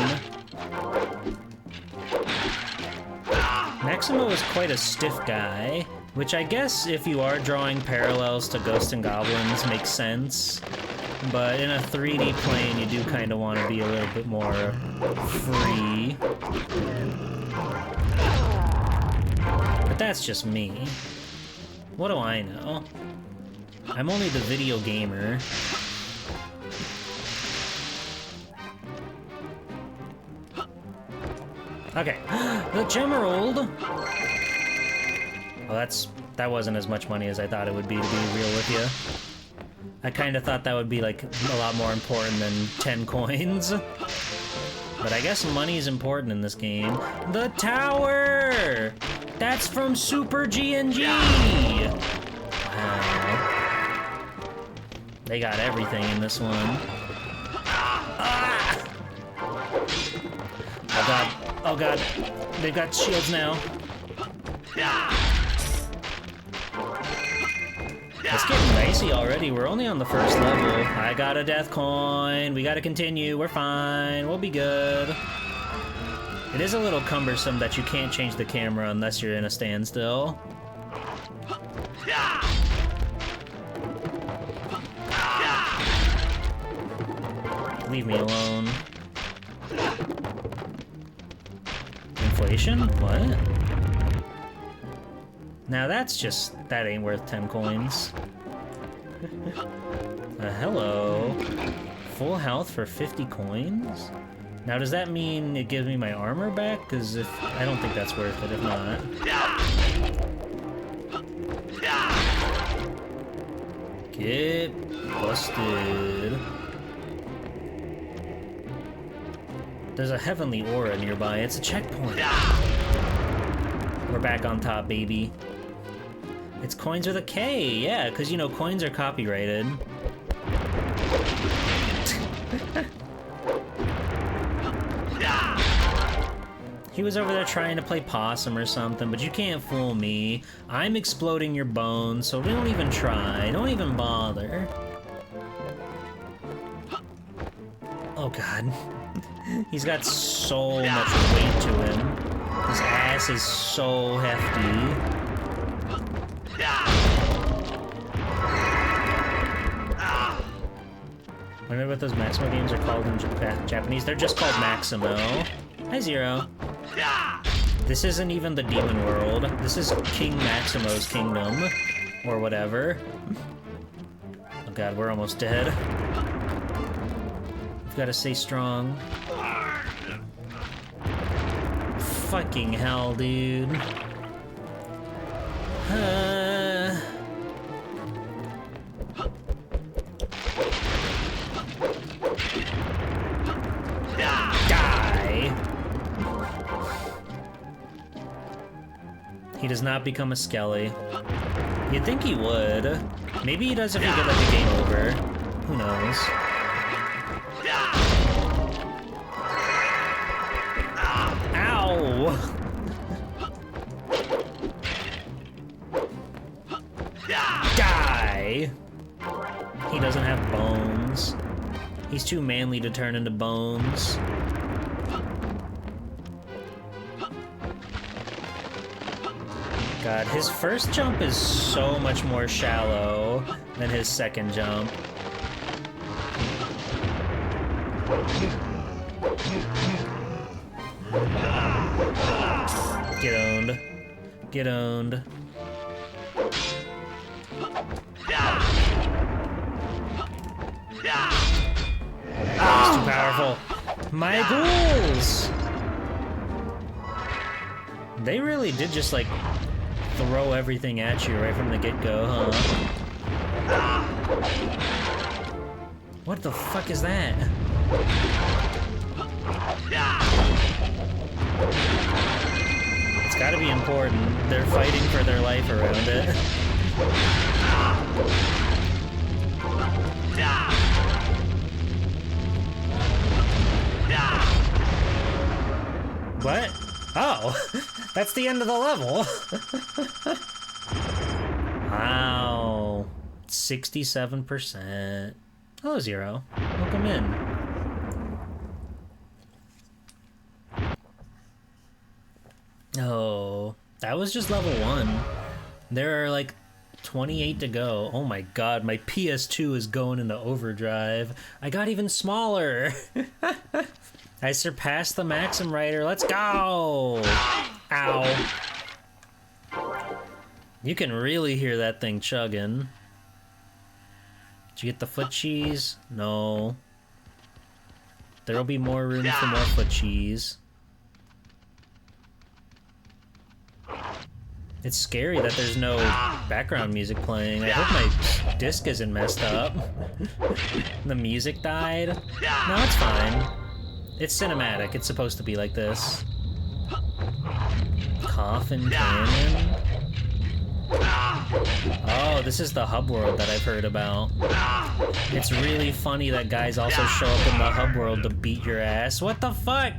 Maximo is quite a stiff guy, which I guess if you are drawing parallels to Ghosts and Goblins makes sense. But in a 3D plane, you do kind of want to be a little bit more free. But that's just me. What do I know? I'm only the video gamer. Okay, the Gemerald. Well, that wasn't as much money as I thought it would be, to be real with you. I kind of thought that would be like a lot more important than 10 coins. But I guess money is important in this game. The tower! That's from Super G&G! Wow. They got everything in this one. Ah! god. Oh god. They've got shields now. It's getting dicey already. We're only on the first level. I got a death coin. We gotta continue. We're fine. We'll be good. It is a little cumbersome that you can't change the camera unless you're in a standstill. Leave me alone. Inflation? What? Now that ain't worth 10 coins. Hello. Full health for 50 coins? Now does that mean it gives me my armor back? Because I don't think that's worth it if not. Get busted. There's a heavenly aura nearby. It's a checkpoint. We're back on top, baby. It's coins with a K, yeah, because, you know, coins are copyrighted. He was over there trying to play possum or something, but you can't fool me. I'm exploding your bones, so don't even try. Don't even bother. Oh, God. He's got so much weight to him. His ass is so hefty. I wonder what those Maximo games are called in Japanese. They're just called Maximo. Hi, Zero. This isn't even the demon world. This is King Maximo's kingdom. Or whatever. Oh god, we're almost dead. We've gotta stay strong. Fucking hell, dude. Die! He does not become a skelly. You'd think he would. Maybe he does if we get like a game over. Who knows? Ow! Die! He doesn't have bones. He's too manly to turn into bones. God, his first jump is so much more shallow than his second jump. Get owned. Get owned. He's too powerful. My ghouls! They really did just like throw everything at you right from the get-go, huh? What the fuck is that? It's gotta be important. They're fighting for their life around it. What? Oh, that's the end of the level. Wow, 67%. Hello, Zero. Welcome in. Oh, that was just level 1. There are like 28 to go. Oh my god, my PS2 is going into overdrive. I got even smaller. I surpassed the Maxim Rider. Let's go! Ow. You can really hear that thing chugging. Did you get the foot cheese? No. There'll be more room for more foot cheese. It's scary that there's no background music playing. I hope my disc isn't messed up. The music died. No, it's fine. It's cinematic. It's supposed to be like this. Coffin Canyon? Oh, this is the hub world that I've heard about. It's really funny that guys also show up in the hub world to beat your ass. What the fuck?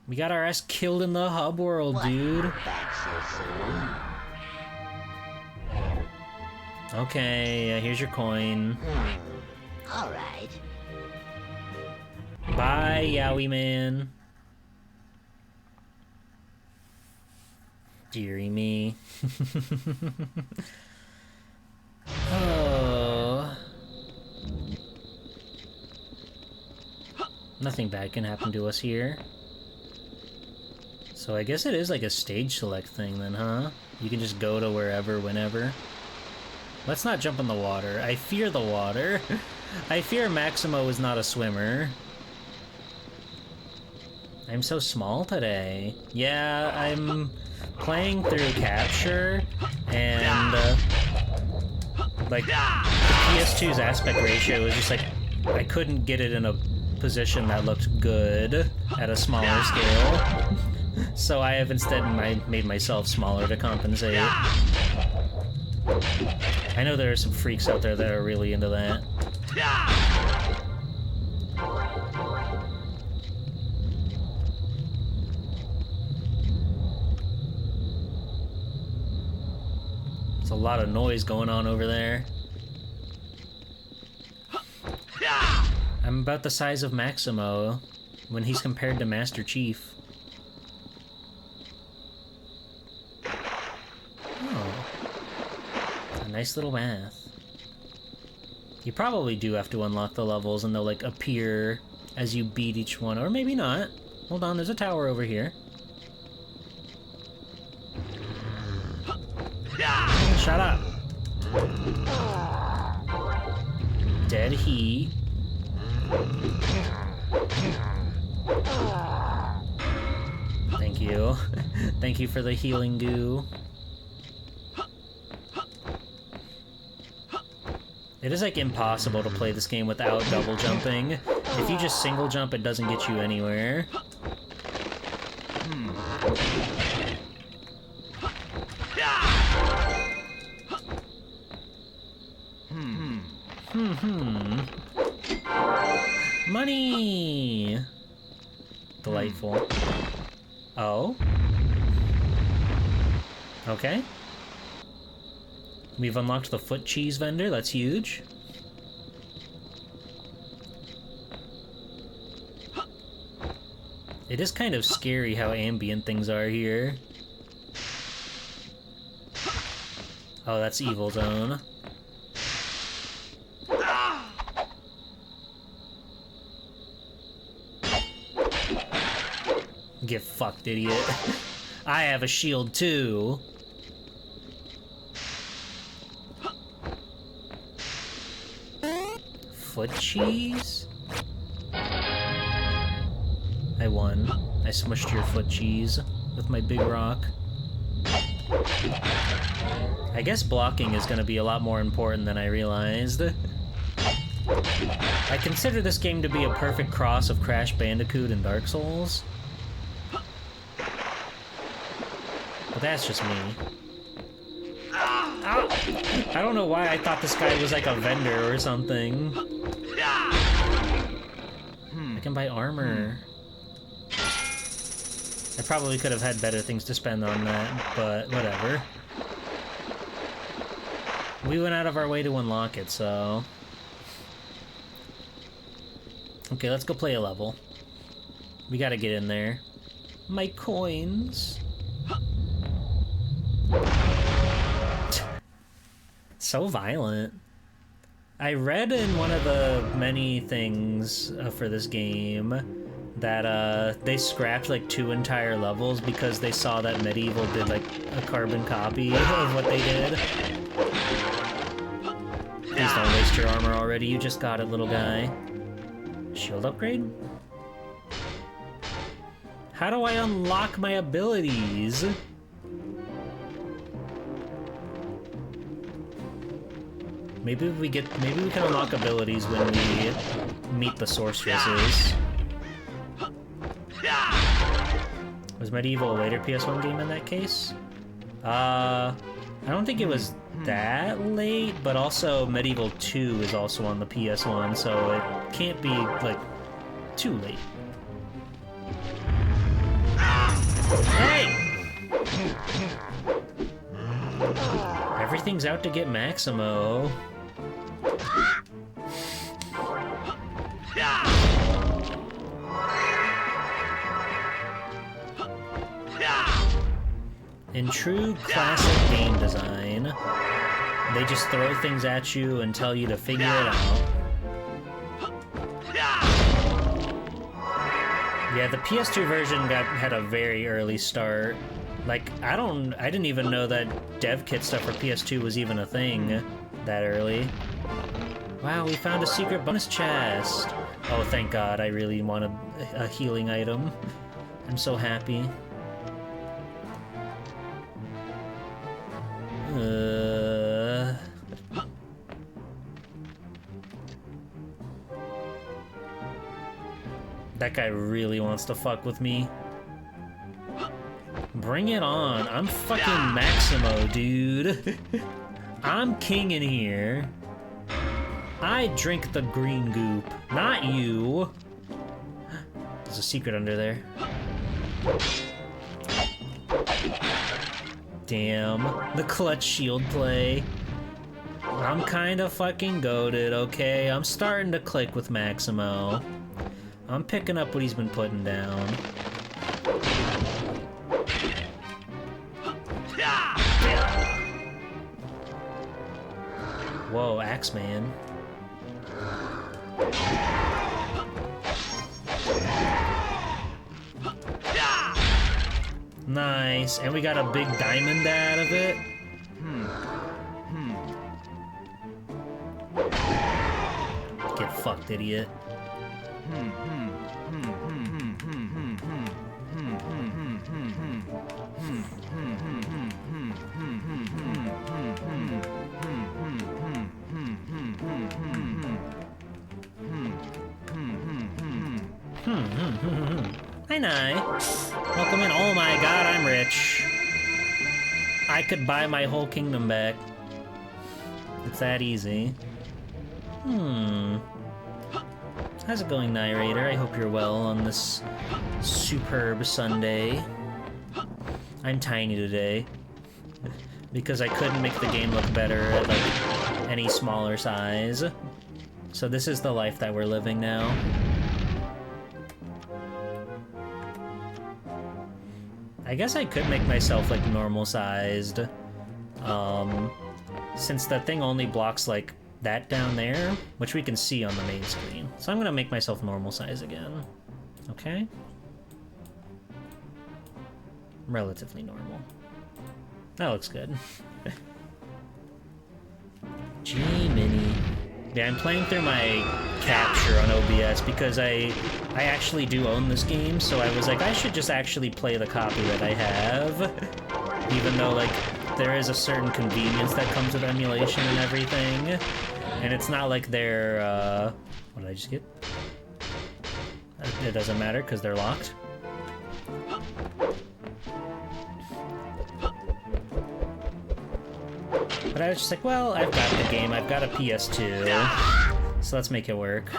We got our ass killed in the hub world, dude. Okay, here's your coin. All right. Bye, Yowie man. Deary me. Oh. Nothing bad can happen to us here. So I guess it is like a stage select thing then, huh? You can just go to wherever, whenever. Let's not jump in the water. I fear the water. I fear Maximo is not a swimmer. I'm so small today. Yeah, I'm playing through Capture, and like the PS2's aspect ratio is just like I couldn't get it in a position that looked good at a smaller scale. So I have instead made myself smaller to compensate. I know there are some freaks out there that are really into that. There's a lot of noise going on over there. I'm about the size of Maximo when he's compared to Master Chief. Oh. A nice little bath. You probably do have to unlock the levels and they'll like appear as you beat each one, or maybe not. Hold on, there's a tower over here. Shut up. Dead he. Thank you. Thank you for the healing goo. It is like impossible to play this game without double jumping. If you just single jump, it doesn't get you anywhere. Money! Delightful. Oh? Okay. We've unlocked the foot cheese vendor, that's huge. It is kind of scary how ambient things are here. Oh, that's Evil Zone. Get fucked, idiot. I have a shield too. Foot cheese? I won. I smushed your foot cheese with my big rock. I guess blocking is gonna be a lot more important than I realized. I consider this game to be a perfect cross of Crash Bandicoot and Dark Souls. But that's just me. Ow. I don't know why I thought this guy was like a vendor or something. I can buy armor. I probably could have had better things to spend on that, but whatever. We went out of our way to unlock it, so... Okay, let's go play a level. We gotta get in there. My coins. So violent. I read in one of the many things for this game that they scrapped like 2 entire levels because they saw that Medieval did like a carbon copy of what they did. Please don't waste your armor already, you just got it, little guy. Shield upgrade? How do I unlock my abilities? Maybe we can unlock abilities when we meet the sorceresses. Was Medieval a later PS1 game in that case? I don't think it was that late, but also Medieval 2 is also on the PS1, so it can't be, like, too late. Hey! Everything's out to get Maximo. In true classic game design, they just throw things at you and tell you to figure it out. Yeah, the PS2 version had a very early start. Like, I didn't even know that dev kit stuff for PS2 was even a thing that early. Wow, we found a secret bonus chest. Oh, thank God, I really wanted a healing item. I'm so happy. That guy really wants to fuck with me. Bring it on. I'm fucking Maximo, dude. I'm king in here. I drink the green goop, not you. There's a secret under there. Damn, the clutch shield play. I'm kinda fucking goated, okay? I'm starting to click with Maximo. I'm picking up what he's been putting down. Whoa, Axeman. Nice, and we got a big diamond out of it. Get fucked, idiot. Hi, Nye. Welcome in. Oh my God, I'm rich. I could buy my whole kingdom back. It's that easy. How's it going, Narrator? I hope you're well on this superb Sunday. I'm tiny today. Because I couldn't make the game look better at, like, any smaller size. So this is the life that we're living now. I guess I could make myself, like, normal-sized. Since that thing only blocks, like, that down there, which we can see on the main screen. So I'm gonna make myself normal size again. Okay? Relatively normal. That looks good. G-Mini. Yeah, I'm playing through my capture on OBS because I actually do own this game, so I was like, I should just actually play the copy that I have. Even though, like, there is a certain convenience that comes with emulation and everything. And it's not like they're, what did I just get? It doesn't matter because they're locked. But I was just like, well, I've got the game, I've got a PS2, so let's make it work.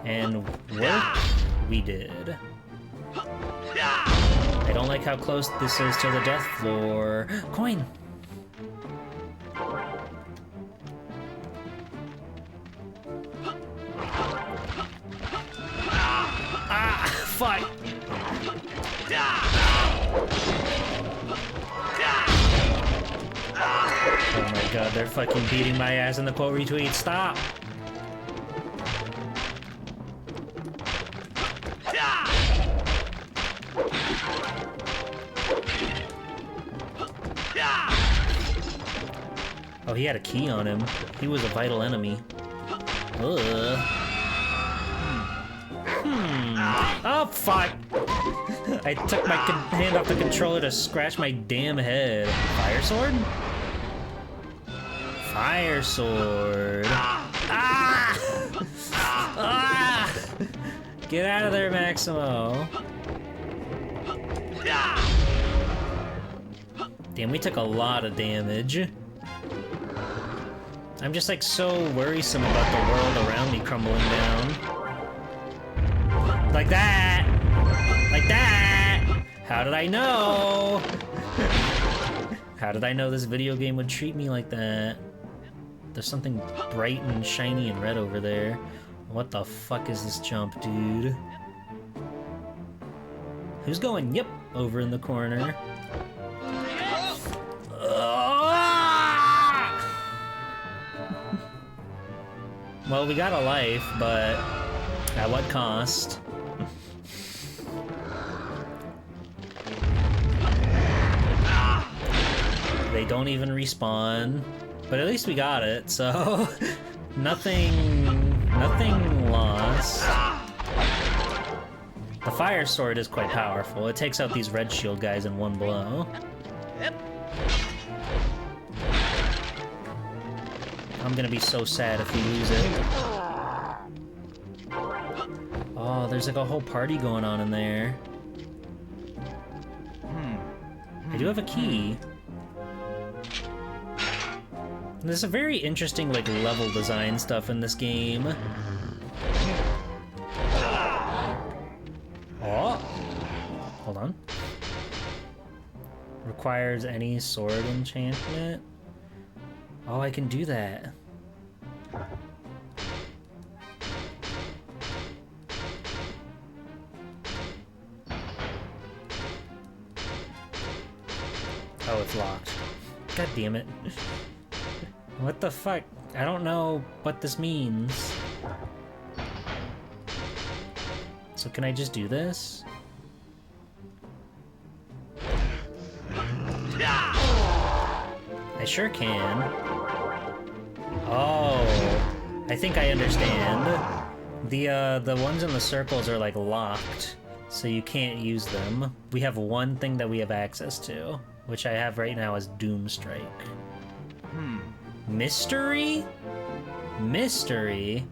And work we did. I don't like how close this is to the death floor. Coin! Ah, fuck! Oh my God, they're fucking beating my ass in the quote retweet. Stop! Oh, he had a key on him. He was a vital enemy. Ugh. Oh, fuck! I took my hand off the controller to scratch my damn head. Fire sword? Fire sword. Ah! Ah! Get out of there, Maximo. Damn, we took a lot of damage. I'm just like so worrisome about the world around me crumbling down. Like that! Like that? How did I know? How did I know this video game would treat me like that? There's something bright and shiny and red over there. What the fuck is this jump, dude? Who's going yep over in the corner? Well, we got a life, but at what cost? They don't even respawn, but at least we got it, so nothing lost. The fire sword is quite powerful. It takes out these red shield guys in one blow. I'm gonna be so sad if we lose it. Oh, there's like a whole party going on in there. I do have a key. There's a very interesting like level design stuff in this game. Oh, hold on. Requires any sword enchantment. Oh, I can do that. Oh, it's locked. God damn it. What the fuck? I don't know what this means. So can I just do this? I sure can. Oh, I think I understand. The ones in the circles are like locked, so you can't use them. We have one thing that we have access to, which I have right now is Doomstrike. Mystery? Mystery?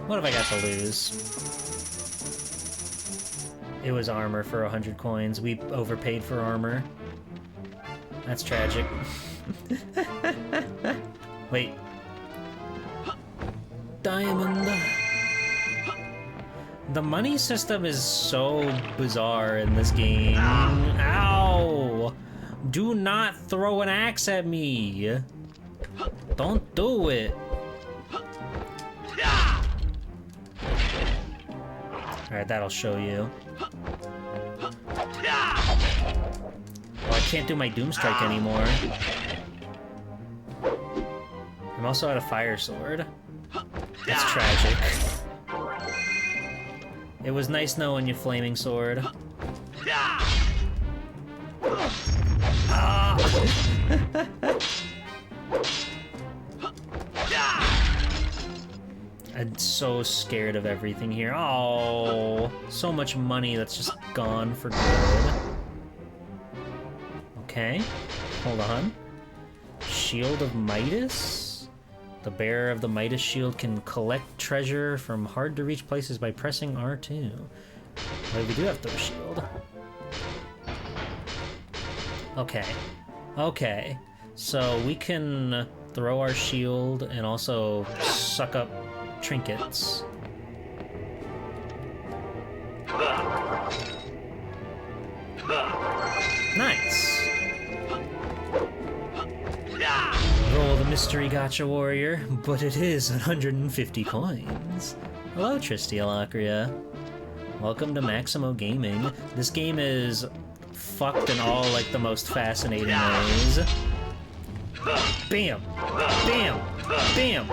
What have I got to lose? It was armor for 100 coins. We overpaid for armor. That's tragic. Wait. Diamond. The money system is so bizarre in this game. Ow! Do not throw an axe at me. Don't do it. Alright, that'll show you. Oh, I can't do my Doomstrike anymore. I'm also out of fire sword. That's tragic. It was nice knowing you, flaming sword. I'm so scared of everything here. Oh, so much money that's just gone for good. Okay, hold on. Shield of Midas? The bearer of the Midas shield can collect treasure from hard-to-reach places by pressing R2. Wait, we do have Throw Shield. Okay. Okay. So we can throw our shield and also suck up trinkets. Nice. Roll the mystery gotcha warrior, but it is 150 coins. Hello, Tristialacria. Welcome to Maximo Gaming. This game is fucked in all like the most fascinating ways. Bam! Bam! Bam!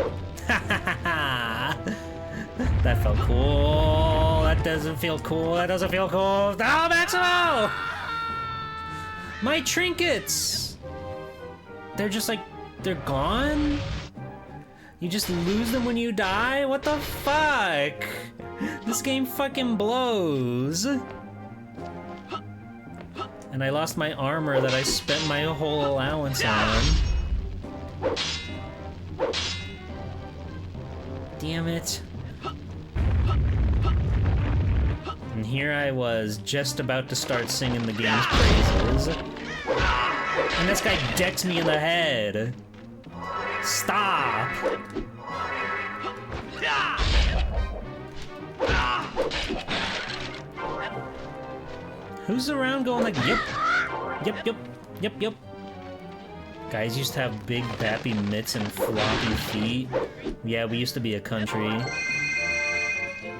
Ha ha ha! That felt cool. That doesn't feel cool. That doesn't feel cool. Oh, Maximo! My trinkets! They're just like, they're gone? You just lose them when you die? What the fuck? This game fucking blows. And I lost my armor that I spent my whole allowance on. Damn it. And here I was, just about to start singing the game's praises. And this guy decks me in the head. Stop! Who's around going like, yep, yep, yep, yep, yep? Guys used to have big bappy mitts and floppy feet. Yeah, we used to be a country.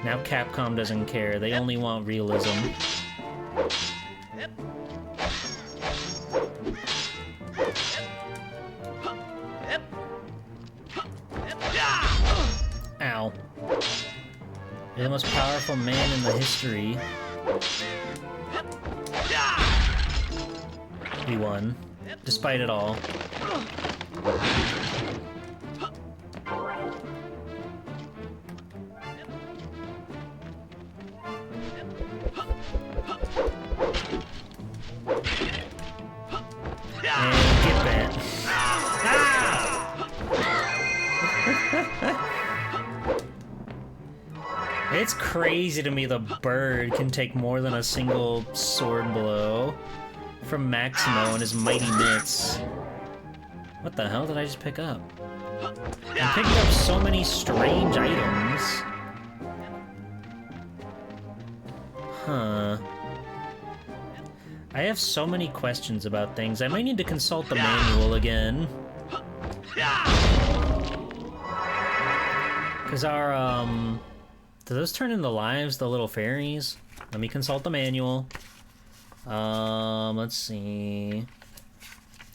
Now Capcom doesn't care. They only want realism. Ow. You're the most powerful man in the history. We won, despite it all. And get bent. It's crazy to me the bird can take more than a single sword blow from Maximo and his mighty mitts. What the hell did I just pick up? I'm picking up so many strange items. Huh. I have so many questions about things. I might need to consult the manual again. Because our, do those turn into lives, the little fairies? Let me consult the manual. Let's see.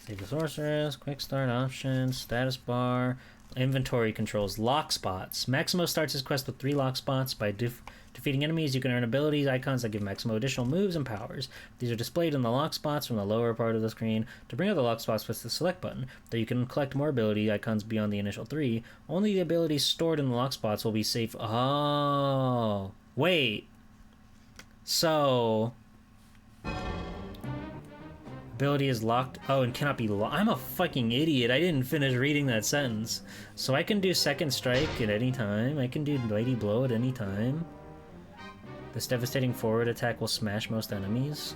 Save the sorceress, quick start options, status bar, inventory controls, lock spots. Maximo starts his quest with 3 lock spots. By defeating enemies, you can earn abilities, icons that give Maximo additional moves and powers. These are displayed in the lock spots from the lower part of the screen. To bring up the lock spots, press the select button. Though you can collect more ability icons beyond the initial 3, only the abilities stored in the lock spots will be safe. Oh, wait. So, ability is locked. Oh, and cannot be locked. I'm a fucking idiot. I didn't finish reading that sentence. So I can do second strike at any time. I can do mighty blow at any time. This devastating forward attack will smash most enemies.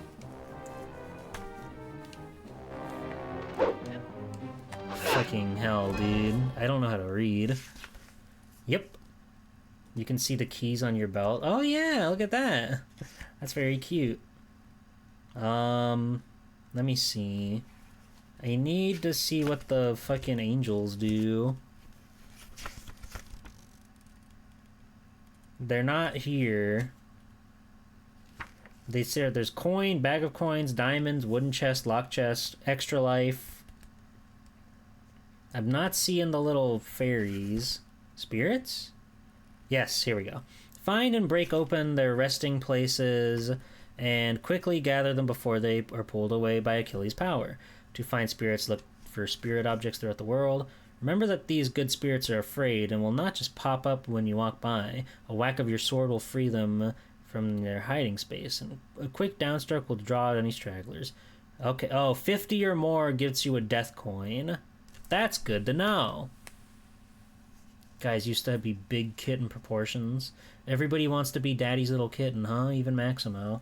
Fucking hell, dude. I don't know how to read. Yep. You can see the keys on your belt. Oh yeah, look at that. That's very cute. Let me see. I need to see what the fucking angels do. They're not here. They say there's coin, bag of coins, diamonds, wooden chest, lock chest, extra life. I'm not seeing the little fairies. Spirits? Yes, here we go. Find and break open their resting places and quickly gather them before they are pulled away by Achilles' power. To find spirits, look for spirit objects throughout the world. Remember that these good spirits are afraid and will not just pop up when you walk by. A whack of your sword will free them from their hiding space, and a quick downstroke will draw out any stragglers. Okay, oh, 50 or more gives you a death coin. That's good to know. Guys used to be big kitten proportions. Everybody wants to be daddy's little kitten, huh? Even Maximo.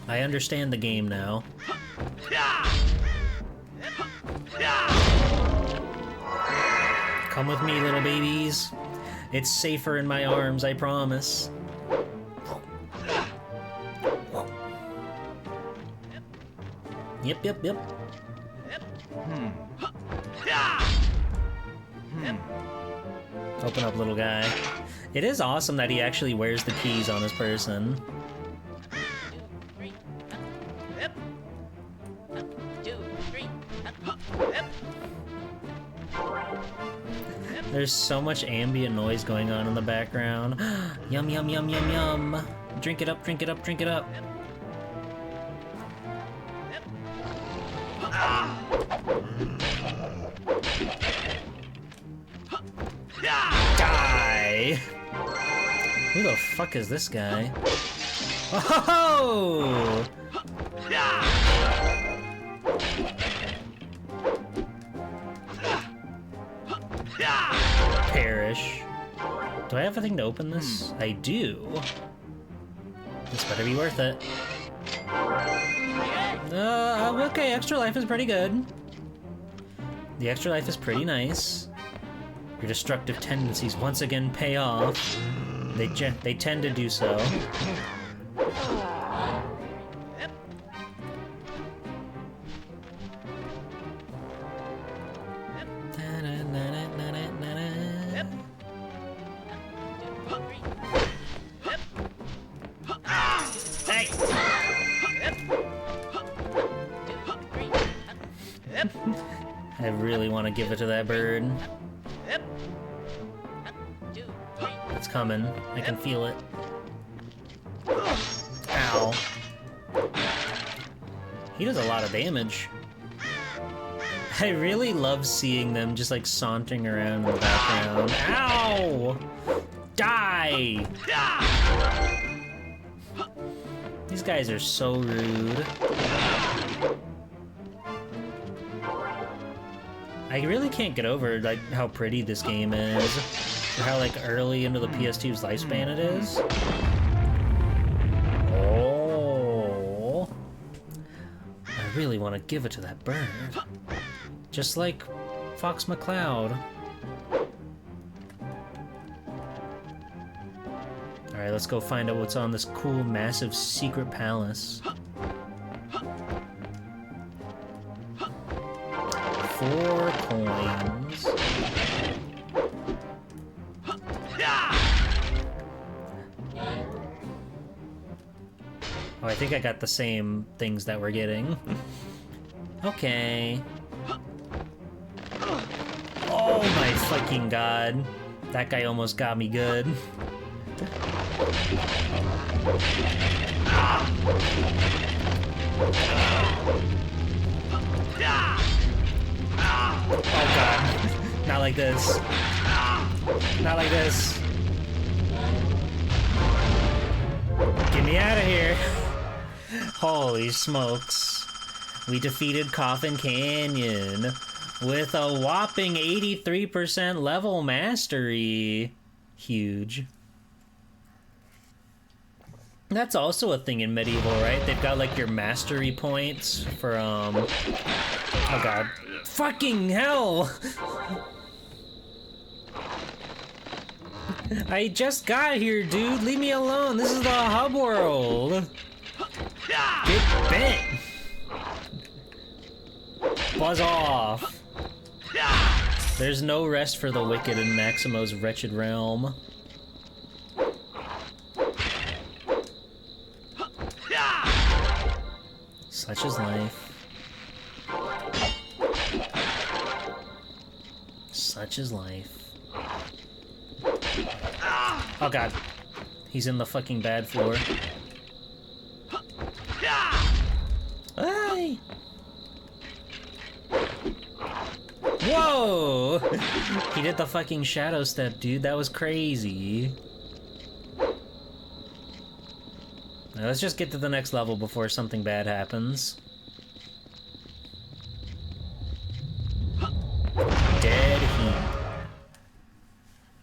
I understand the game now. Come with me, little babies. It's safer in my arms, I promise. Yep, yep, yep. Open up, little guy. It is awesome that he actually wears the keys on his person. There's so much ambient noise going on in the background. Yum, yum, yum, yum, yum. Drink it up, drink it up, drink it up. Die! Who the fuck is this guy? Oh! Perish. Do I have a thing to open this? I do. This better be worth it. Okay, extra life is pretty good. The extra life is pretty nice. Your destructive tendencies once again pay off. They tend to do so. Hey! I really want to give it to that bird. It's coming. I can feel it. Ow. He does a lot of damage. I really love seeing them just like sauntering around in the background. Ow! Die! These guys are so rude. I really can't get over like how pretty this game is, or how like early into the PS2's lifespan it is. Oh, I really want to give it to that bird, just like Fox McCloud. All right, let's go find out what's on this cool, massive secret palace. 4 coins. Oh, I think I got the same things that we're getting. Okay. Oh my fucking god. That guy almost got me good. Oh god. Not like this. Not like this. Get me out of here. Holy smokes. We defeated Coffin Canyon with a whopping 83% level mastery. Huge. That's also a thing in Medieval, right? They've got like your mastery points for oh god. Fucking hell! I just got here, dude. Leave me alone. This is the hub world. Get bent. Buzz off. There's no rest for the wicked in Maximo's wretched realm. Such is life. Such is life. Oh god. He's in the fucking bad floor. Hey! Whoa! He did the fucking shadow step, dude. That was crazy. Now, let's just get to the next level before something bad happens. Dead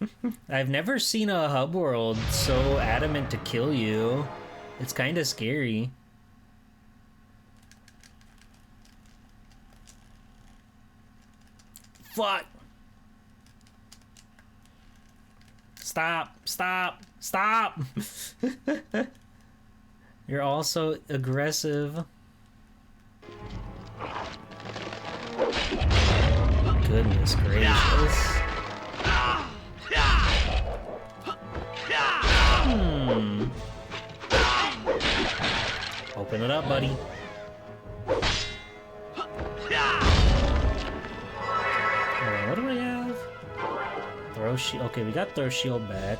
heat. I've never seen a hub world so adamant to kill you. It's kind of scary. Fuck! Stop! Stop! Stop! You're all so aggressive. Goodness gracious. Open it up, buddy. What do we have? Throw shield. Okay, we got throw shield back.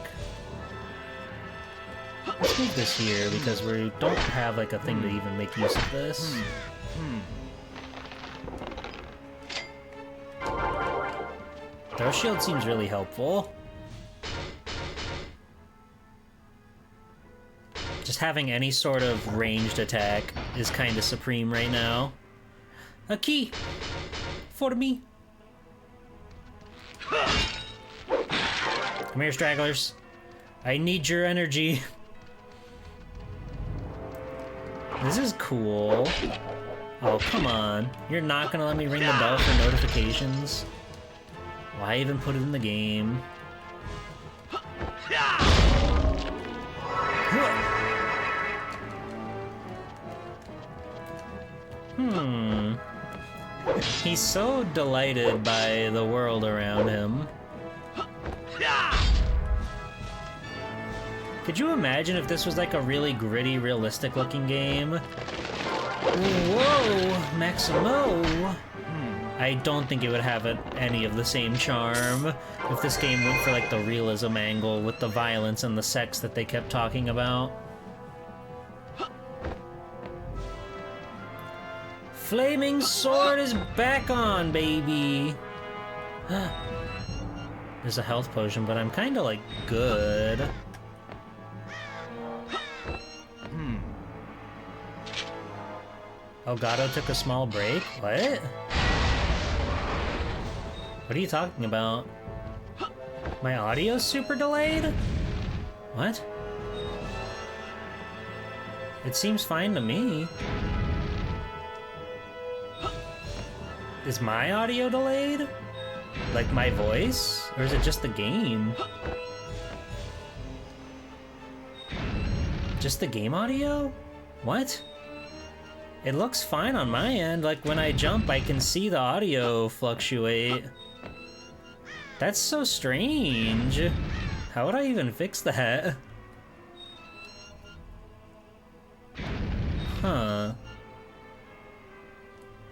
Let's move this here because we don't have like a thing to even make use of this. Throw shield seems really helpful. Just having any sort of ranged attack is kind of supreme right now. A key for me. Come here, stragglers. I need your energy. This is cool. Oh, come on. You're not gonna let me ring the bell for notifications? Why even put it in the game? He's so delighted by the world around him. Could you imagine if this was like a really gritty, realistic looking game? Whoa, Maximo! I don't think it would have any of the same charm if this game went for like the realism angle with the violence and the sex that they kept talking about. Flaming sword is back on, baby! There's a health potion, but I'm kinda like good. Elgato took a small break? What? What are you talking about? My audio's super delayed? What? It seems fine to me. Is my audio delayed? Like my voice? Or is it just the game? Just the game audio? What? It looks fine on my end. Like when I jump, I can see the audio fluctuate. That's so strange. How would I even fix that? Huh.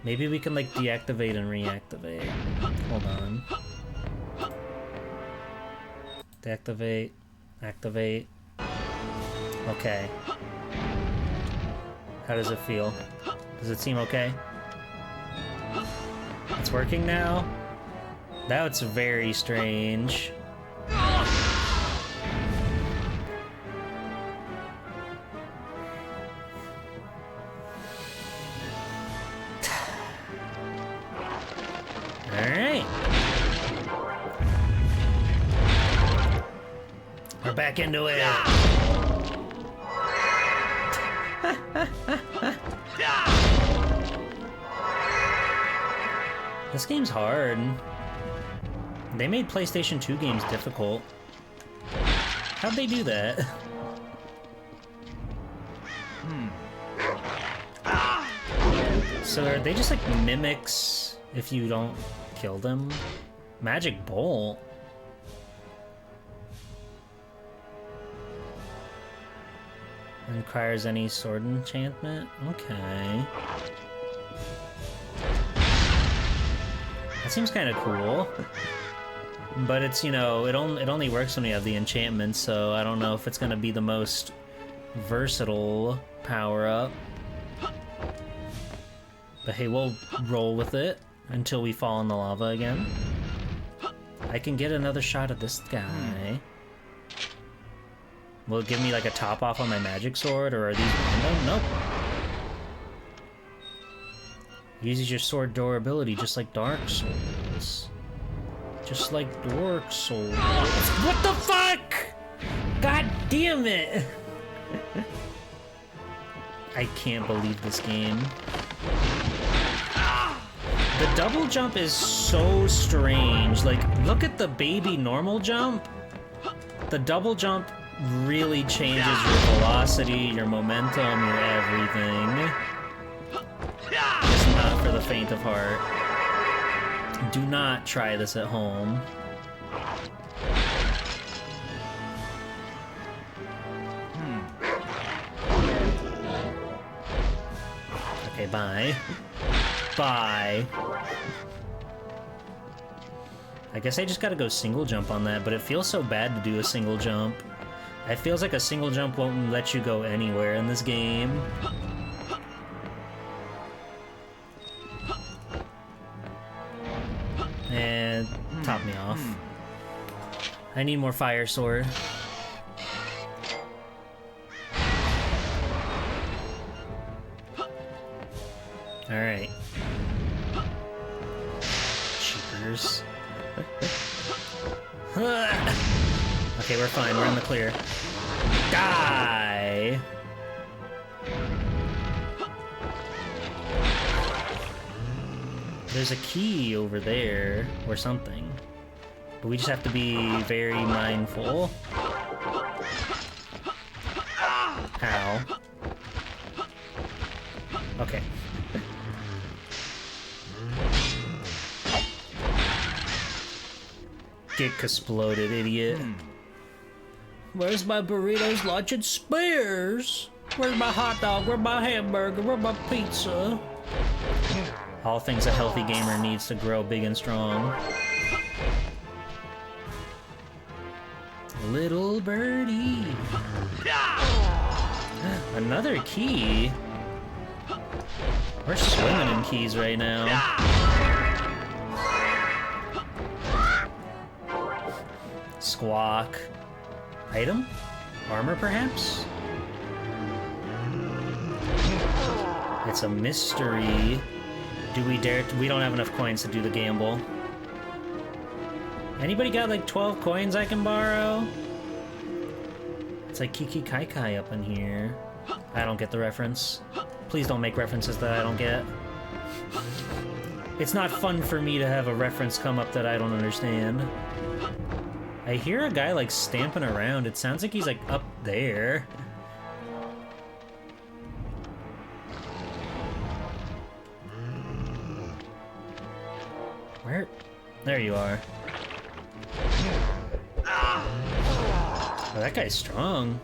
Maybe we can like deactivate and reactivate. Hold on. Deactivate. Activate. Okay. How does it feel? Does it seem okay? It's working now? That's very strange. Alright. We're back into it. This game's hard. They made PlayStation 2 games difficult. How'd they do that? So are they just like mimics if you don't kill them? Magic Bolt? Requires any sword enchantment? Okay. That seems kind of cool. But it's, you know, it only works when you have the enchantment, so I don't know if it's gonna be the most versatile power-up. But hey, we'll roll with it until we fall in the lava again. I can get another shot at this guy. Will it give me like a top off on my magic sword, or are these random? Nope. Uses your sword durability just like Dark Souls. Just like Dark Souls. What the fuck? God damn it! I can't believe this game. The double jump is so strange. Like, look at the baby normal jump. The double jump really changes your velocity, your momentum, your everything. It's not for the faint of heart. Do not try this at home. Okay, bye. Bye. I guess I just gotta go single jump on that, but it feels so bad to do a single jump. It feels like a single jump won't let you go anywhere in this game. And top me off. I need more fire sword. Alright. Cheaters. Okay, we're fine. We're in the clear. Die! There's a key over there, or something. But we just have to be very mindful. Ow. Okay. Get exploded, idiot. Where's my burritos, lunch, and spears? Where's my hot dog? Where's my hamburger? Where's my pizza? All things a healthy gamer needs to grow big and strong. Little birdie. Another key. We're swimming in keys right now. Squawk. Item? Armor, perhaps? It's a mystery. Do we dare to? We don't have enough coins to do the gamble. Anybody got like 12 coins I can borrow? It's like Kiki Kai Kai up in here. I don't get the reference. Please don't make references that I don't get. It's not fun for me to have a reference come up that I don't understand. I hear a guy like stamping around. It sounds like he's like up there. Where? There you are. Oh, that guy's strong.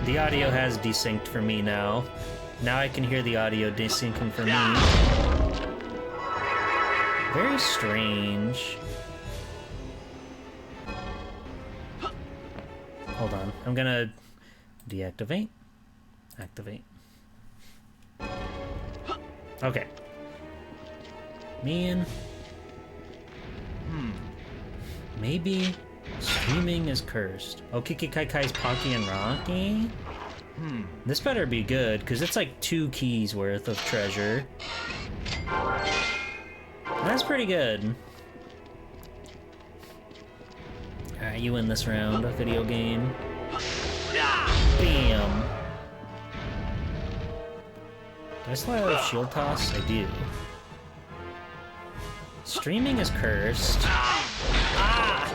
The audio has desynced for me now. Now I can hear the audio desyncing for me. Very strange. Hold on. I'm gonna deactivate. Activate. Okay. Man. Maybe streaming is cursed. Oh, Kiki Kai Kai's Pocky and Rocky? This better be good, because it's like 2 keys worth of treasure. That's pretty good. Alright, you win this round, a video game. Bam! Do I still have shield toss? I do. Streaming is cursed. Ah!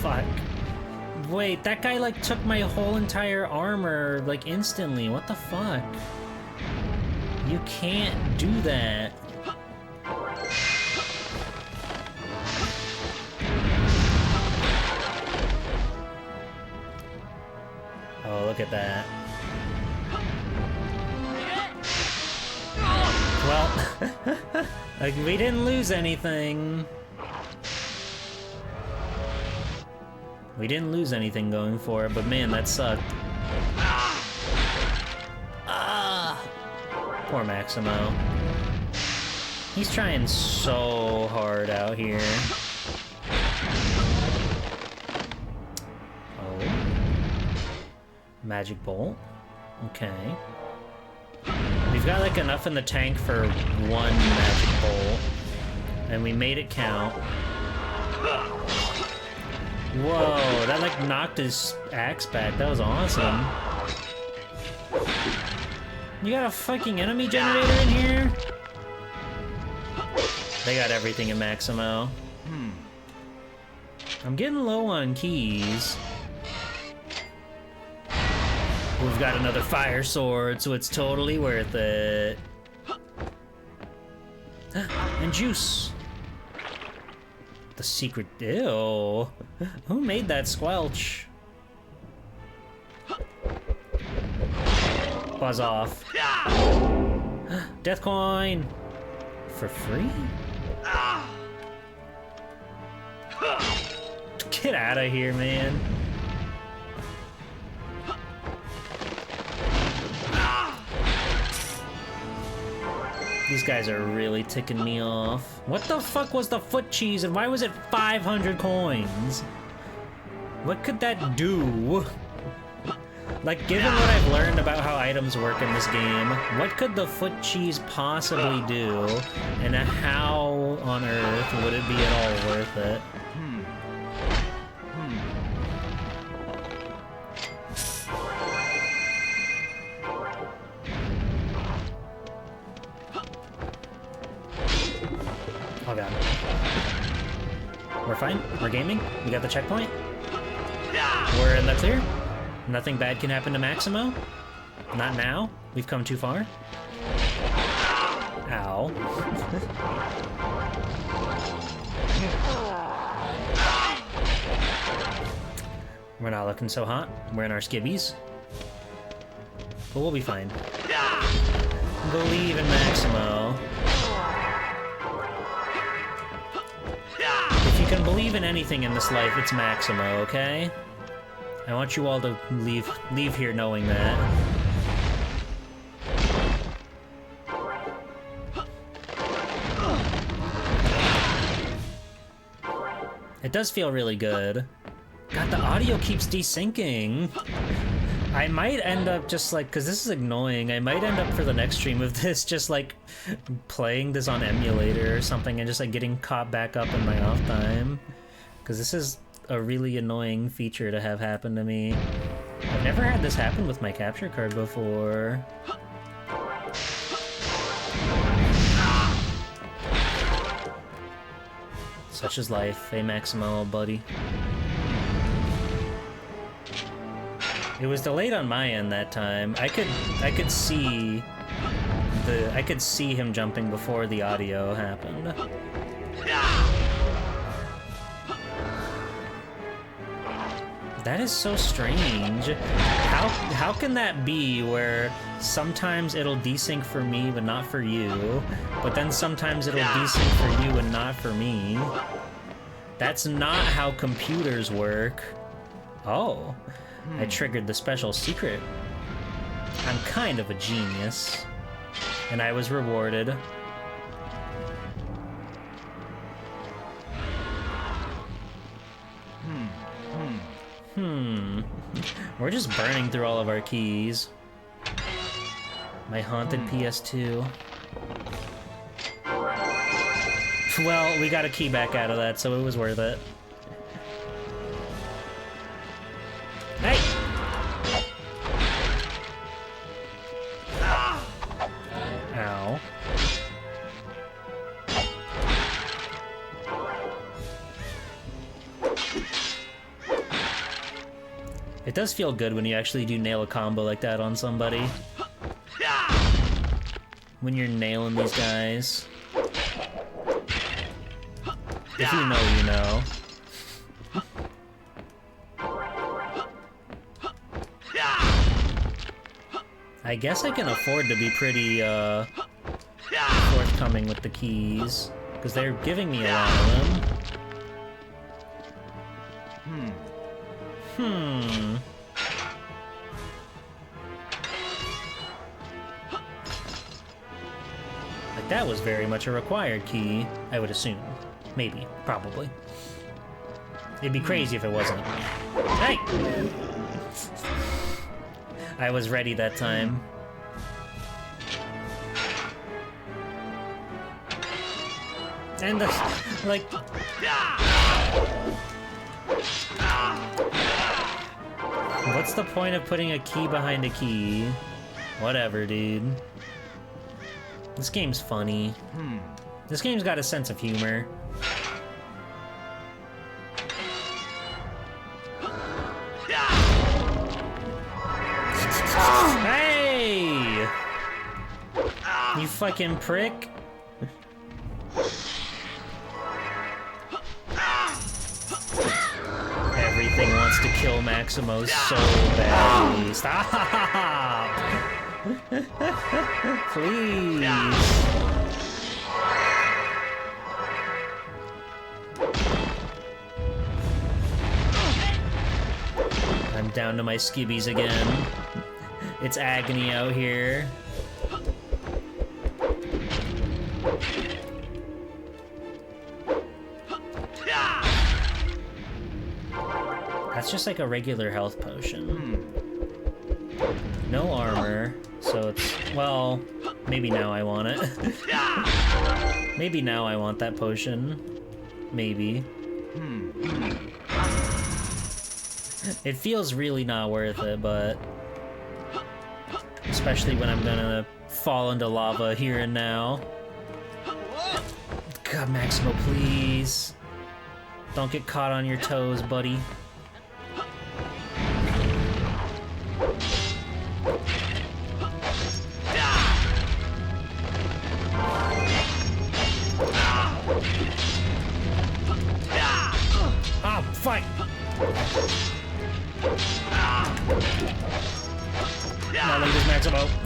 Fuck. Wait, that guy like took my whole entire armor like instantly. What the fuck? You can't do that. Oh, look at that. Well, like, we didn't lose anything. We didn't lose anything going for it, but man, that sucked. Ah! Poor Maximo. He's trying so hard out here. Oh. Magic Bolt. Okay. We've got like enough in the tank for 1 Magic Bolt. And we made it count. Whoa, that like knocked his axe back. That was awesome. You got a fucking enemy generator in here? They got everything in Maximo. I'm getting low on keys. We've got another fire sword, so it's totally worth it. And juice. The secret. Ew. Who made that squelch? Buzz off. Death coin. For free? Get out of here, man. These guys are really ticking me off. What the fuck was the foot cheese and why was it 500 coins? What could that do? Like, given what I've learned about how items work in this game, what could the foot cheese possibly do? And how on earth would it be at all worth it? Oh god. We're fine? We're gaming? We got the checkpoint? We're in the clear. Nothing bad can happen to Maximo. Not now. We've come too far. Ow. We're not looking so hot. We're in our skibbies. But we'll be fine. Believe in Maximo. If you can believe in anything in this life, it's Maximo, okay? I want you all to leave here knowing that. It does feel really good. God, the audio keeps desyncing. I might end up just like, because this is annoying, I might end up for the next stream of this just like playing this on emulator or something and just like getting caught back up in my off time. Because this is a really annoying feature to have happen to me. I've never had this happen with my capture card before. Such is life, hey Maximo, buddy. It was delayed on my end that time. I could see him jumping before the audio happened. That is so strange. How can that be where sometimes it'll desync for me but not for you, but then sometimes it'll desync for you and not for me? That's not how computers work. Oh, I triggered the special secret. I'm kind of a genius. And I was rewarded. We're just burning through all of our keys. My haunted PS2. Well, we got a key back out of that, so it was worth it. Hey! Ow. It does feel good when you actually do nail a combo like that on somebody. When you're nailing these guys. If you know, you know. I guess I can afford to be pretty, forthcoming with the keys, because they're giving me a lot of them. Like, that was very much a required key, I would assume. Maybe. Probably. It'd be crazy if it wasn't. Hey! I was ready that time. And the, like... What's the point of putting a key behind a key? Whatever, dude. This game's funny. This game's got a sense of humor. Hey! You fucking prick. Everything wants to kill Maximo so badly. Stop! Please. I'm down to my skibbies again. It's agony out here. That's just like a regular health potion. No armor, so it's... well, maybe now I want it. Maybe now I want that potion. Maybe. It feels really not worth it, but... especially when I'm gonna fall into lava here and now. God, Maximo, please. Don't get caught on your toes, buddy.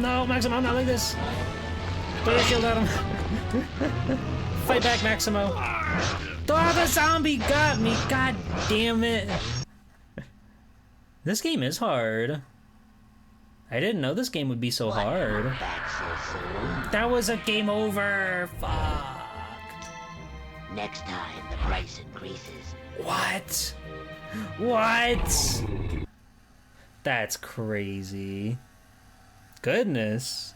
no, Maximo, not like this. Throw your shield at him. Fight back, Maximo. Oh, the zombie got me. God damn it. This game is hard. I didn't know this game would be so hard. That was a game over. Fuck. Next time the price increases. What? What? That's crazy. Goodness.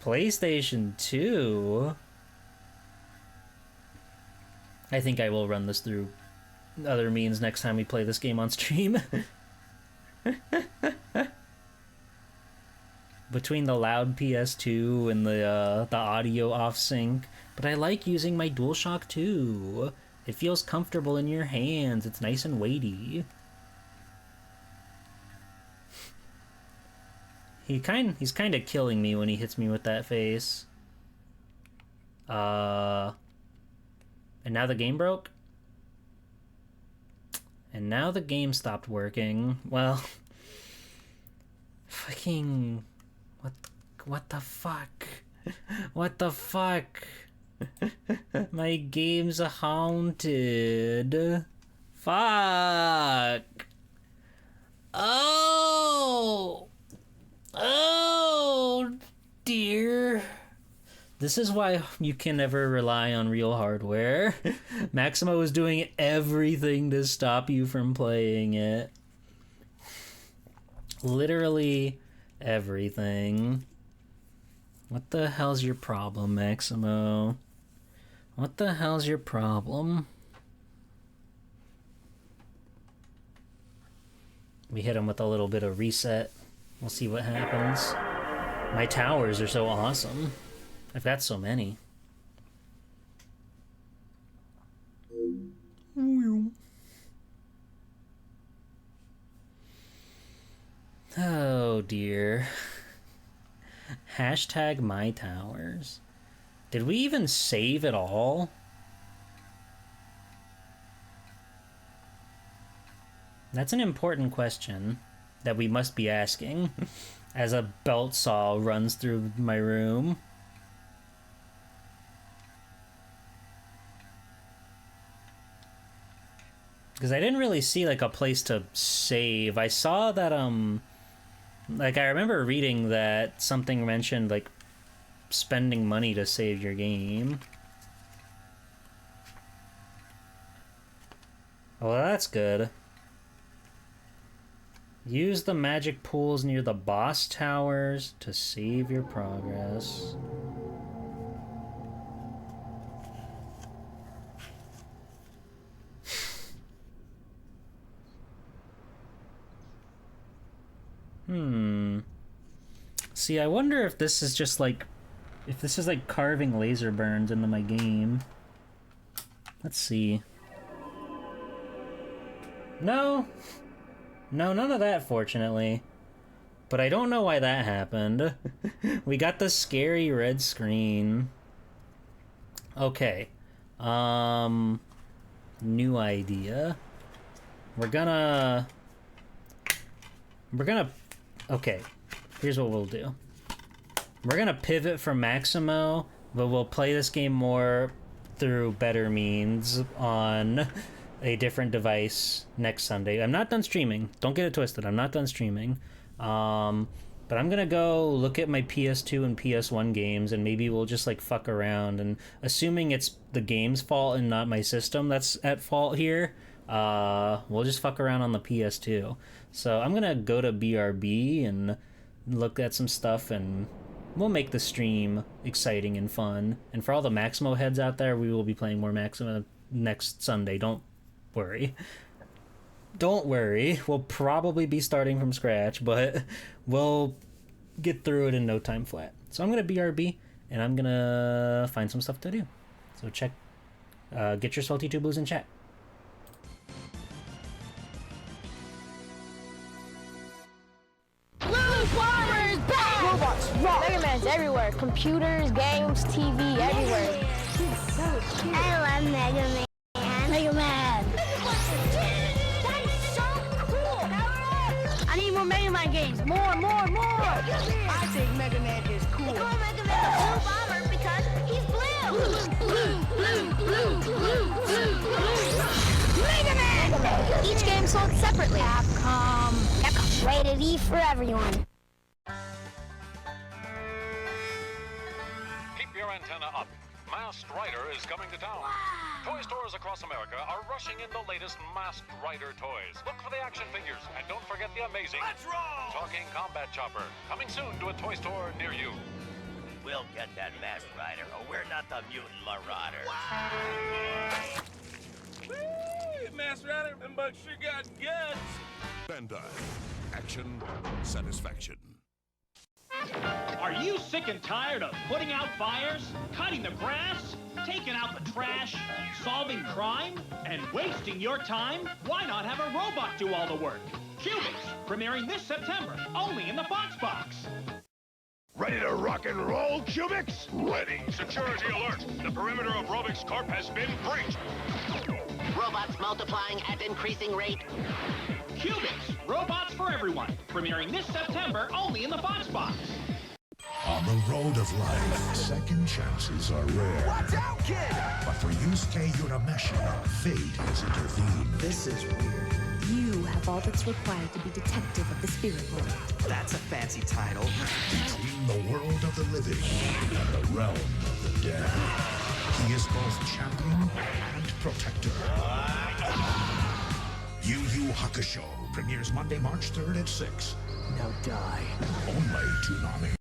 PlayStation 2. I think I will run this through other means next time we play this game on stream. Between the loud PS2 and the audio off sync, but I like using my DualShock 2. It feels comfortable in your hands. It's nice and weighty. He's kind of killing me when he hits me with that face. And now the game broke? And now the game stopped working. Well, fucking... What the fuck? What the fuck? My game's haunted. Fuck. Oh! Oh, dear. This is why you can never rely on real hardware. Maximo is doing everything to stop you from playing it. Literally everything. What the hell's your problem, Maximo? What the hell's your problem? We hit him with a little bit of reset. We'll see what happens. My towers are so awesome. I've got so many. Oh dear. Hashtag my towers. Did we even save at all? That's an important question that we must be asking as a belt saw runs through my room. Because I didn't really see like a place to save. I saw that like I remember reading that something mentioned like spending money to save your game. Well, that's good. Use the magic pools near the boss towers to save your progress. See, I wonder if this is just like... if this is like carving laser burns into my game. Let's see. No! No, none of that, fortunately. But I don't know why that happened. We got the scary red screen. Okay. New idea. We're gonna... okay. Here's what we'll do. We're gonna pivot from Maximo, but we'll play this game more through better means on a different device next Sunday. I'm not done streaming. Don't get it twisted. I'm not done streaming. But I'm gonna go look at my PS2 and PS1 games, and maybe we'll just like fuck around. And assuming it's the game's fault and not my system that's at fault here, we'll just fuck around on the PS2. So I'm gonna go to BRB and look at some stuff, and we'll make the stream exciting and fun. And for all the Maximo heads out there, we will be playing more Maximo next Sunday. Don't worry. Don't worry. We'll probably be starting from scratch, but we'll get through it in no time flat. So I'm gonna BRB, and I'm gonna find some stuff to do. So check, get your salty two blues in chat. Robots, Mega Man's everywhere. Computers, games, TV, everywhere. He's so cute. I love Mega Man. Mega Man. That is so cool. I need more Mega Man games. games. More, more, more. I think Mega Man is cool. They call Mega Man the Blue Bomber because he's blue. Blue. Mega Man! Each game sold separately. Capcom. Rated E for everyone. Keep your antenna up. Masked Rider is coming to town. Toy stores across America are rushing in the latest Masked Rider toys. Look for the action figures, and don't forget the amazing Talking Combat Chopper, coming soon to a toy store near you. We'll get that Masked Rider, or we're not the Mutant Marauders. Woo! Masked Rider, them bugs sure got guts. Bandai. Action, satisfaction. Are you sick and tired of putting out fires, cutting the grass, taking out the trash, solving crime, and wasting your time? Why not have a robot do all the work? Cubics, premiering this September, only in the Fox Box. Ready to rock and roll, Cubics? Ready. Security alert. The perimeter of Robix Corp has been breached. Robots multiplying at increasing rate. Cubics, robots for everyone, premiering this September, only in the Fox Box. On the road of life, second chances are rare. Watch out, kid! But for Yusuke Urameshi, fate has intervened. This is weird. You have all that's required to be detective of the spirit world. That's a fancy title. Between the world of the living and the realm of the dead, he is both champion and protector. Yu Yu Hakusho premieres Monday, March 3rd at 6. Now die. Only Toonami.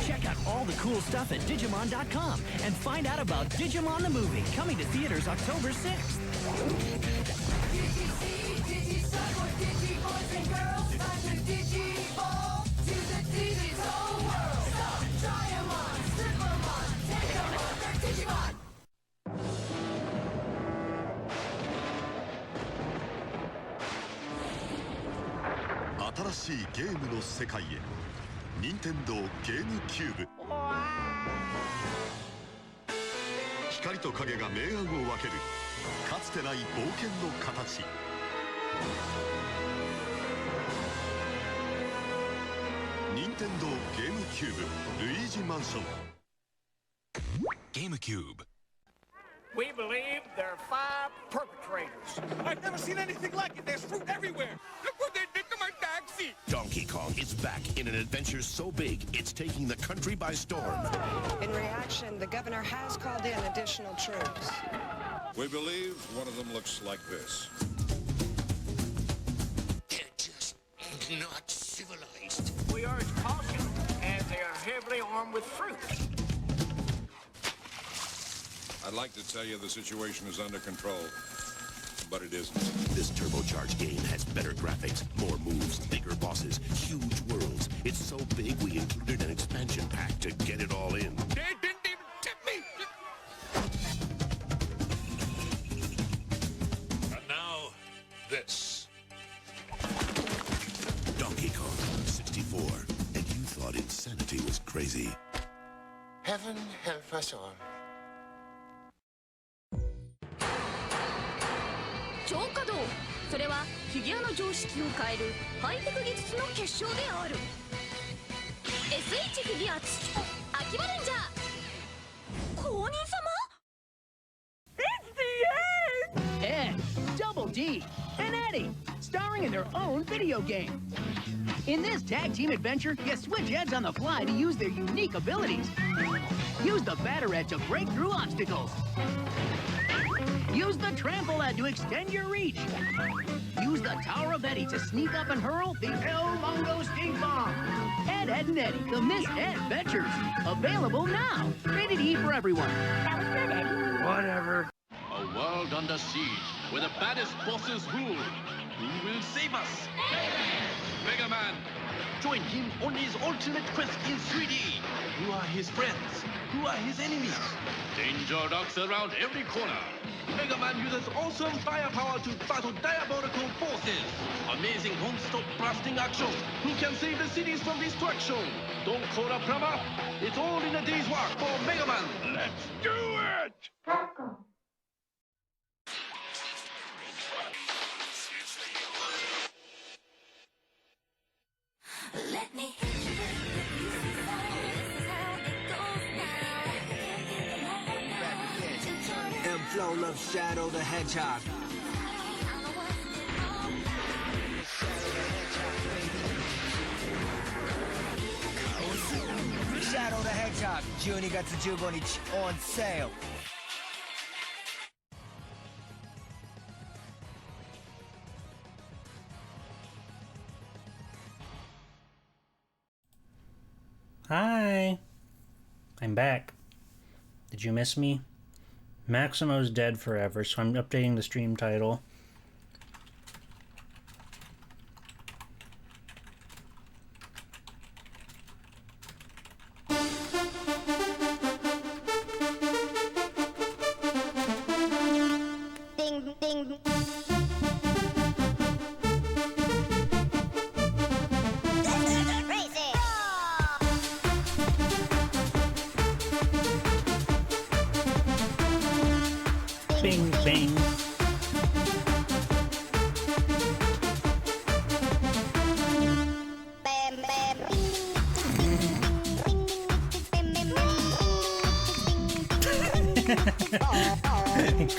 Check out all the cool stuff at Digimon.com and find out about Digimon the Movie, coming to theaters October 6th. Nintendo ゲームキューブ。光と影が明暗を分けるかつてない冒険の形。Nintendo ゲームキューブルイージマンション。ゲームキューブ。We believe there are 5 perpetrators. I've never seen anything like it. There's fruit everywhere. Look what they did to my taxi. Donkey Kong is back in an adventure so big, it's taking the country by storm. In reaction, the governor has called in additional troops. We believe one of them looks like this. They're just not civilized. We urge caution, as they are heavily armed with fruit. I'd like to tell you the situation is under control, but it isn't. This turbocharged game has better graphics, more moves, bigger bosses, huge worlds. It's so big we included an expansion pack to get it all in. They didn't even tip me. And now, this. Donkey Kong 64. And you thought insanity was crazy. Heaven help us all. 超稼働、それはフィギュアの常識を変えるハイテク技術の結晶である。 SH フィギュアツ秋葉レンジャー公認様。 It's the end! Ed, Double D, and Eddie, starring in their own video game. In this tag team adventure, you switch heads on the fly to use their unique abilities. Use the batter head to break through obstacles. Use the trample head to extend your reach. Use the Tower of Eddie to sneak up and hurl the El Mongo Stink Bomb. Ed, Ed, and Eddie, the Miss Ed Adventures. Available now. Rated E for everyone. That was good, Eddie. Whatever. A world under siege, where the baddest bosses rule. Who will save us? Mega Man! Join him on his ultimate quest in 3D. Who are his friends? Who are his enemies? Danger lurks around every corner. Mega Man uses awesome firepower to battle diabolical forces. Amazing non-stop blasting action. Who can save the cities from destruction? Don't call a plumber. It's all in a day's work for Mega Man. Let's do it! Let me M-Flow loves Shadow the Hedgehog. Shadow the Hedgehog, 12月15日 on sale. Hi! I'm back. Did you miss me? Maximo's dead forever, so I'm updating the stream title. Ding, ding. Bing, bing.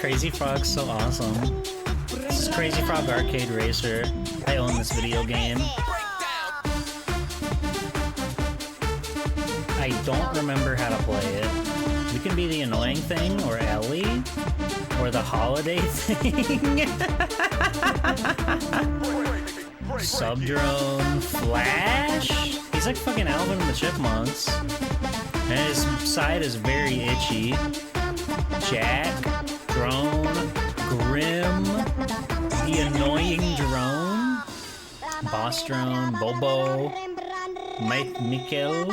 Crazy Frog's so awesome. This is Crazy Frog Arcade Racer. I own this video game. I don't remember how to play it. We can be the annoying thing, or Ellie, or the holiday thing. Subdrone, Flash? He's like fucking Alvin and the Chipmunks. And his side is very itchy. Jack, Drone, Grim, the annoying Drone, Boss Drone, Bobo, Mike Mikkel.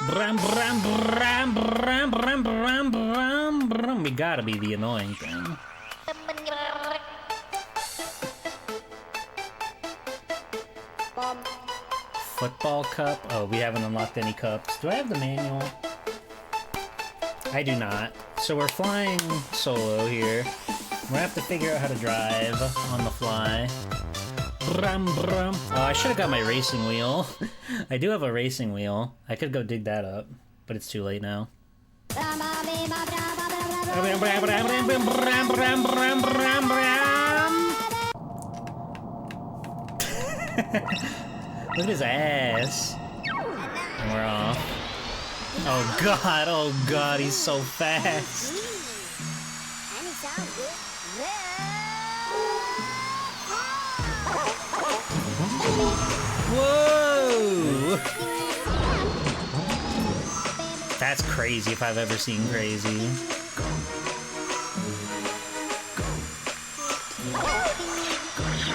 Bram, bram, bram, bram, bram, bram, bram, bram. We gotta be the annoying thing. Football cup? Oh, we haven't unlocked any cups. Do I have the manual? I do not. So we're flying solo here. We're gonna have to figure out how to drive on the fly. Brum, brum. Oh, I should have got my racing wheel. I do have a racing wheel. I could go dig that up, but it's too late now. Look at his ass. And we're off. Oh god, he's so fast. Whoa! That's crazy if I've ever seen crazy.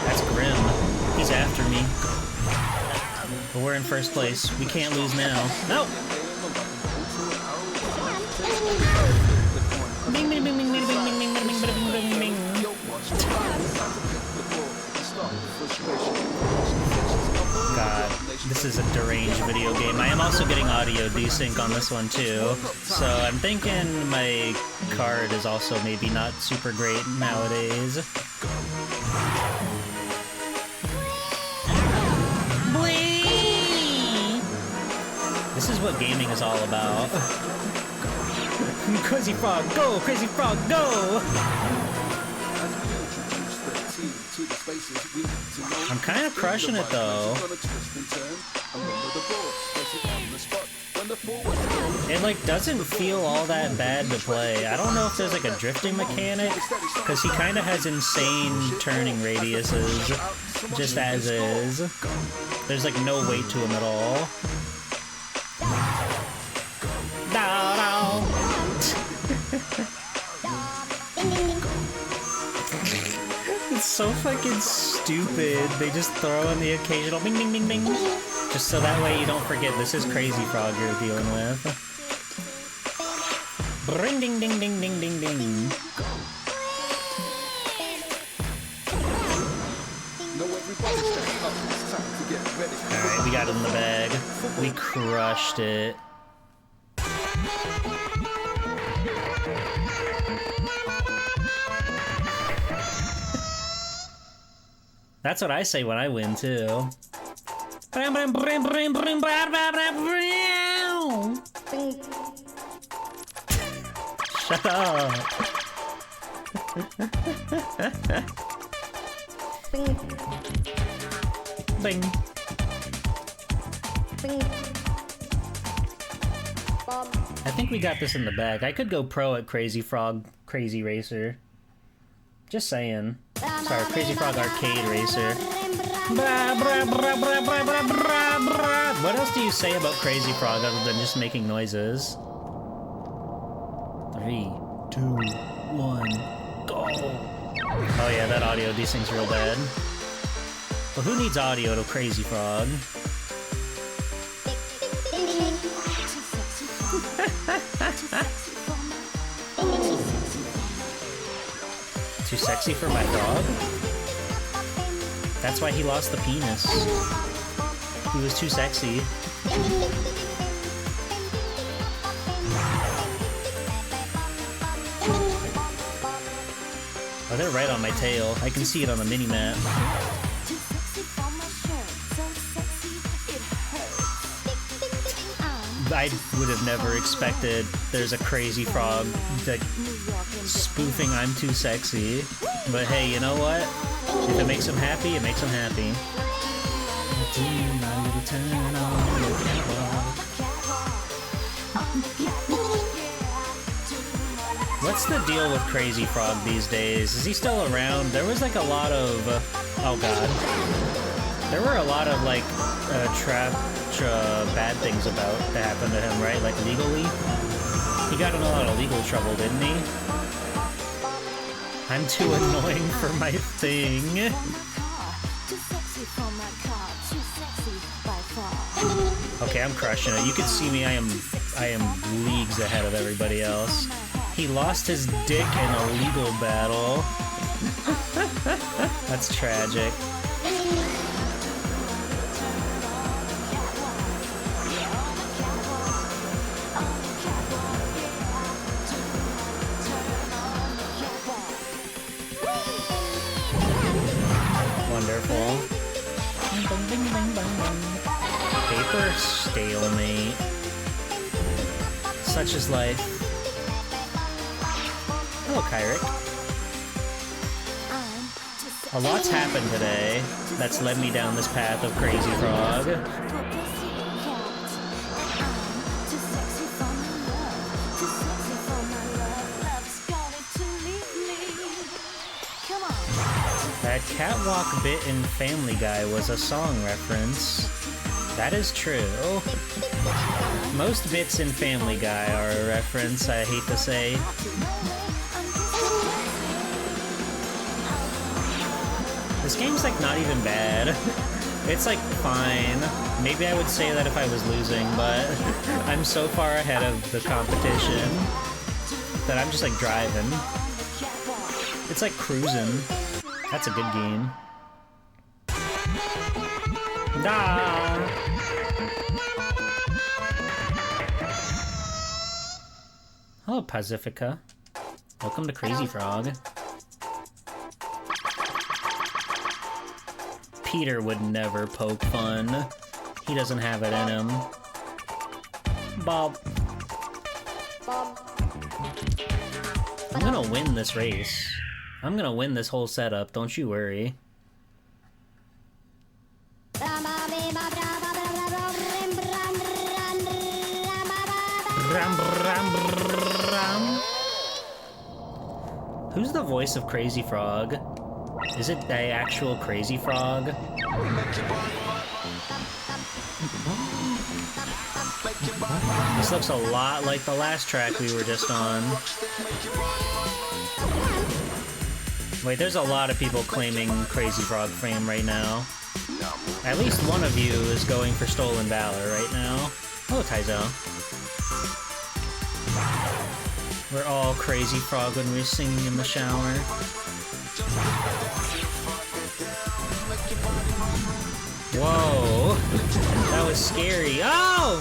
That's grim. He's after me. But we're in first place. We can't lose now. No! Bing, bing, bing, bing, bing, bing, bing, bing, bing, bing, bing, bing. God, this is a deranged video game. I am also getting audio desync on this one too, so I'm thinking my card is also maybe not super great nowadays. This is what gaming is all about. Crazy Frog, go! Crazy Frog, go! I'm kind of crushing it though. It like doesn't feel all that bad to play. I don't know if there's like a drifting mechanic, because he kind of has insane turning radiuses, just as is. There's like no weight to him at all. It's so fucking stupid. They just throw in the occasional bing bing bing bing. Just so that way you don't forget this is Crazy Frog you're dealing with. Ring ding ding ding ding ding ding. Alright, we got it in the bag. We crushed it. That's what I say when I win, too. Shut up. Bing. I think we got this in the bag. I could go pro at Crazy Frog Crazy Racer. Just saying. Sorry, Crazy Frog Arcade Racer. What else do you say about Crazy Frog other than just making noises? 3, 2, 1, go! Oh yeah, that audio desyncs real bad. But who needs audio to Crazy Frog? Too sexy for my frog? That's why he lost the penis. He was too sexy. Oh, they're right on my tail. I can see it on the mini-map. I would have never expected there's a Crazy Frog like, spoofing I'm too sexy. But hey, you know what? If it makes him happy, it makes him happy. What's the deal with Crazy Frog these days? Is he still around? There was like a lot of... oh god. There were a lot of like bad things about that happened to him, right? Like legally? He got in a lot of legal trouble, didn't he? I'm too annoying for my thing. Okay, I'm crushing it. You can see me, I am leagues ahead of everybody else. He lost his dick in a legal battle. That's tragic. Wonderful. Paper stalemate. Such is life. Hello, Kyrick. A lot's happened today that's led me down this path of Crazy Frog. That catwalk bit in Family Guy was a song reference. That is true. Most bits in Family Guy are a reference, I hate to say. This game's like not even bad. It's like fine. Maybe I would say that if I was losing, but I'm so far ahead of the competition that I'm just like driving. It's like cruising. That's a good game. Ah! Hello, Pacifica. Welcome to Crazy Frog. Peter would never poke fun. He doesn't have it in him. Bob. I'm gonna win this race. I'm gonna win this whole setup, don't you worry. Who's the voice of Crazy Frog? Is it the actual Crazy Frog? This looks a lot like the last track we were just on. Wait, there's a lot of people claiming Crazy Frog fame right now. At least one of you is going for Stolen Valor right now. Oh, Taizo. We're all crazy frog when we're singing in the shower. Whoa! That was scary. Oh!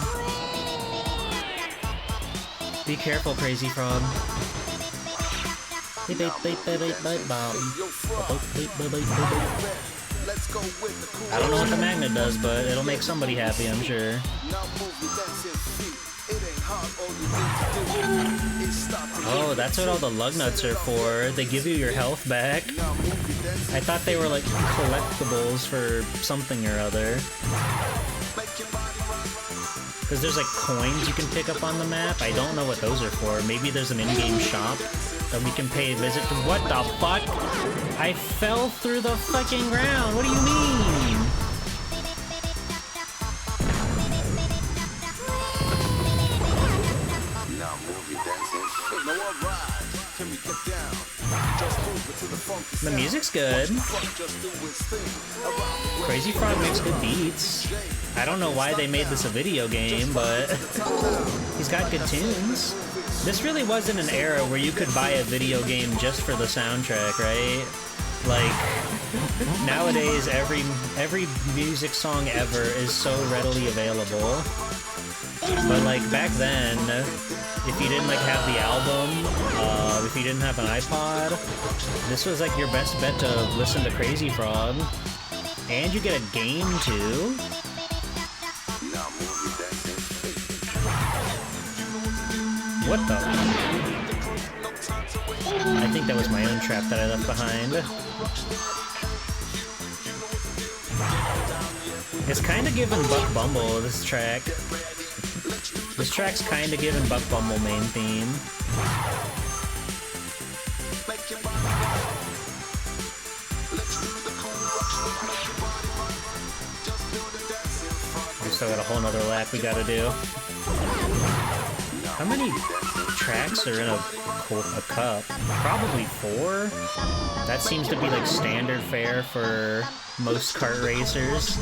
Be careful, crazy frog. I don't know what the magnet does, but it'll make somebody happy, I'm sure. Oh, that's what all the lug nuts are for. They give you your health back. I thought they were like collectibles for something or other. Because there's like coins you can pick up on the map. I don't know what those are for. Maybe there's an in-game shop that we can pay a visit to. What the fuck? I fell through the fucking ground. What do you mean? The music's good. Crazy Frog makes good beats. I don't know why they made this a video game, but he's got good tunes. This really wasn't an era where you could buy a video game just for the soundtrack, right? Like, nowadays every music song ever is so readily available. But like back then, if you didn't like have the album, if you didn't have an iPod, this was like your best bet to listen to Crazy Frog. And you get a game too. What the? I think that was my own trap that I left behind. It's kind of giving Buck Bumble, this track. This track's kind of giving Buck Bumble main theme. We still got a whole nother lap we gotta do. How many tracks are in a cup? Probably 4? That seems to be like standard fare for most kart racers.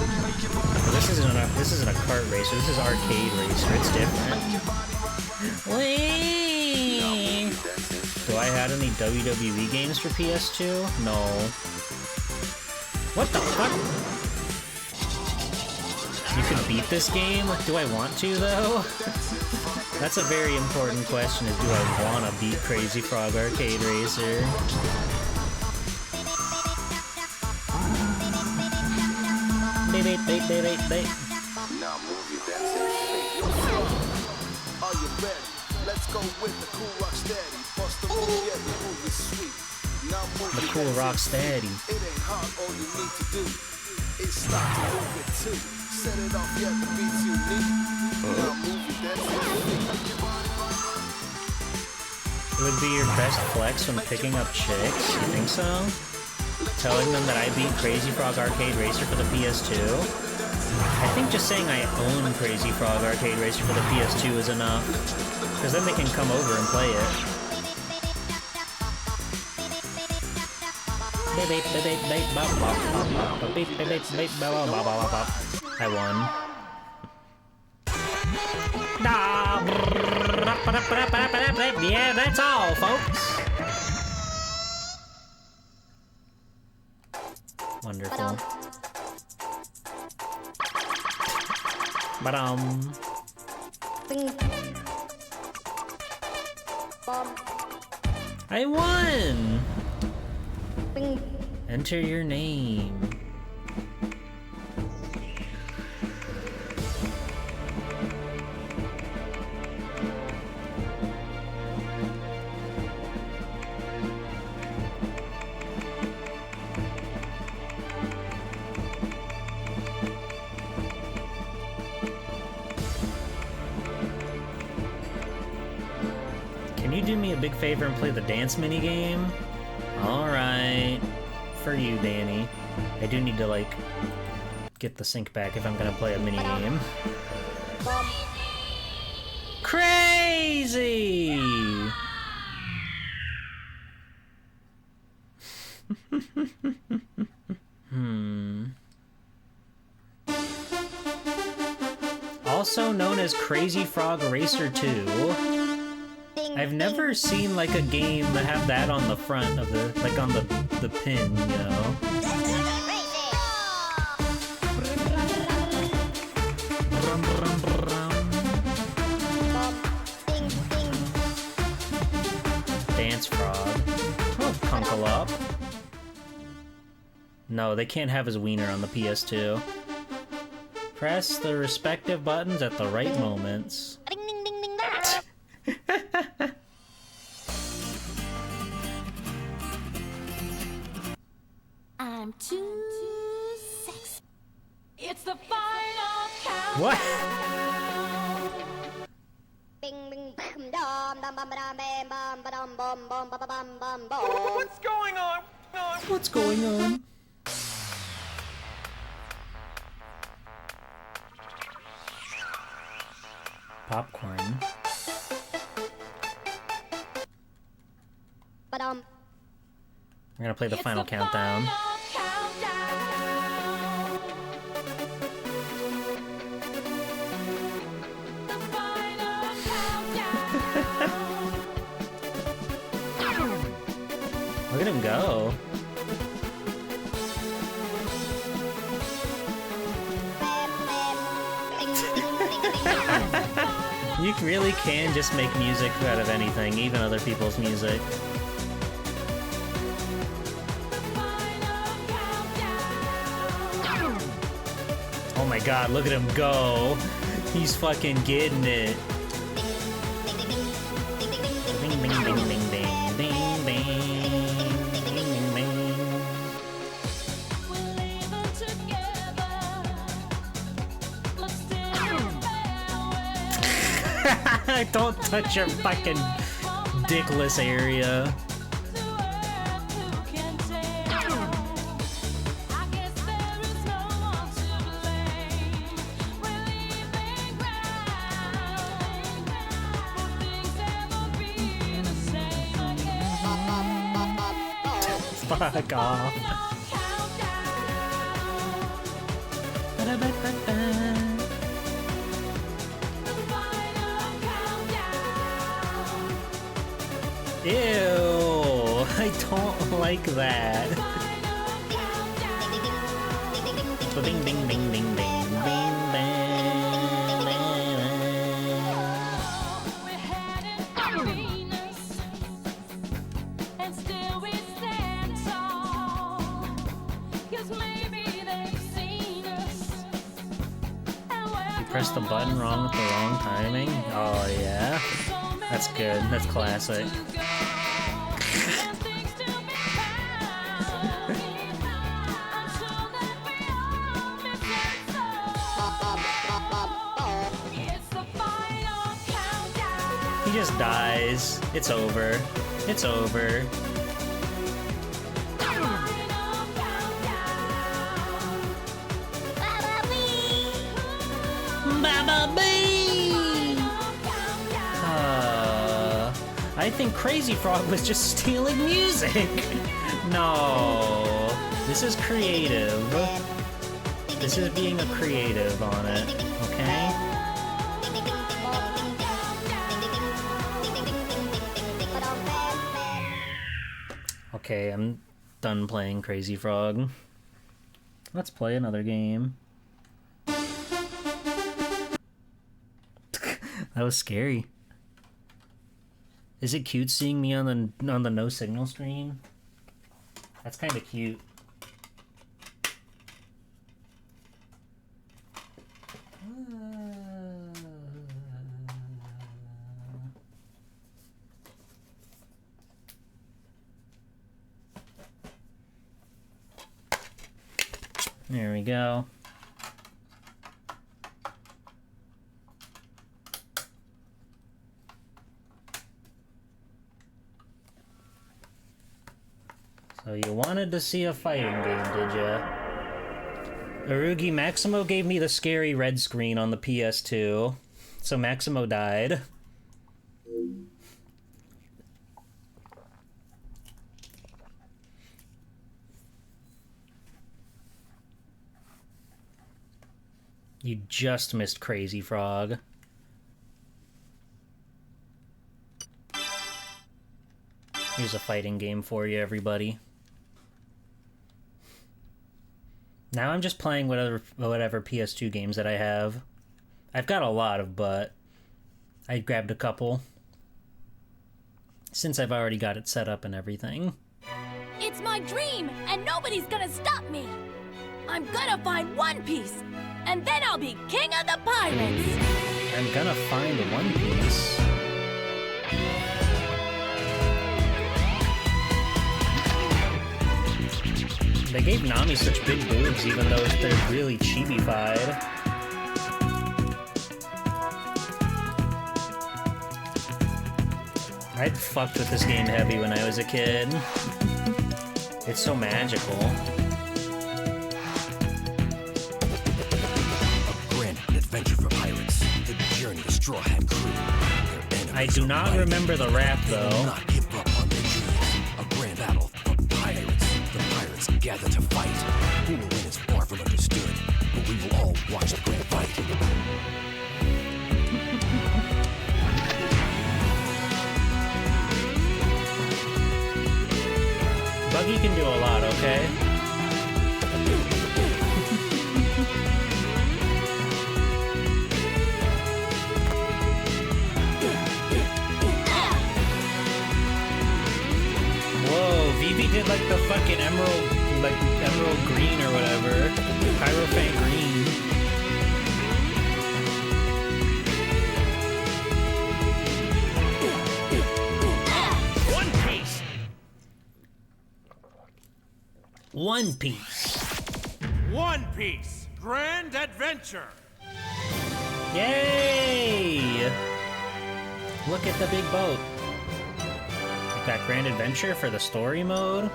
This isn't a kart racer, this is arcade racer, it's different. Whee! Do I have any WWE games for PS2? No. What the fuck? You can beat this game? Do I want to, though? That's a very important question, is do I want to beat Crazy Frog Arcade Racer? Now move your dancing feet. Are you ready? Let's go with the cool rock steady. Bust the move, yeah, the move is sweet. Now move the cool rock steady. It ain't hard, all you need to do is start to move it too. Set it off, yeah, the beats you need. Now move your dancing feet. It would be your best flex when picking up chicks, you think so? Telling them that I beat Crazy Frog Arcade Racer for the PS2? I think just saying I own Crazy Frog Arcade Racer for the PS2 is enough, because then they can come over and play it. I won. Yeah, that's all, folks. Wonderful. I won! Enter your name. Can you do me a big favor and play the dance minigame? Alright. For you, Danny. I do need to, like, get the sync back if I'm gonna play a minigame. Crazy! also known as Crazy Frog Racer 2. I've never seen like a game that have that on the front of the, like on the pin, you know? Dance Frog. Oh, Punkle Up. No, they can't have his wiener on the PS2. Press the respective buttons at the right moments. I'm too sexy. It's the final countdown. What? What's going on? What's going on? Popcorn. We're gonna play the final countdown. Look at him go. You really can just make music out of anything, even other people's music. Oh my god, look at him go. He's fucking getting it. Ding, ding, ding, ding, ding, ding, ding, ding, ding, ding. Don't touch your fucking dickless area. Fuck off. Ew, I don't like that. Ding ding ding ding ding ding You pressed the button wrong with the wrong timing? Oh yeah? That's good. That's classic. He just dies. It's over. It's over. I think Crazy Frog was just stealing music. No, this is creative. This is being a creative on it, okay? Okay, I'm done playing Crazy Frog. Let's play another game. That was scary. Is it cute seeing me on the no signal screen? That's kind of cute. There we go. So you wanted to see a fighting game, did ya? Arugi, Maximo gave me the scary red screen on the PS2, so Maximo died. You just missed Crazy Frog. Here's a fighting game for you, everybody. Now I'm just playing whatever PS2 games that I have. I've got a lot of, but I grabbed a couple. Since I've already got it set up and everything. It's my dream, and nobody's gonna stop me. I'm gonna find One Piece, and then I'll be king of the pirates. I'm gonna find One Piece. They gave Nami such big boobs, even though they're really chibi-fied. I'd fucked with this game heavy when I was a kid. It's so magical. A grand adventure for pirates. The journey to Straw Hat Crew. I do not remember the rap, though. They will not give up on their dreams. A grand battle for pirates. The pirates gather to fight. Who will win is far from understood, but we will all watch the grand fight. Buggy can do a lot, okay? Whoa, Vivi did like the fucking emerald green or whatever. Hierophant green. One Piece! One Piece. One Piece! Grand Adventure! Yay! Look at the big boat. They've got Grand Adventure for the story mode.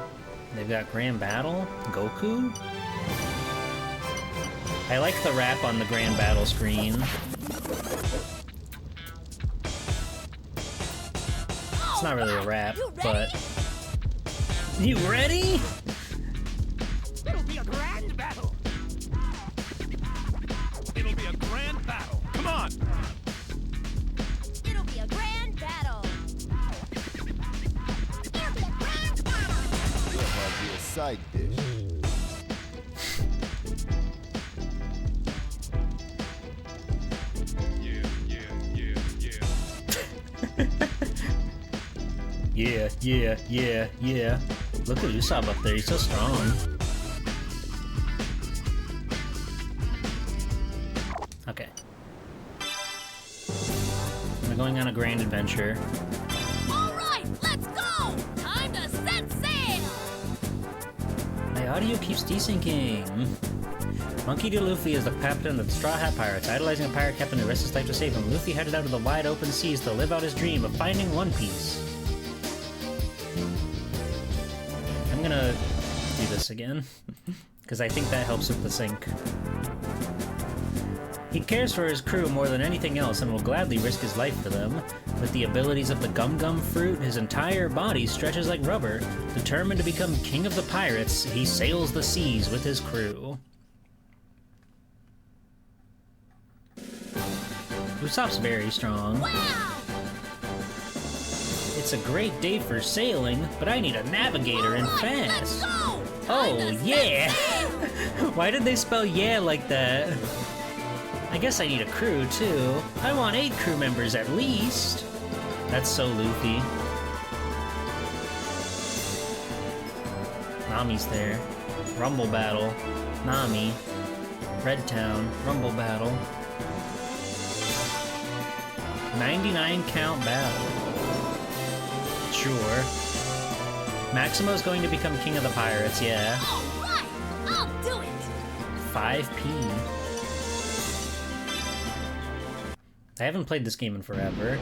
They've got Grand Battle, Goku. I like the wrap on the Grand Battle screen. It's not really a wrap, but... You ready? It'll be a grand battle! It'll be a grand battle! Come on! It'll be a grand battle. That might be a side dish. Yeah. Look at Usopp up there, he's so strong. Okay. We're going on a grand adventure. Alright, let's go! Time to set sail! My audio keeps desyncing. Monkey D. Luffy is the captain of the Straw Hat Pirates. Idolizing a pirate captain who risks his life to save him, Luffy headed out to the wide open seas to live out his dream of finding One Piece. I'm gonna do this again, because I think that helps with the sync. He cares for his crew more than anything else and will gladly risk his life for them. With the abilities of the Gum Gum fruit, his entire body stretches like rubber. Determined to become king of the pirates, he sails the seas with his crew. Usopp's very strong. Wow! It's a great day for sailing, but I need a navigator and fast. Oh, yeah! Why did they spell yeah like that? I guess I need a crew, too. I want 8 crew members at least. That's so Luffy. Nami's there. Rumble battle. Nami. Red Town. Rumble battle. 99 count battle. Sure. Maximo's going to become king of the pirates, yeah. Alright, I'll do it! 5P. I haven't played this game in forever.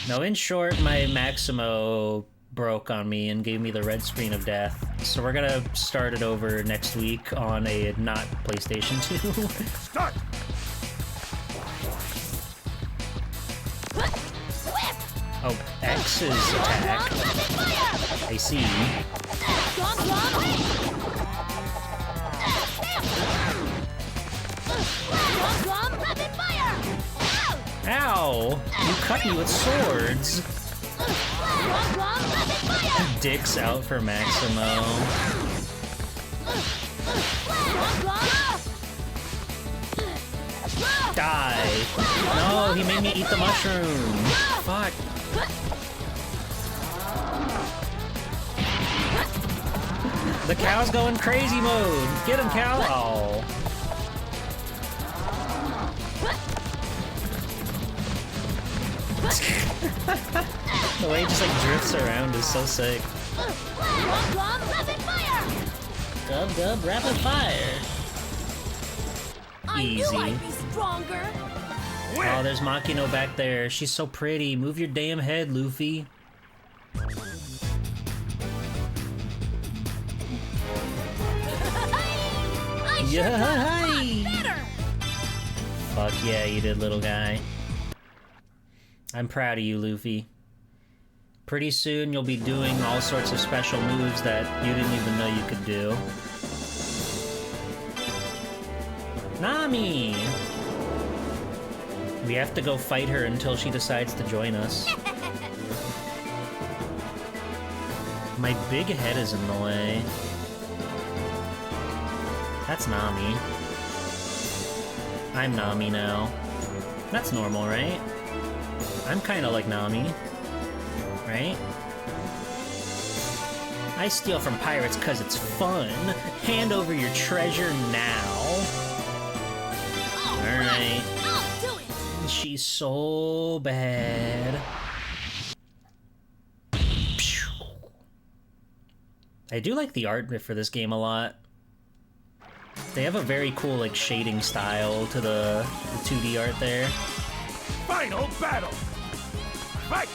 No, in short, my Maximo broke on me and gave me the red screen of death. So we're gonna start it over next week on a not PlayStation 2. Start! Oh, X's attack. I see. Ow! You cut me with swords! Dick's out for Maximo. Die! No, he made me eat the mushroom! Fuck! The cow's going crazy mode! Get him, cow! Oh. The way he just like drifts around is so sick. Gub gub rapid fire. Easy. I knew I'd be stronger. Oh, there's Maximo back there. She's so pretty. Move your damn head, Luffy. Yeah. Fuck yeah, you did, little guy. I'm proud of you, Luffy. Pretty soon you'll be doing all sorts of special moves that you didn't even know you could do. Nami! We have to go fight her until she decides to join us. My big head is in the way. That's Nami. I'm Nami now. That's normal, right? I'm kinda like Nami. Right? I steal from pirates cause it's fun. Hand over your treasure now. Alright. She's so bad. I do like the art for this game a lot. They have a very cool, like, shading style to the 2D art there. Final battle! Fight!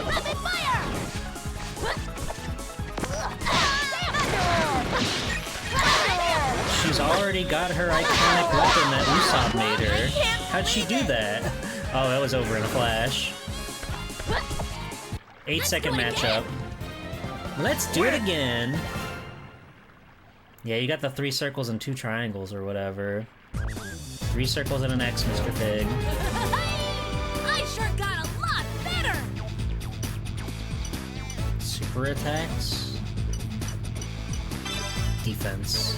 Rapid fire! She's already got her iconic weapon that Usopp made her. How'd she do that? Oh, that was over in a flash. 8-second matchup. Let's do it again! Yeah, you got the 3 circles and 2 triangles or whatever. 3 circles and an X, Mr. Fig. I sure got a lot better! Super attacks. Defense.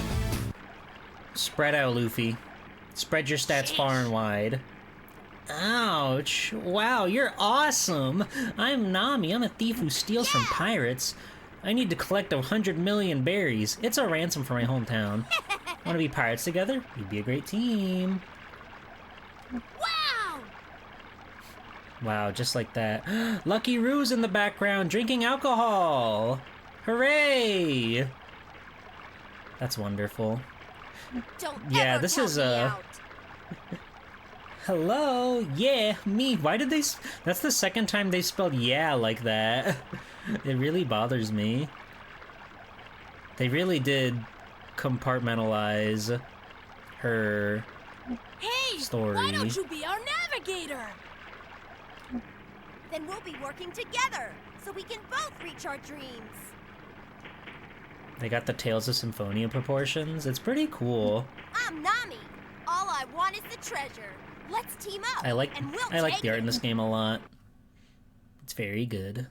Spread out, Luffy. Spread your stats far and wide. Ouch! Wow, you're awesome! I'm Nami, I'm a thief who steals from pirates. I need to collect 100 million berries. It's a ransom for my hometown. Want to be pirates together? You'd be a great team. Wow! Wow, just like that. Lucky Roo's in the background, drinking alcohol! Hooray! That's wonderful. Yeah, this is Hello? Yeah, me. Why did they... That's the second time they spelled yeah like that. It really bothers me. They really did compartmentalize her story. Why don't you be our navigator? Then we'll be working together, so we can both reach our dreams. They got the Tales of Symphonia proportions. It's pretty cool. I'm Nami. All I want is the treasure. Let's team up. I like the art in this it. game a lot. It's very good.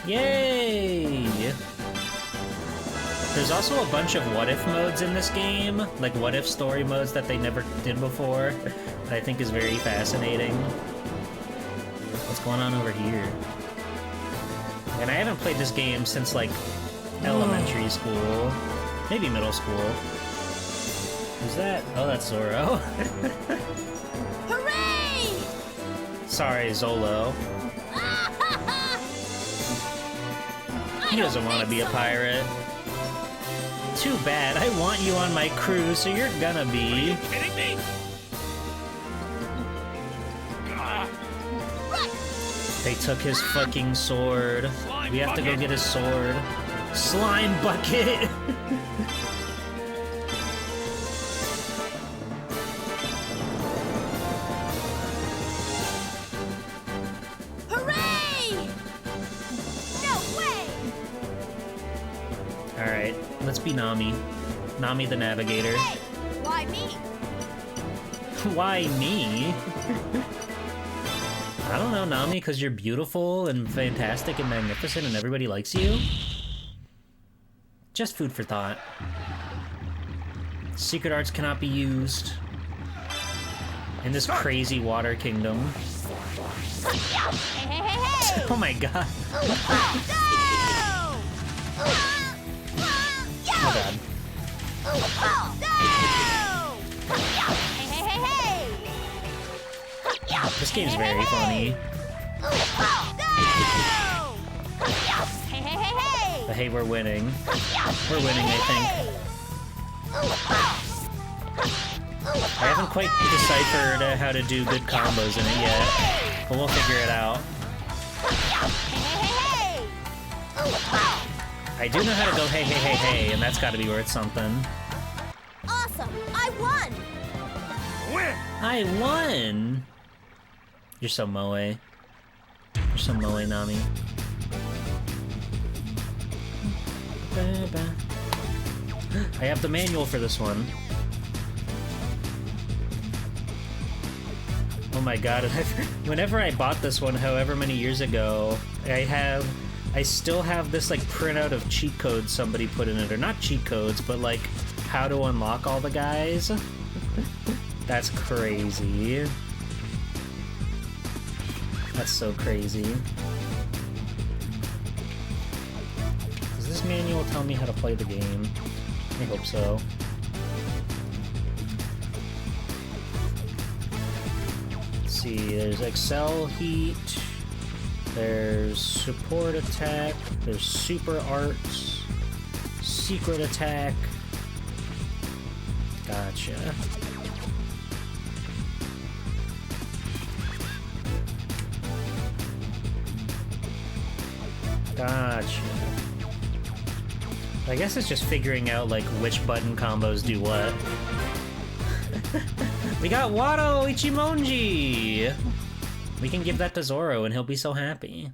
Yay! There's also a bunch of what if modes in this game, like what if story modes that they never did before, that I think is very fascinating. What's going on over here? And I haven't played this game since like elementary school, maybe middle school. Who's that? Oh, that's Zoro. Hooray! Sorry, Zolo. He doesn't want to be a pirate. Too bad. I want you on my crew, so you're gonna be. Are you kidding me? They took his fucking sword. We have to go get his sword. Slime bucket! be Nami. Nami the Navigator. Hey, why me? Why me? I don't know, Nami, because you're beautiful and fantastic and magnificent and everybody likes you. Just food for thought. Secret arts cannot be used in this crazy water kingdom. Hey, hey, hey, hey! Oh my god. Oh god. Hey, hey, hey, hey! This game's very funny. Hey, hey, hey, hey! But hey, we're winning. We're winning, I think. I haven't quite deciphered how to do good combos in it yet, but we'll figure it out. I do know how to go hey, hey, hey, hey, and that's gotta be worth something. Awesome! I won! I won! You're so moe. You're so moe, Nami. I have the manual for this one. Oh my god, whenever I bought this one however many years ago, I still have this like printout of cheat codes somebody put in it, or not cheat codes, but like how to unlock all the guys. That's crazy. That's so crazy. Does this manual tell me how to play the game? I hope so. Let's see, there's Excel Heat, there's Support Attack, there's Super Arts, Secret Attack. Gotcha. Gotcha. I guess it's just figuring out, like, which button combos do what. We got Wado Ichimonji! We can give that to Zoro and he'll be so happy.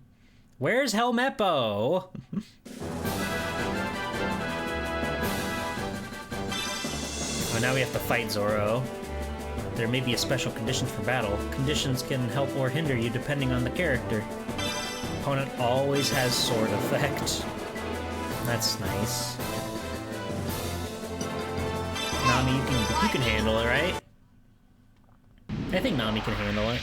Where's Helmeppo? Oh, now we have to fight Zoro. There may be a special conditions for battle. Conditions can help or hinder you depending on the character. Opponent always has sword effect. That's nice. Nami, you can handle it, right? I think Nami can handle it.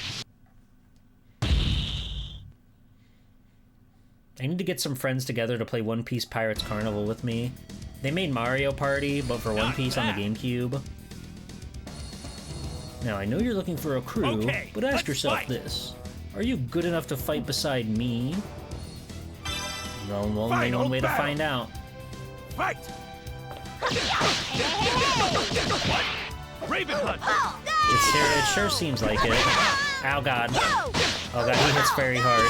I need to get some friends together to play One Piece Pirates Carnival with me. They made Mario Party, but for One Piece on the GameCube. Now, I know you're looking for a crew, but ask yourself this. Are you good enough to fight beside me? Well, only one way to find out. Fight! Raven Hunt! It sure seems like it. Ow, God. Oh, God, he hits very hard.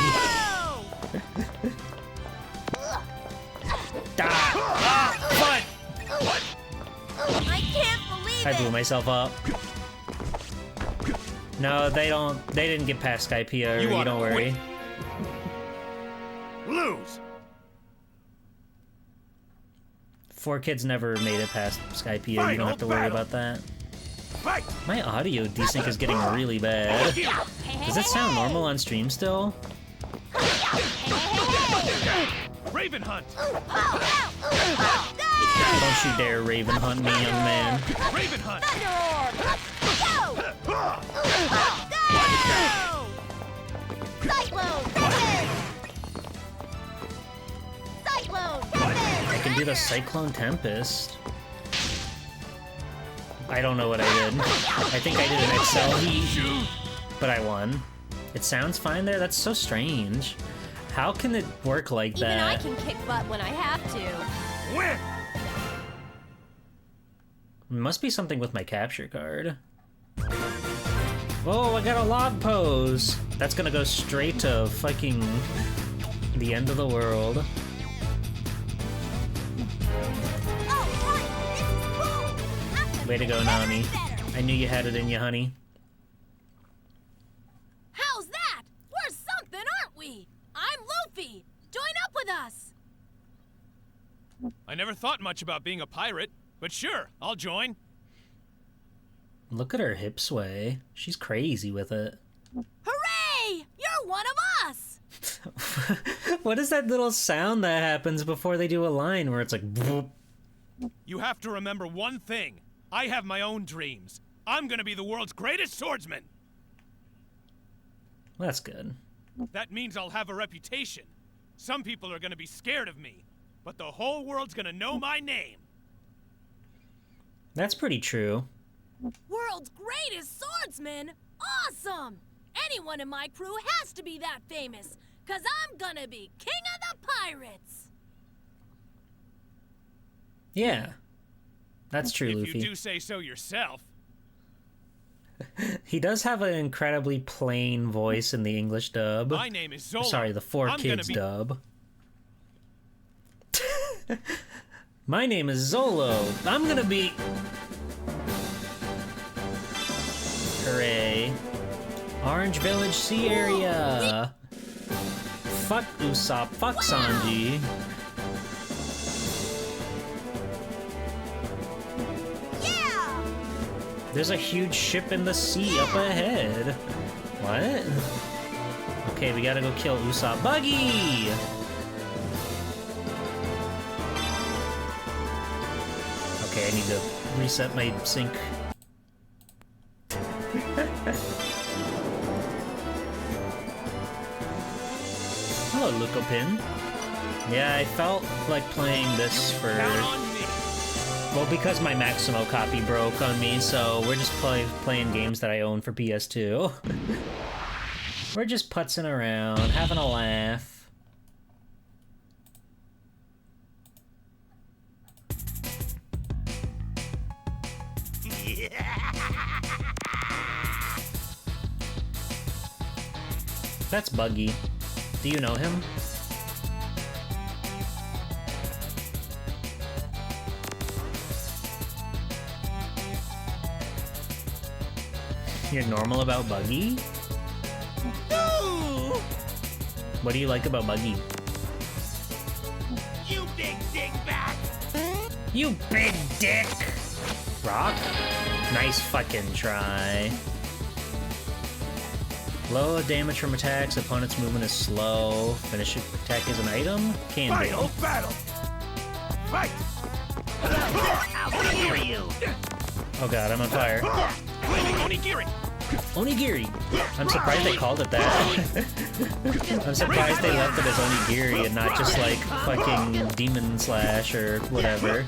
What? I can't believe I blew myself up. No, they didn't get past Skypea, you don't worry. Lose! 4 kids never made it past Skypea, you don't have to worry about that. Fight! My audio desync is getting really bad. Does it sound normal on stream still? Raven Hunt! Don't you dare Raven Hunt me, young man. Raven Hunt! Cyclone! Cyclone! I can do the Cyclone Tempest. I don't know what I did. I think I did an Excel Heat, but I won. It sounds fine there? That's so strange. How can it work like that? Even I can kick butt when I have to. Win! It must be something with my capture card. Whoa, I got a log pose! That's gonna go straight to fucking the end of the world. Way to go, Nami. I knew you had it in you, honey. How's that? We're something, aren't we? I'm Luffy. Join up with us. I never thought much about being a pirate, but sure, I'll join. Look at her hip sway. She's crazy with it. Hooray! You're one of us! What is that little sound that happens before they do a line where it's like... Whoop? You have to remember one thing. I have my own dreams. I'm gonna be the world's greatest swordsman. That's good. That means I'll have a reputation. Some people are gonna be scared of me, but the whole world's gonna know my name. That's pretty true. World's greatest swordsman? Awesome! Anyone in my crew has to be that famous, cause I'm gonna be king of the pirates! Yeah. That's true, Luffy. If you do say so yourself. He does have an incredibly plain voice in the English dub. My name is Zolo. Sorry, the 4Kids dub. My name is Zolo. I'm gonna be... Hooray. Orange Village Sea Area. Fuck Usopp. Fuck Sanji. Yeah! There's a huge ship in the sea up ahead. What? Okay, we gotta go kill Usopp. Buggy! Okay, I need to reset my sync. Hello, Lucopin. Yeah, I felt like playing this for... Well, because my Maximo copy broke on me, so we're just playing games that I own for PS2. We're just putzing around, having a laugh. That's Buggy. Do you know him? You're normal about Buggy? No! What do you like about Buggy? You big dingbat! You big dick! Rock? Nice fucking try. Low damage from attacks, opponent's movement is slow. Finish attack is an item? Can be. Final battle! Fight! I'll hear you! Oh god, I'm on fire. Onigiri! Onigiri! I'm surprised they called it that. I'm surprised they left it as Onigiri and not just like fucking Demon Slash or whatever.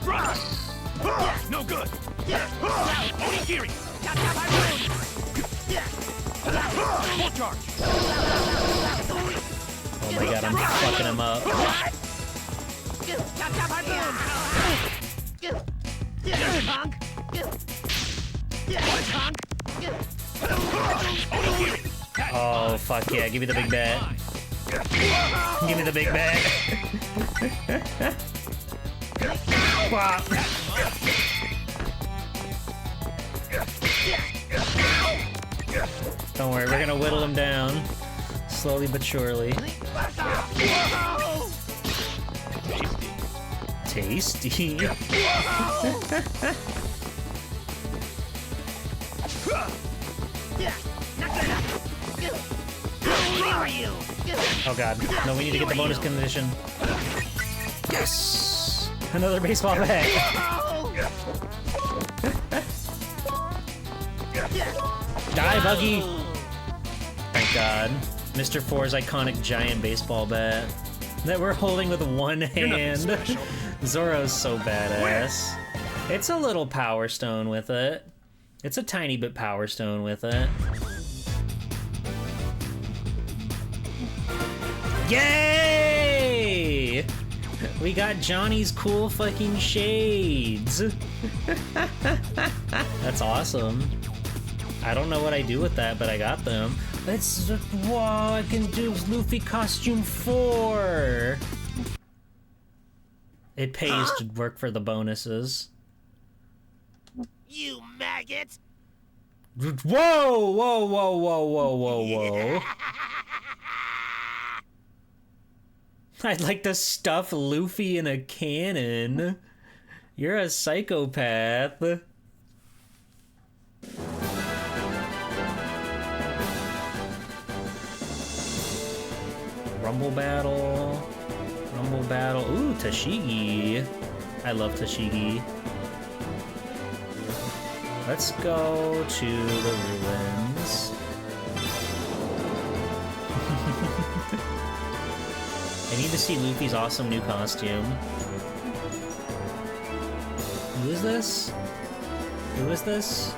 No good! Onigiri! Full charge! Oh my god, I'm fucking him up. Oh fuck yeah, give me the big bat. Give me the big bat. Wow. Don't worry, we're gonna whittle him down. Slowly but surely. Tasty. Oh god. No, we need to get the bonus condition. Yes! Another baseball bat. Die, Buggy! Thank god. Mr. Four's iconic giant baseball bat that we're holding with one hand. Zoro's so badass. It's a little Power Stone with it. It's a tiny bit Power Stone with it. Yay! We got Johnny's cool fucking shades. That's awesome. I don't know what I do with that, but I got them. Let's... Whoa, I can do Luffy costume 4! It pays to work for the bonuses. You maggot! Whoa! Whoa, whoa, whoa, whoa, whoa, whoa. I'd like to stuff Luffy in a cannon. You're a psychopath. Rumble battle. Rumble battle. Ooh, Tashigi. I love Tashigi. Let's go to the ruins. I need to see Luffy's awesome new costume. Who is this? Who is this?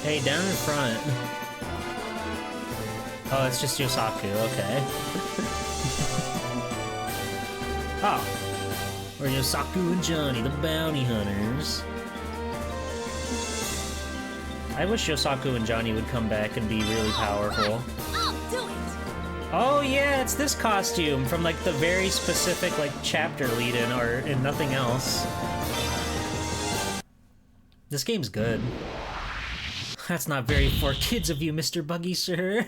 Hey, down in front. Oh, it's just Yosaku, okay. Oh. We're Yosaku and Johnny, the bounty hunters. I wish Yosaku and Johnny would come back and be really powerful. I'll do it. Oh yeah, it's this costume from like the very specific like chapter lead-in or in nothing else. This game's good. That's not very for kids of you, Mr. Buggy, sir.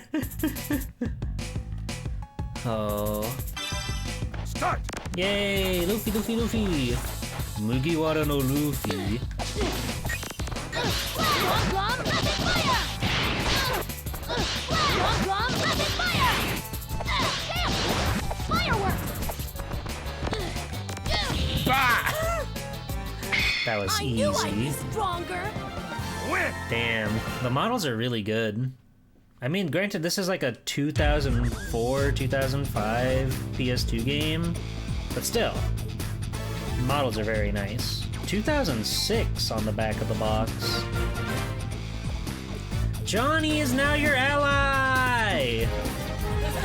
Oh. Start! Yay! Luffy, Luffy, Luffy! Mugiwara no Luffy. That was easy. I knew I'd be stronger. Damn, the models are really good. I mean, granted, this is like a 2004, 2005 PS2 game, but still, the models are very nice. 2006 on the back of the box. Johnny is now your ally!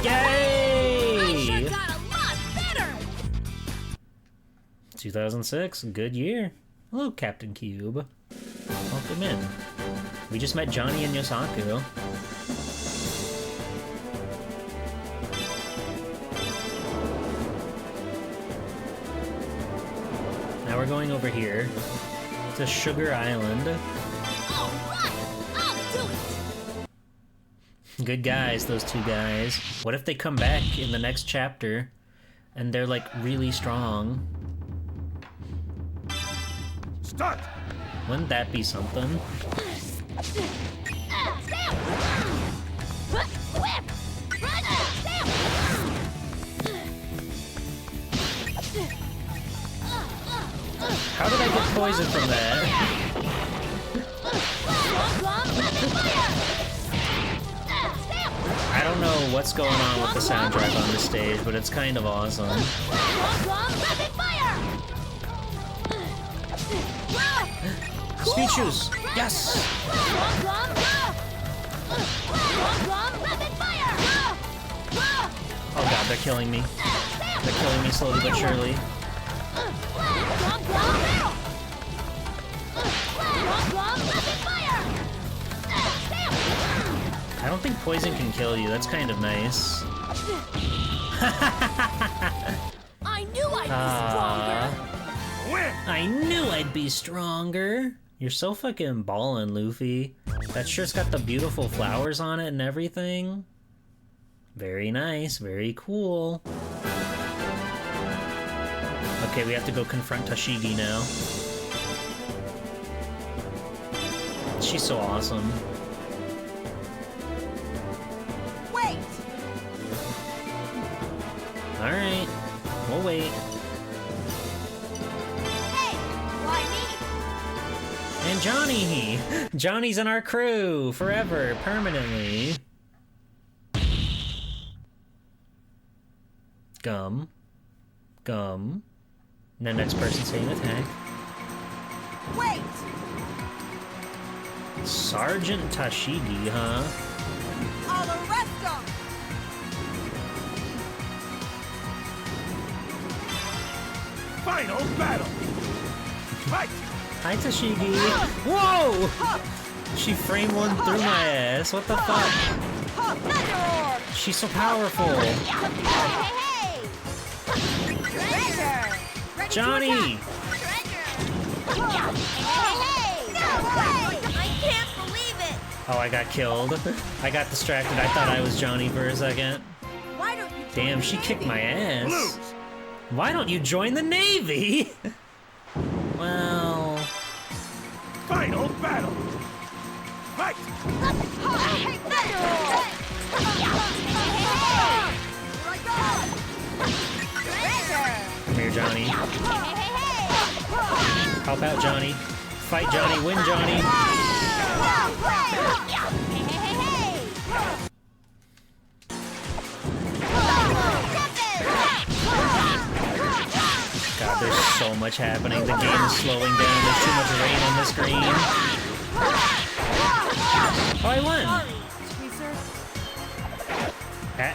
Yay! I sure got a lot better. 2006, good year. Hello, Captain Cube. Welcome in. We just met Johnny and Yosaku. Now we're going over here to Sugar Island. All right, I'll do it. Good guys, those two guys. What if they come back in the next chapter and they're like really strong? Start! Wouldn't that be something? How did I get poisoned from that? I don't know what's going on with the soundtrack on this stage, but it's kind of awesome. Speed shoes! Yes! Oh god, they're killing me. They're killing me slowly but surely. I don't think poison can kill you. That's kind of nice. I knew I'd be stronger. I knew I'd be stronger. You're so fucking ballin', Luffy. That shirt's got the beautiful flowers on it and everything. Very nice, very cool. Okay, we have to go confront Tashigi now. She's so awesome. Wait! Alright, we'll wait. Hey, why me? And Johnny! Johnny's in our crew forever, permanently. Gum. Gum. And the next person saying attack. Wait! Sergeant Tashigi, huh? I'll arrest them! Final battle! Fight! Hi, Tashigi. Whoa! She framed one through my ass. What the fuck? She's so powerful. Johnny! I can't believe it! Oh, I got killed. I got distracted. I thought I was Johnny for a second. Why don't you Damn, she kicked my ass. Blues, Why don't you join the Navy? Well... Final battle! Fight! Come here, Johnny. Help out, Johnny. Fight, Johnny. Win, Johnny. God, there's so much happening. The game is slowing down. There's too much rain on the screen. Oh, I won!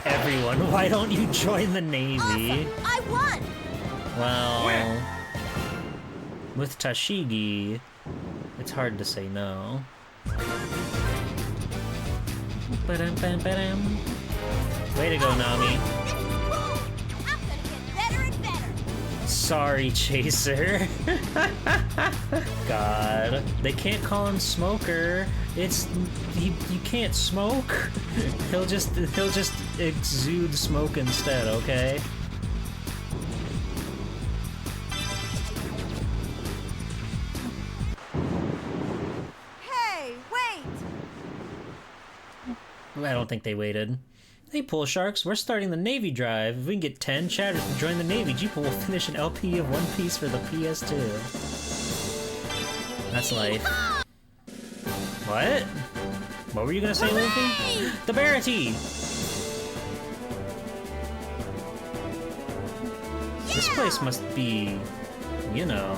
Everyone, why don't you join the Navy? Awesome. I won! Well... With Tashigi, it's hard to say no. Ba-dum-bam-ba-dum. Way to go, Nami. Sorry, Chaser. God, they can't call him Smoker. It's you can't smoke. He'll just exude smoke instead, okay? Hey, wait! I don't think they waited. Hey, Pool Sharks, we're starting the Navy drive. If we can get 10 chatters to join the Navy, Jeeple will finish an LP of One Piece for the PS2. That's life. What? What were you gonna say, Luffy? The Barity! This place must be, you know...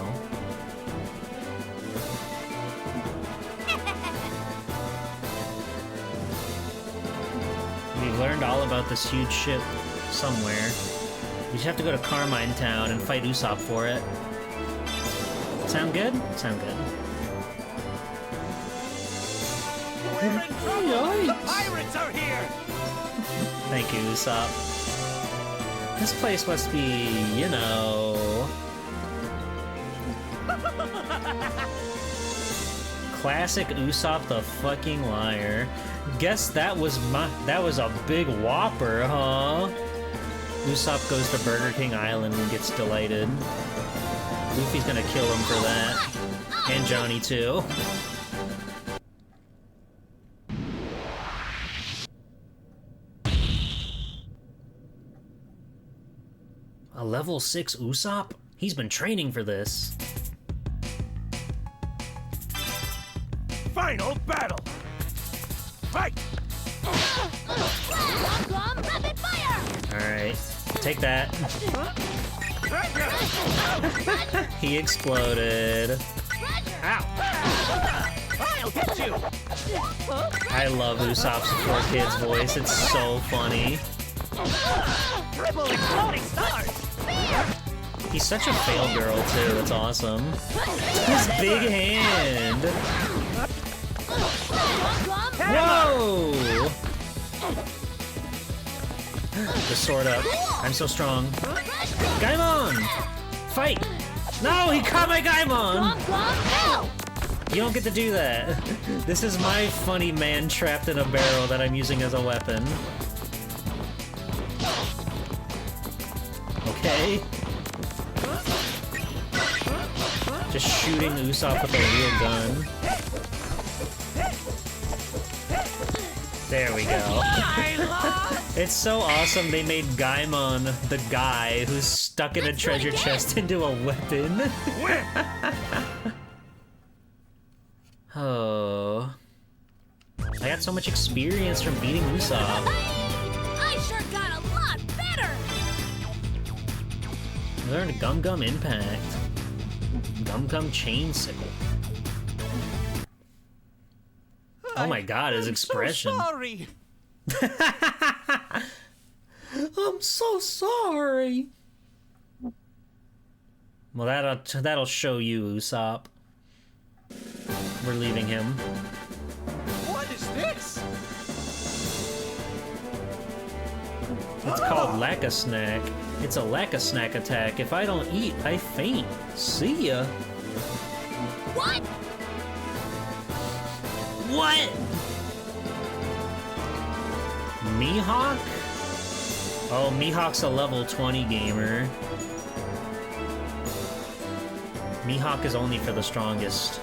We learned all about this huge ship somewhere. We just have to go to Carmine Town and fight Usopp for it. Sound good? Sound good. We're in trouble! The pirates are here! Thank you, Usopp. This place must be, you know... Classic Usopp the fucking liar. Guess that was a big whopper, huh? Usopp goes to Burger King Island and gets delighted. Luffy's gonna kill him for that. And Johnny too. A level 6 Usopp? He's been training for this. Final battle! Fight! Alright, take that. He exploded. Ow! I'll get you! I love Usopp's 4Kids voice, it's so funny. Triple exploding stars! He's such a fail girl too, it's awesome. His big hand! Whoa! The sword up. I'm so strong. Gaimon! Fight! No, he caught my Gaimon! You don't get to do that. This is my funny man trapped in a barrel that I'm using as a weapon. Okay. Just shooting Usopp with a real gun. There we go. It's so awesome they made Gaimon the guy who's stuck in a treasure chest into a weapon. Oh. I got so much experience from beating Usopp. I sure got a lot better! I learned Gum Gum Impact. Gum Gum Chain Sickle. Oh my god, his expression. I'm so sorry! I'm so sorry! Well, that'll show you, Usopp. We're leaving him. What is this? It's called Lack a Snack. It's a lack a snack attack. If I don't eat, I faint. See ya. What? What? Mihawk? Oh, Mihawk's a level 20 gamer. Mihawk is only for the strongest.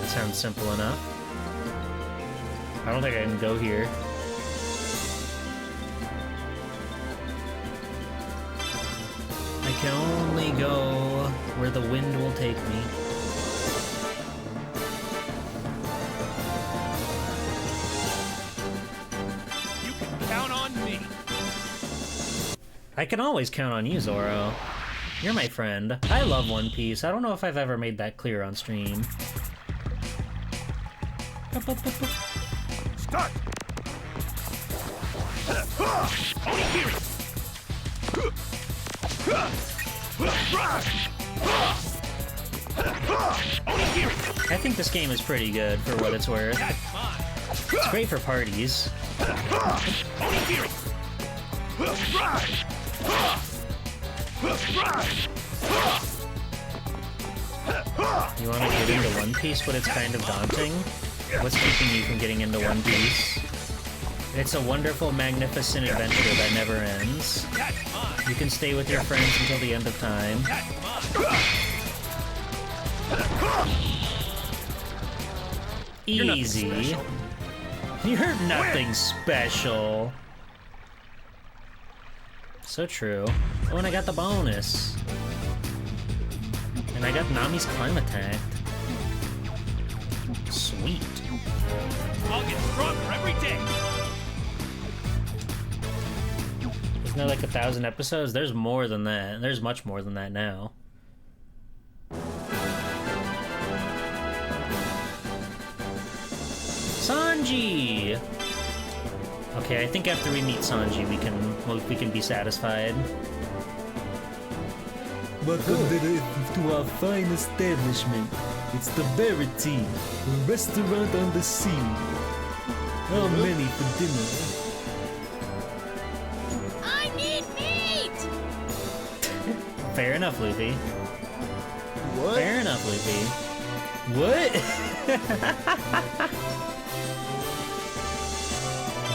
Sounds simple enough. I don't think I can go here. I can only go where the wind will take me. You can count on me. I can always count on you, Zoro. You're my friend. I love One Piece. I don't know if I've ever made that clear on stream. Start! I think this game is pretty good for what it's worth. It's great for parties. You want to get into One Piece, but it's kind of daunting? What's keeping you from getting into One Piece? It's a wonderful, magnificent adventure that never ends. You can stay with your friends until the end of time. Easy. You're nothing special. So true. Oh, and I got the bonus. And I got Nami's climb attack. Sweet. I'll get stronger every day. Isn't there like 1,000 episodes? There's more than that. There's much more than that now. Sanji! Okay, I think after we meet Sanji, we can be satisfied. Welcome to our fine establishment. It's the Verity, a restaurant on the sea. How many for dinner? I need meat! Fair enough, Luffy. What? Fair enough, Luffy. What?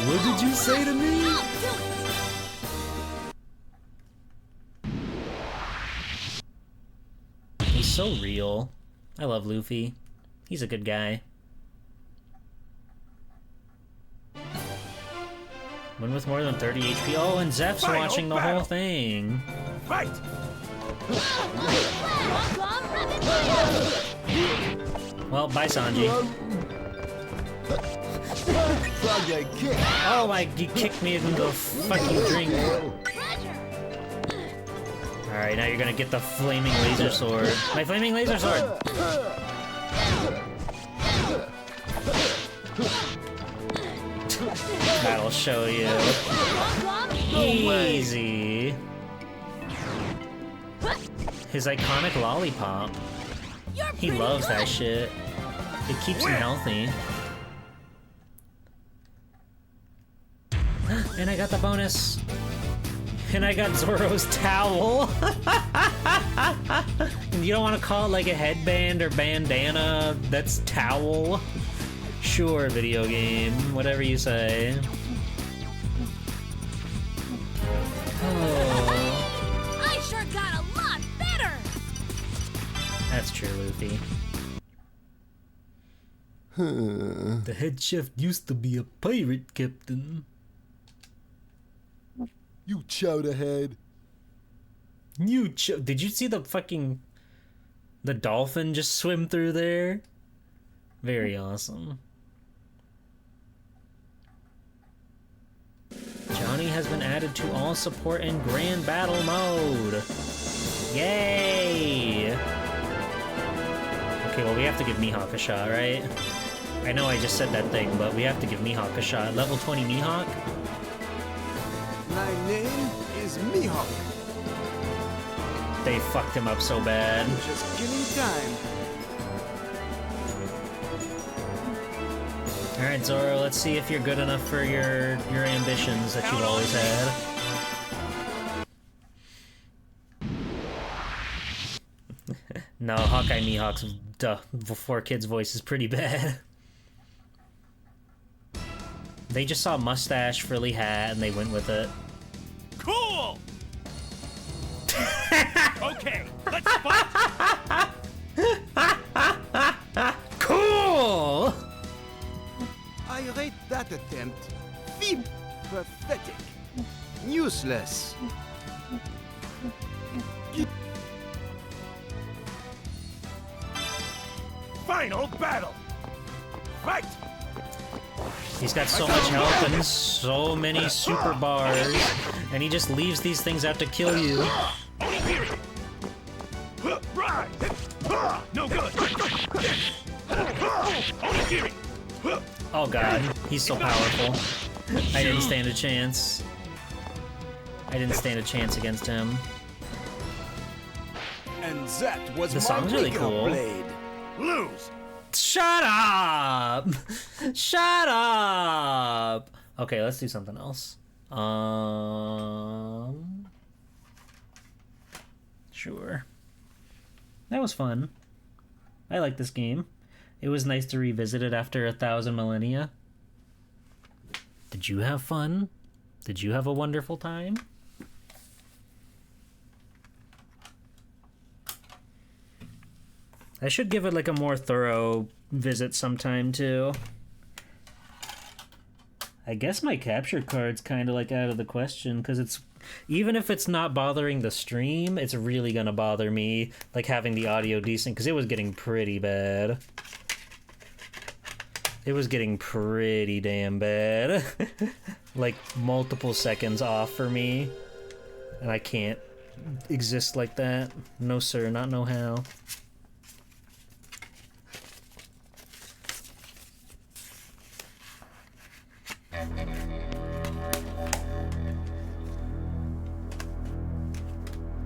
What did you say to me? He's so real. I love Luffy. He's a good guy. One with more than 30 HP. Oh, and Zeph's watching the whole thing. Fight! Well, bye, Sanji. Oh my, you kicked me into a fucking drink. Alright, now you're gonna get the flaming laser sword. My flaming laser sword! That'll show you. Easy. His iconic lollipop. He loves that shit. It keeps him healthy. And I got the bonus. And I got Zoro's towel. You don't want to call it like a headband or bandana. That's towel. Sure, video game. Whatever you say. Oh. I sure got a lot better! That's true, Luffy. The head chef used to be a pirate captain. You chowder head. Did you see the dolphin just swim through there? Very awesome. Johnny has been added to all support and grand battle mode. Yay! Okay, well we have to give Mihawk a shot, right? I know I just said that thing, but we have to give Mihawk a shot. Level 20 Mihawk? My name is Mihawk. They fucked him up so bad. Just killing time. Alright, Zoro, let's see if you're good enough for your ambitions that you've always had. No, Hawkeye Mihawk's 4 kids voice is pretty bad. They just saw mustache, frilly hat, and they went with it. Cool! Okay, let's fight! Cool! I rate that attempt feeble, pathetic, useless. Final battle! Fight! He's got so much health and so many super bars, and he just leaves these things out to kill you. Right! No good! Oh god, he's so powerful. I didn't stand a chance. I didn't stand a chance against him. And that was The song's really cool. blade. Lose! Shut up! Shut up! Okay, let's do something else. Sure. That was fun. I like this game. It was nice to revisit it after 1,000 millennia. Did you have fun? Did you have a wonderful time? I should give it like a more thorough visit sometime too. I guess my capture card's kind of like out of the question because it's, even if it's not bothering the stream, it's really gonna bother me like having the audio decent because it was getting pretty bad. It was getting pretty damn bad. Like multiple seconds off for me, and I can't exist like that. No sir, not no how.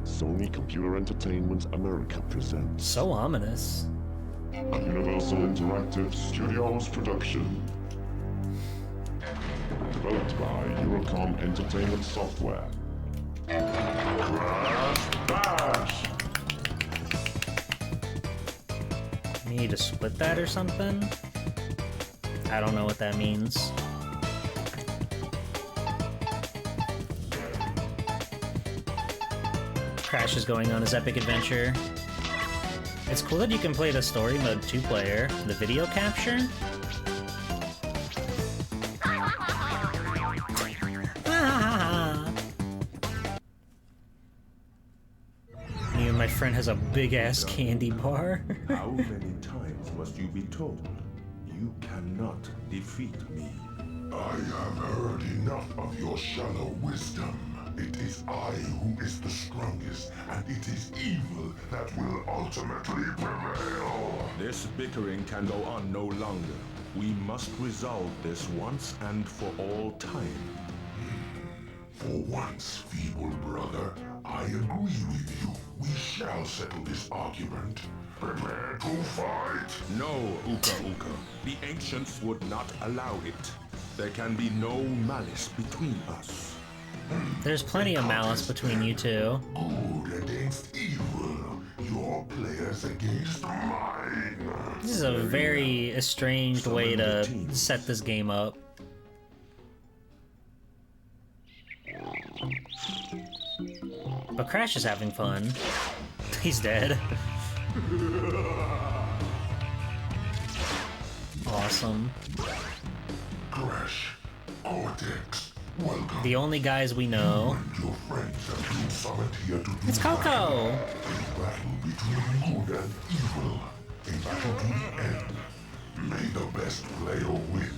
Sony Computer Entertainment America presents. So ominous. A Universal Interactive Studios production. Developed by Eurocom Entertainment Software. Crash Bash! Need to split that or something? I don't know what that means. Crash is going on his epic adventure. It's cool that you can play the story mode 2-player. The video capture? Me and my friend has a big-ass candy bar. How many times must you be told you cannot defeat me? I have heard enough of your shallow wisdom. It is I who is the strongest, and it is evil that will ultimately prevail. This bickering can go on no longer. We must resolve this once and for all time. For once, feeble brother, I agree with you. We shall settle this argument. Prepare to fight. No, Uka Uka. The ancients would not allow it. There can be no malice between us. There's plenty of malice between you two. Good against evil. Your players against mine. This is a very estranged way to set this game up. But Crash is having fun. He's dead. Awesome. Crash, Cortex, welcome. The only guys we know. Your friends have been summoned here to do It's Coco! A battle between good and evil. A battle to the end. May the best player win.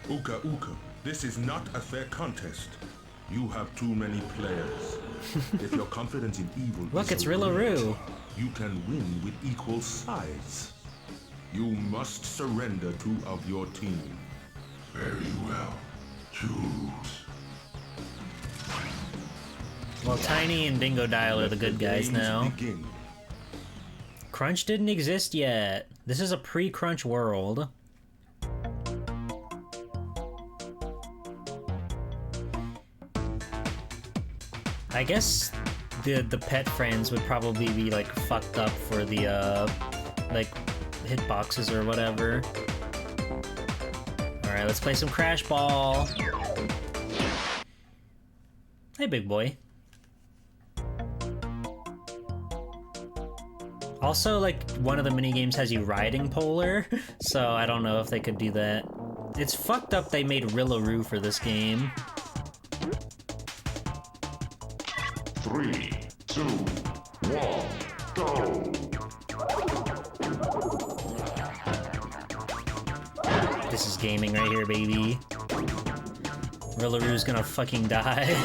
Uka Uka, this is not a fair contest. You have too many players. If your confidence in evil Look, is it's so Rillaru. great, you can win with equal sides. You must surrender two of your team. Very well. Choose. Well, Tiny and Dingo Dial are the good guys now. Crunch didn't exist yet. This is a pre-Crunch world. I guess the pet friends would probably be like fucked up for the like hitboxes or whatever. Alright, let's play some Crash Ball. Hey, big boy. Also, like, one of the minigames has you riding Polar, so I don't know if they could do that. It's fucked up they made Rillaroo for this game. 3, 2, 1, go! This is gaming right here, baby. Rillaroo's gonna fucking die.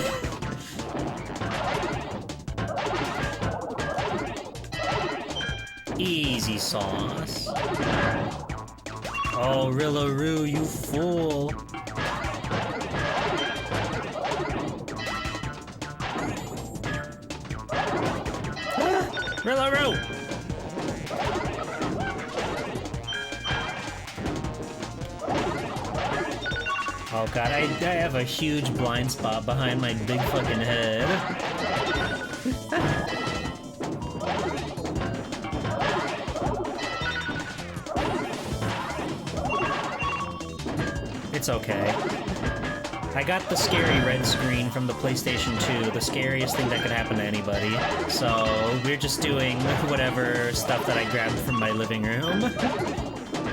Easy sauce. Oh, Rillaroo, you fool. Rillaroo! Oh god, I have a huge blind spot behind my big fucking head. It's okay. I got the scary red screen from the PlayStation 2, the scariest thing that could happen to anybody. So we're just doing whatever stuff that I grabbed from my living room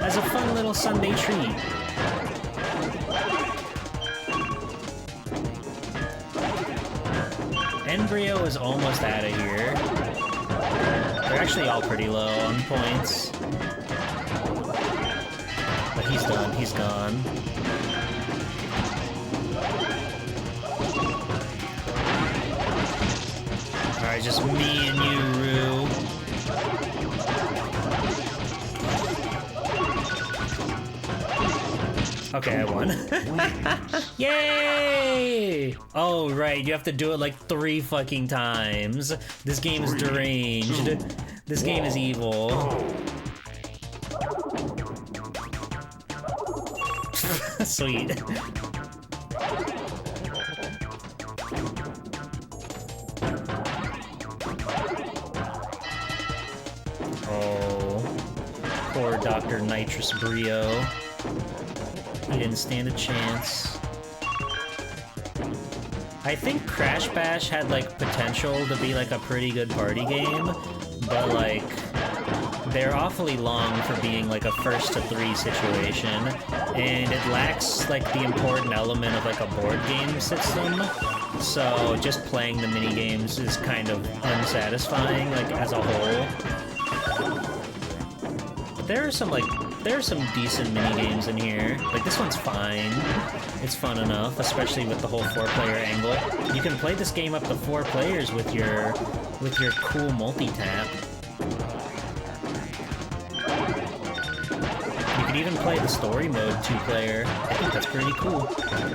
as a fun little Sunday treat. Embryo is almost out of here. They're actually all pretty low on points. But he's done, he's gone. Alright, just me and you, Roo. Okay, I won. Yay! Oh, right, you have to do it like 3 fucking times. This game is deranged. This game is evil. Sweet. Oh, poor Dr. Nitrous Brio. He didn't stand a chance. I think Crash Bash had, like, potential to be, like, a pretty good party game, but, like, they're awfully long for being, like, a first-to-3 situation, and it lacks, like, the important element of, like, a board game system, so just playing the minigames is kind of unsatisfying, like, as a whole. But there are some decent minigames in here. Like, this one's fine. It's fun enough, especially with the whole 4-player angle. You can play this game up to 4 players with your cool multi-tap. You could even play the story mode 2-player. I think that's pretty cool.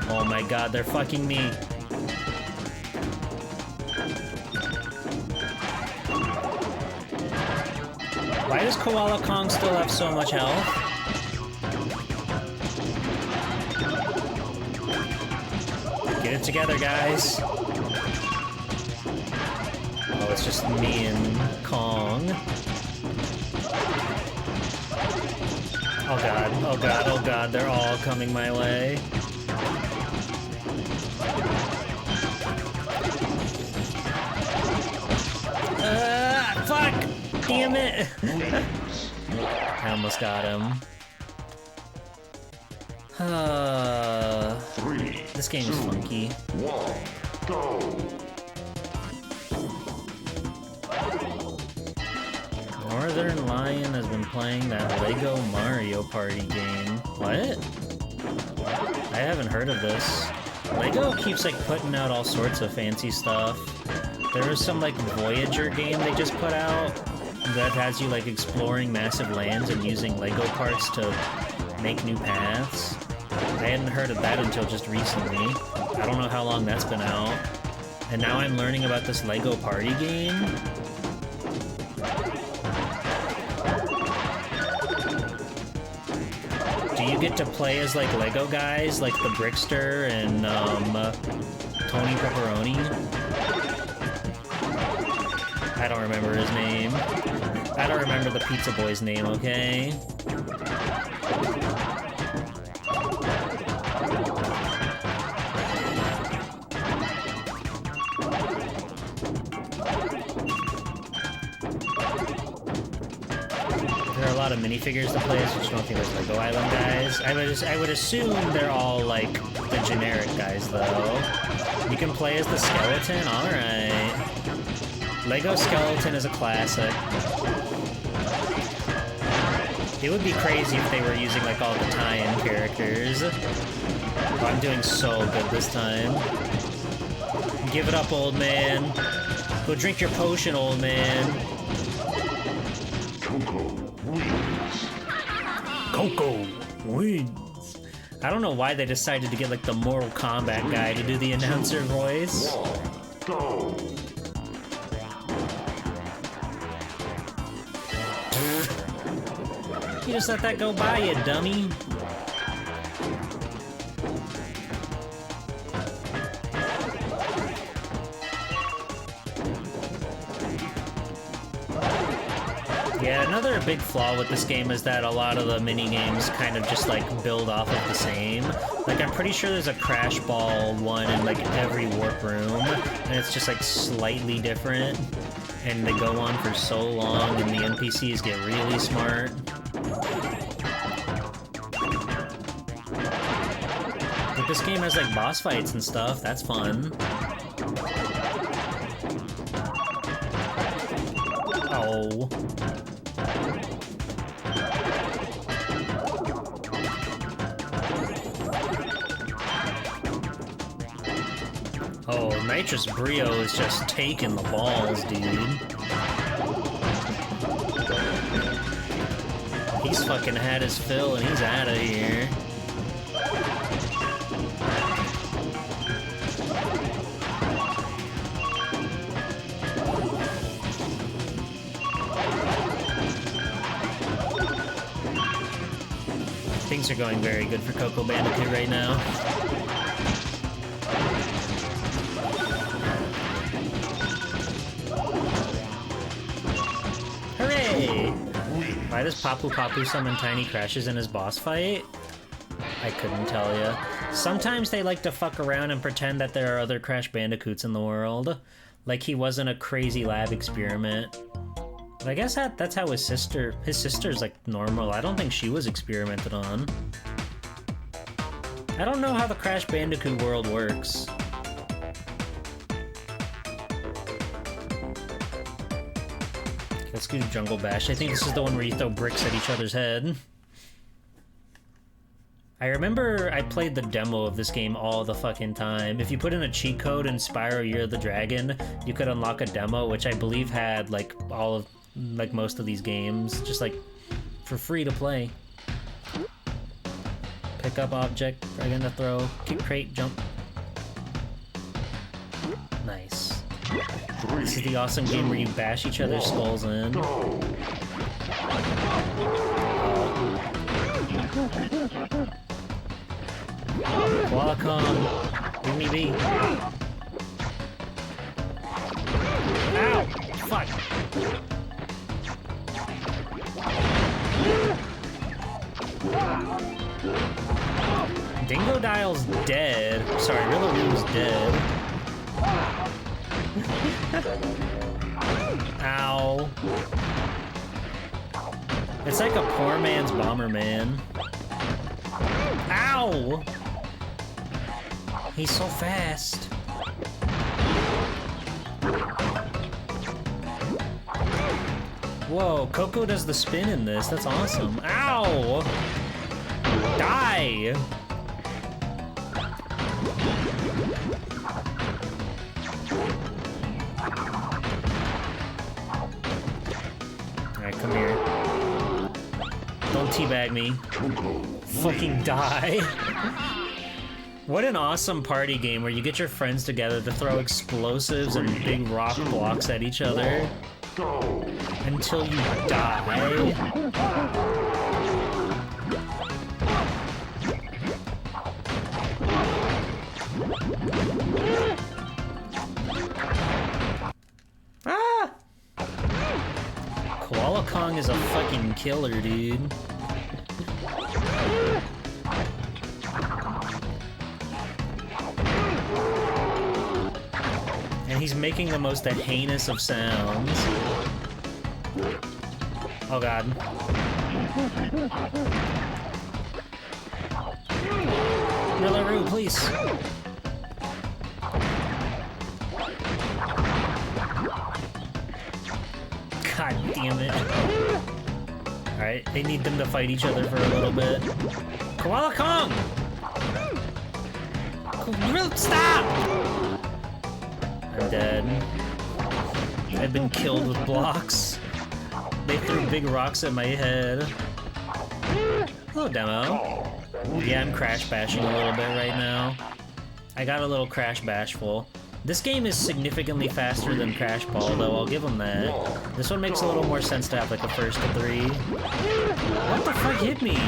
Oh my god, they're fucking me. Why does Koala Kong still have so much health? Get it together, guys. Oh, it's just me and Kong. Oh god, oh god, oh god, they're all coming my way. Fuck! Damn it! I almost got him. This game is funky. 1, go! Northern Lion has been playing that Lego Mario Party game. What? I haven't heard of this. Lego keeps, like, putting out all sorts of fancy stuff. There was some, like, Voyager game they just put out that has you, like, exploring massive lands and using Lego parts to make new paths. I hadn't heard of that until just recently. I don't know how long that's been out. And now I'm learning about this Lego party game. Do you get to play as, like, Lego guys, like the Brickster and, Tony Pepperoni? I don't remember his name. I don't remember the pizza boy's name, okay? lot of minifigures to play as, which I don't think there's Lego Island guys. I would assume they're all like the generic guys though. You can play as the skeleton, alright. Lego Skeleton is a classic. It would be crazy if they were using like all the tie-in characters. Oh, I'm doing so good this time. Give it up, old man. Go drink your potion, old man. Coco wins. I don't know why they decided to get like the Mortal Kombat guy to do the announcer voice. Go. You just let that go by, you dummy. Yeah, another big flaw with this game is that a lot of the mini-games kind of just, like, build off of the same. Like, I'm pretty sure there's a Crash Ball one in, like, every warp room, and it's just, like, slightly different. And they go on for so long, and the NPCs get really smart. But this game has, like, boss fights and stuff. That's fun. Oh. Oh, Nitrous Brio is just taking the balls, dude. He's fucking had his fill and he's out of here. Things are going very good for Coco Bandicoot right now. Hooray! Why does Papu Papu summon tiny crashes in his boss fight? I couldn't tell ya. Sometimes they like to fuck around and pretend that there are other Crash Bandicoots in the world. Like he wasn't a crazy lab experiment. But I guess that's how his sister's like normal. I don't think she was experimented on. I don't know how the Crash Bandicoot world works. Let's do Jungle Bash. I think this is the one where you throw bricks at each other's head. I remember I played the demo of this game all the fucking time. If you put in a cheat code in Spyro Year of the Dragon, you could unlock a demo, which I believe had like all of, like most of these games, just like for free to play. Pick up object, again to throw, kick crate, jump. Nice. This is the awesome game where you bash each other's skulls in. Welcome. Leave me be. Ow! Fuck. Dingo Dial's dead. Sorry, Rillaroom's dead. Ow. It's like a poor man's Bomberman. Ow! He's so fast. Whoa, Coco does the spin in this. That's awesome. Ow! Die! Alright, come here. Don't teabag me. Fucking die. What an awesome party game where you get your friends together to throw explosives and big rock blocks at each other until you die. Ah! Koala Kong is a fucking killer, dude. And he's making the most heinous of sounds. Oh god. Rillaroo, please. God damn it. Alright, they need them to fight each other for a little bit. Koala Kong! Stop! I'm dead. I've been killed with blocks. They threw big rocks at my head. Hello, demo. Yeah, I'm crash bashing a little bit right now. I got a little crash bashful. This game is significantly faster than Crash Ball, though, I'll give them that. This one makes a little more sense to have like a first to 3. What the fuck hit me?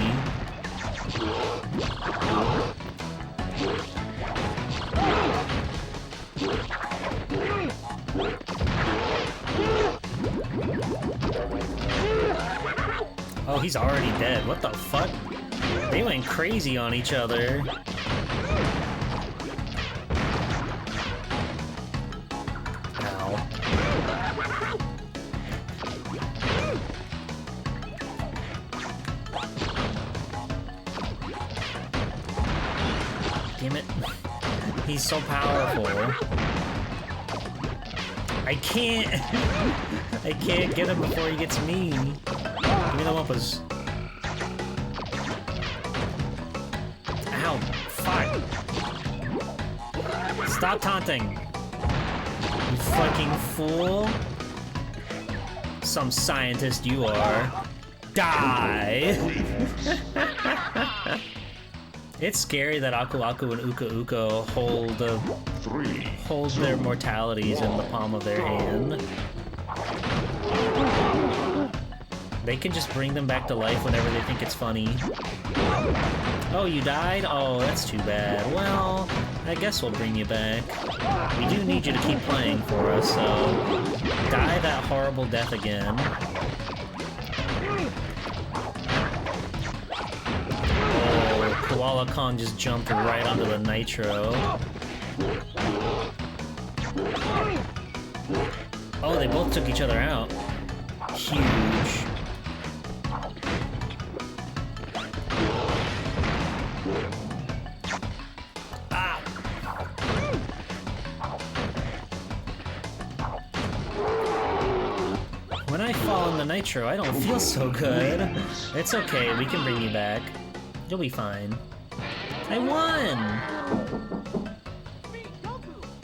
Oh, he's already dead. What the fuck? They went crazy on each other. Ow. Damn it. He's so powerful. I can't get him before he gets me. Give me the Wumpas. Ow, fuck. Stop taunting. You fucking fool. Some scientist you are. Die! It's scary that Aku Aku and Uka Uka hold their mortalities in the palm of their hand. They can just bring them back to life whenever they think it's funny. Oh, you died? Oh, that's too bad. Well, I guess we'll bring you back. We do need you to keep playing for us, so die that horrible death again. Oh, Koala Kong just jumped right onto the nitro. Oh, they both took each other out. Huge. When I fall in the nitro, I don't feel so good. It's okay, we can bring you back. You'll be fine. I won!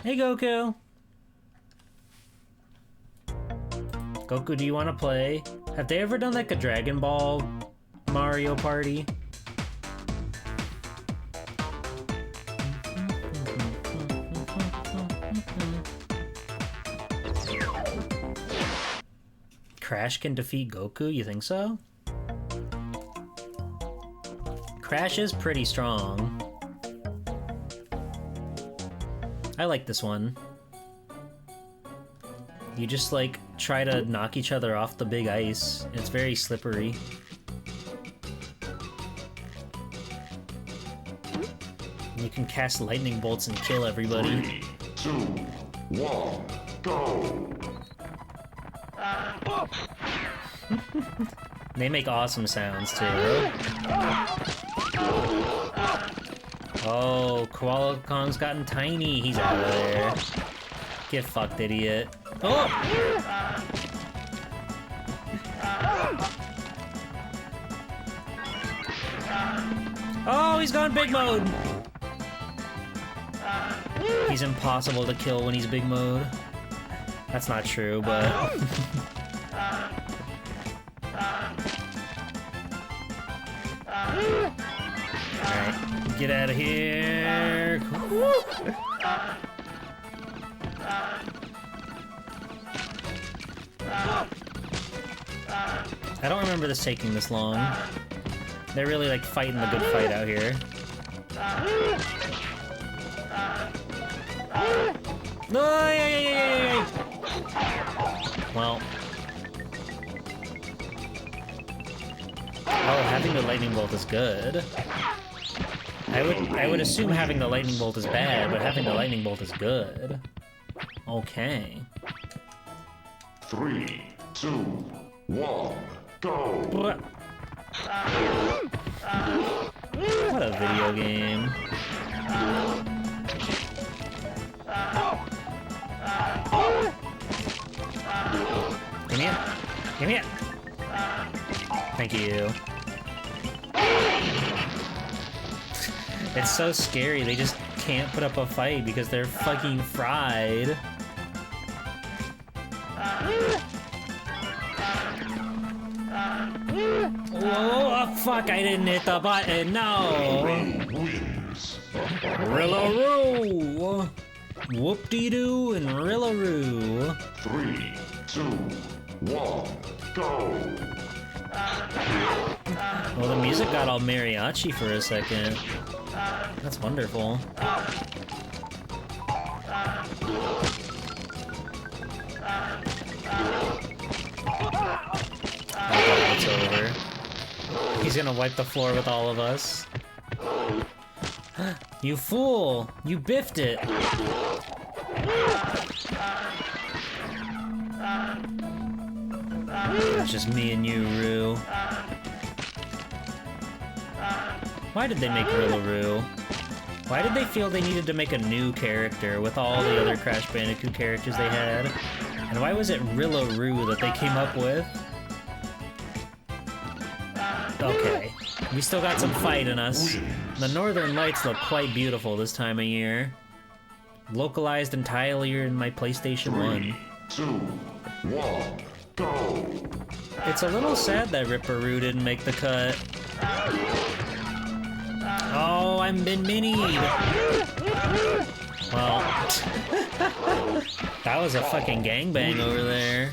Hey, Goku! Goku, do you want to play? Have they ever done like a Dragon Ball Mario Party? Crash can defeat Goku? You think so? Crash is pretty strong. I like this one. You just like try to knock each other off the big ice. It's very slippery. And you can cast lightning bolts and kill everybody. 3, 2, 1, go! They make awesome sounds too. Oh, Koala Kong's gotten tiny. He's out of there. Get fucked, idiot. Oh! Oh, he's gone big mode. He's impossible to kill when he's big mode. That's not true, but... Alright, get out of here. I don't remember this taking this long. They're really like fighting the good fight out here. No, well. Oh, having the lightning bolt is good. I would assume having the lightning bolt is bad, but having the lightning bolt is good. Okay. 3, 2, 1, go! What a video game. Give me it. Give me it. Thank you. It's so scary. They just can't put up a fight because they're fucking fried. Whoa, oh, fuck, I didn't hit the button, no! Rillaroo! Whoop-dee-doo and Rillaroo. 3, 2, 1, go! Well, the music got all mariachi for a second. That's wonderful. It's over. He's gonna wipe the floor with all of us. You fool! You biffed it! It's just me and you, Roo. Why did they make Rillaroo? Why did they feel they needed to make a new character with all the other Crash Bandicoot characters they had? And why was it Rillaroo that they came up with? Okay, we still got some fight in us. The Northern Lights look quite beautiful this time of year. Localized entirely in my PlayStation 1. 2, 1, go! It's a little sad that Ripperoo didn't make the cut. Oh, I'm been minied! Well, that was a fucking gangbang over there.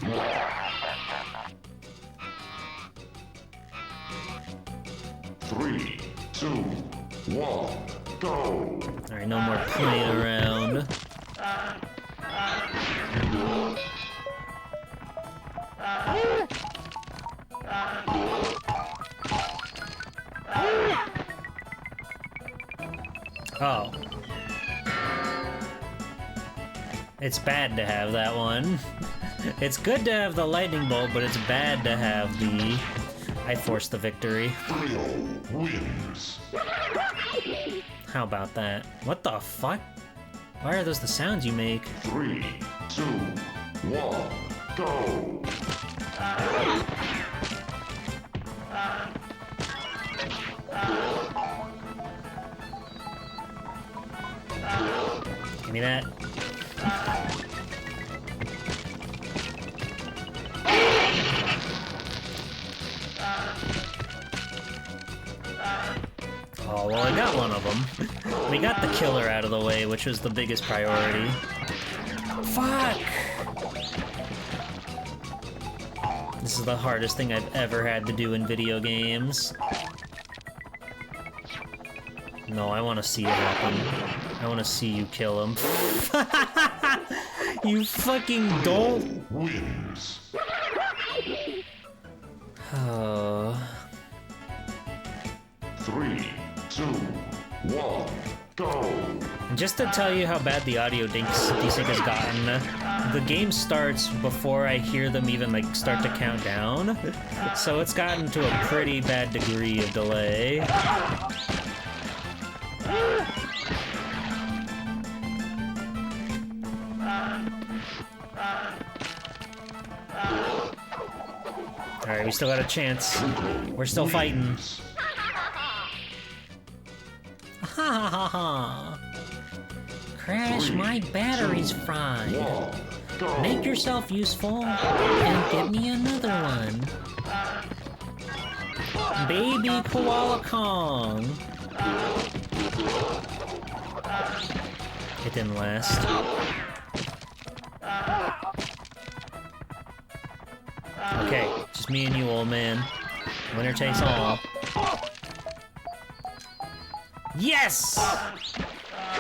Three, 2, 1, go! Alright, no more playing around. Oh. It's bad to have that one. It's good to have the lightning bolt, but it's bad to have the... I forced the victory. Wins. How about that? What the fuck? Why are those the sounds you make? 3, 2, 1, go! Give me that. Oh, well, I got one of them. We got the killer out of the way, which was the biggest priority. Fuck! This is the hardest thing I've ever had to do in video games. No, I want to see it happen. I want to see you kill him. You fucking dolt! Wins. Oh. 3, 2, 1, go! And just to tell you how bad the audio desync has gotten, the game starts before I hear them even like start to count down, so it's gotten to a pretty bad degree of delay. Alright, we still got a chance. We're still fighting. Ha ha ha ha! Crash, my battery's fried. Make yourself useful and get me another one. Baby Koala Kong. It didn't last. Okay, just me and you, old man. Winner takes all. Yes!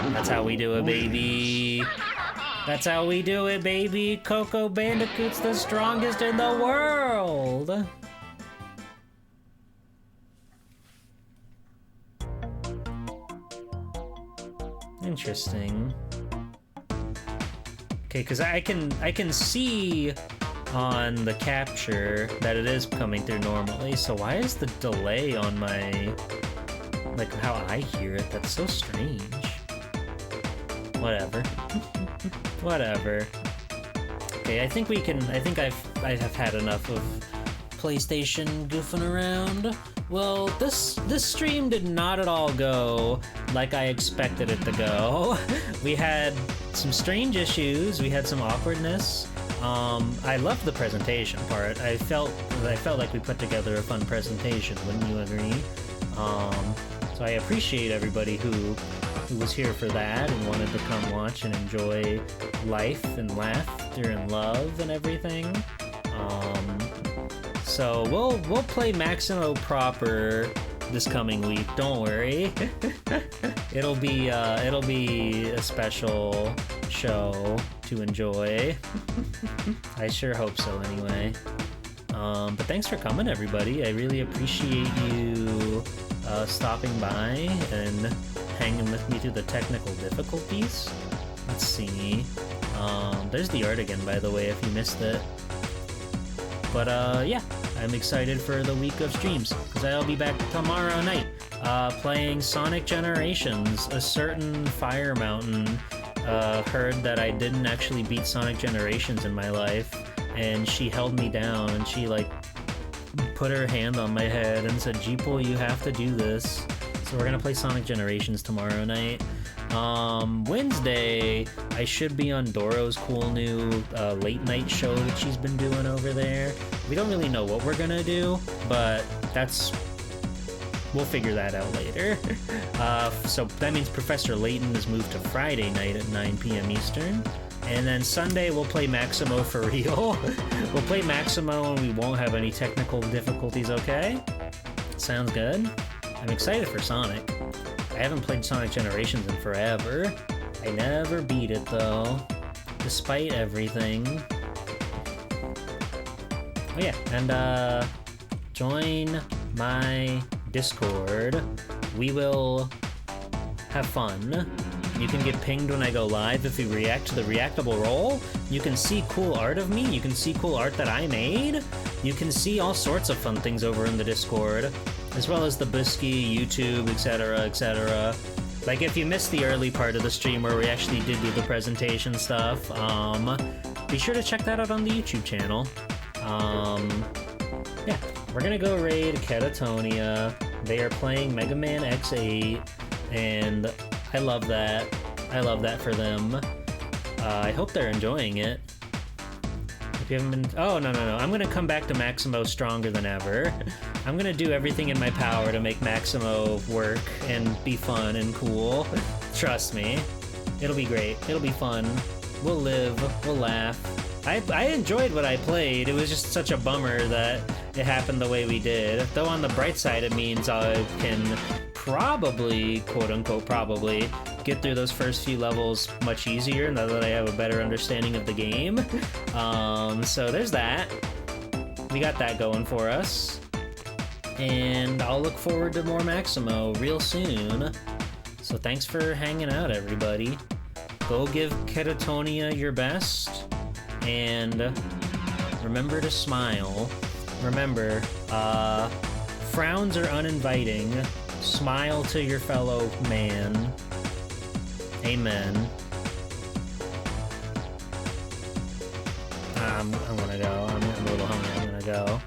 That's how we do it, baby. That's how we do it, baby. Coco Bandicoot's the strongest in the world. Interesting. Okay, because I can see on the capture that it is coming through normally. So why is the delay on my, like how I hear it? That's so strange. Whatever. Whatever. Okay, I think I have had enough of PlayStation goofing around. Well, this stream did not at all go like I expected it to go. We had some strange issues, we had some awkwardness. I loved the presentation part. I felt like we put together a fun presentation, wouldn't you agree? So I appreciate everybody who was here for that and wanted to come watch and enjoy life and laughter and love and everything. So we'll play Maximo proper this coming week. Don't worry. It'll be a special show to enjoy. I sure hope so anyway. But thanks for coming, everybody. I really appreciate you stopping by and hanging with me through the technical difficulties. Let's see. There's the art again, by the way, if you missed it. But yeah, I'm excited for the week of streams, because I'll be back tomorrow night playing Sonic Generations. A certain Fire Mountain heard that I didn't actually beat Sonic Generations in my life, and she held me down, and she like put her hand on my head and said, "Jeeple, you have to do this." So we're gonna play Sonic Generations tomorrow night. Wednesday, I should be on Doro's cool new late night show that she's been doing over there. We don't really know what we're gonna do, but we'll figure that out later. So that means Professor Layton has moved to Friday night at 9 p.m. Eastern. And then Sunday, we'll play Maximo for real. We'll play Maximo and we won't have any technical difficulties, okay? Sounds good. I'm excited for Sonic. I haven't played Sonic Generations in forever. I never beat it though, despite everything. Oh yeah, and join my Discord. We will have fun. You can get pinged when I go live if you react to the reactable roll. You can see cool art of me. You can see cool art that I made. You can see all sorts of fun things over in the Discord, as well as the Busky, YouTube, etc., etc. Like, if you missed the early part of the stream where we actually did do the presentation stuff, be sure to check that out on the YouTube channel. Yeah, we're gonna go raid Catatonia. They are playing Mega Man X8, and I love that. I love that for them. I hope they're enjoying it. If you haven't been... Oh, no. I'm gonna come back to Maximo stronger than ever. I'm gonna do everything in my power to make Maximo work and be fun and cool. Trust me. It'll be great. It'll be fun. We'll live. We'll laugh. I enjoyed what I played. It was just such a bummer that it happened the way we did. Though on the bright side, it means I can probably, quote-unquote probably, get through those first few levels much easier now that I have a better understanding of the game. So there's that. We got that going for us. And I'll look forward to more Maximo real soon. So thanks for hanging out, everybody. Go give Catatonia your best. And remember to smile. Remember, frowns are uninviting. Smile to your fellow man. Amen. I'm gonna go. I'm a little hungry. I'm gonna go.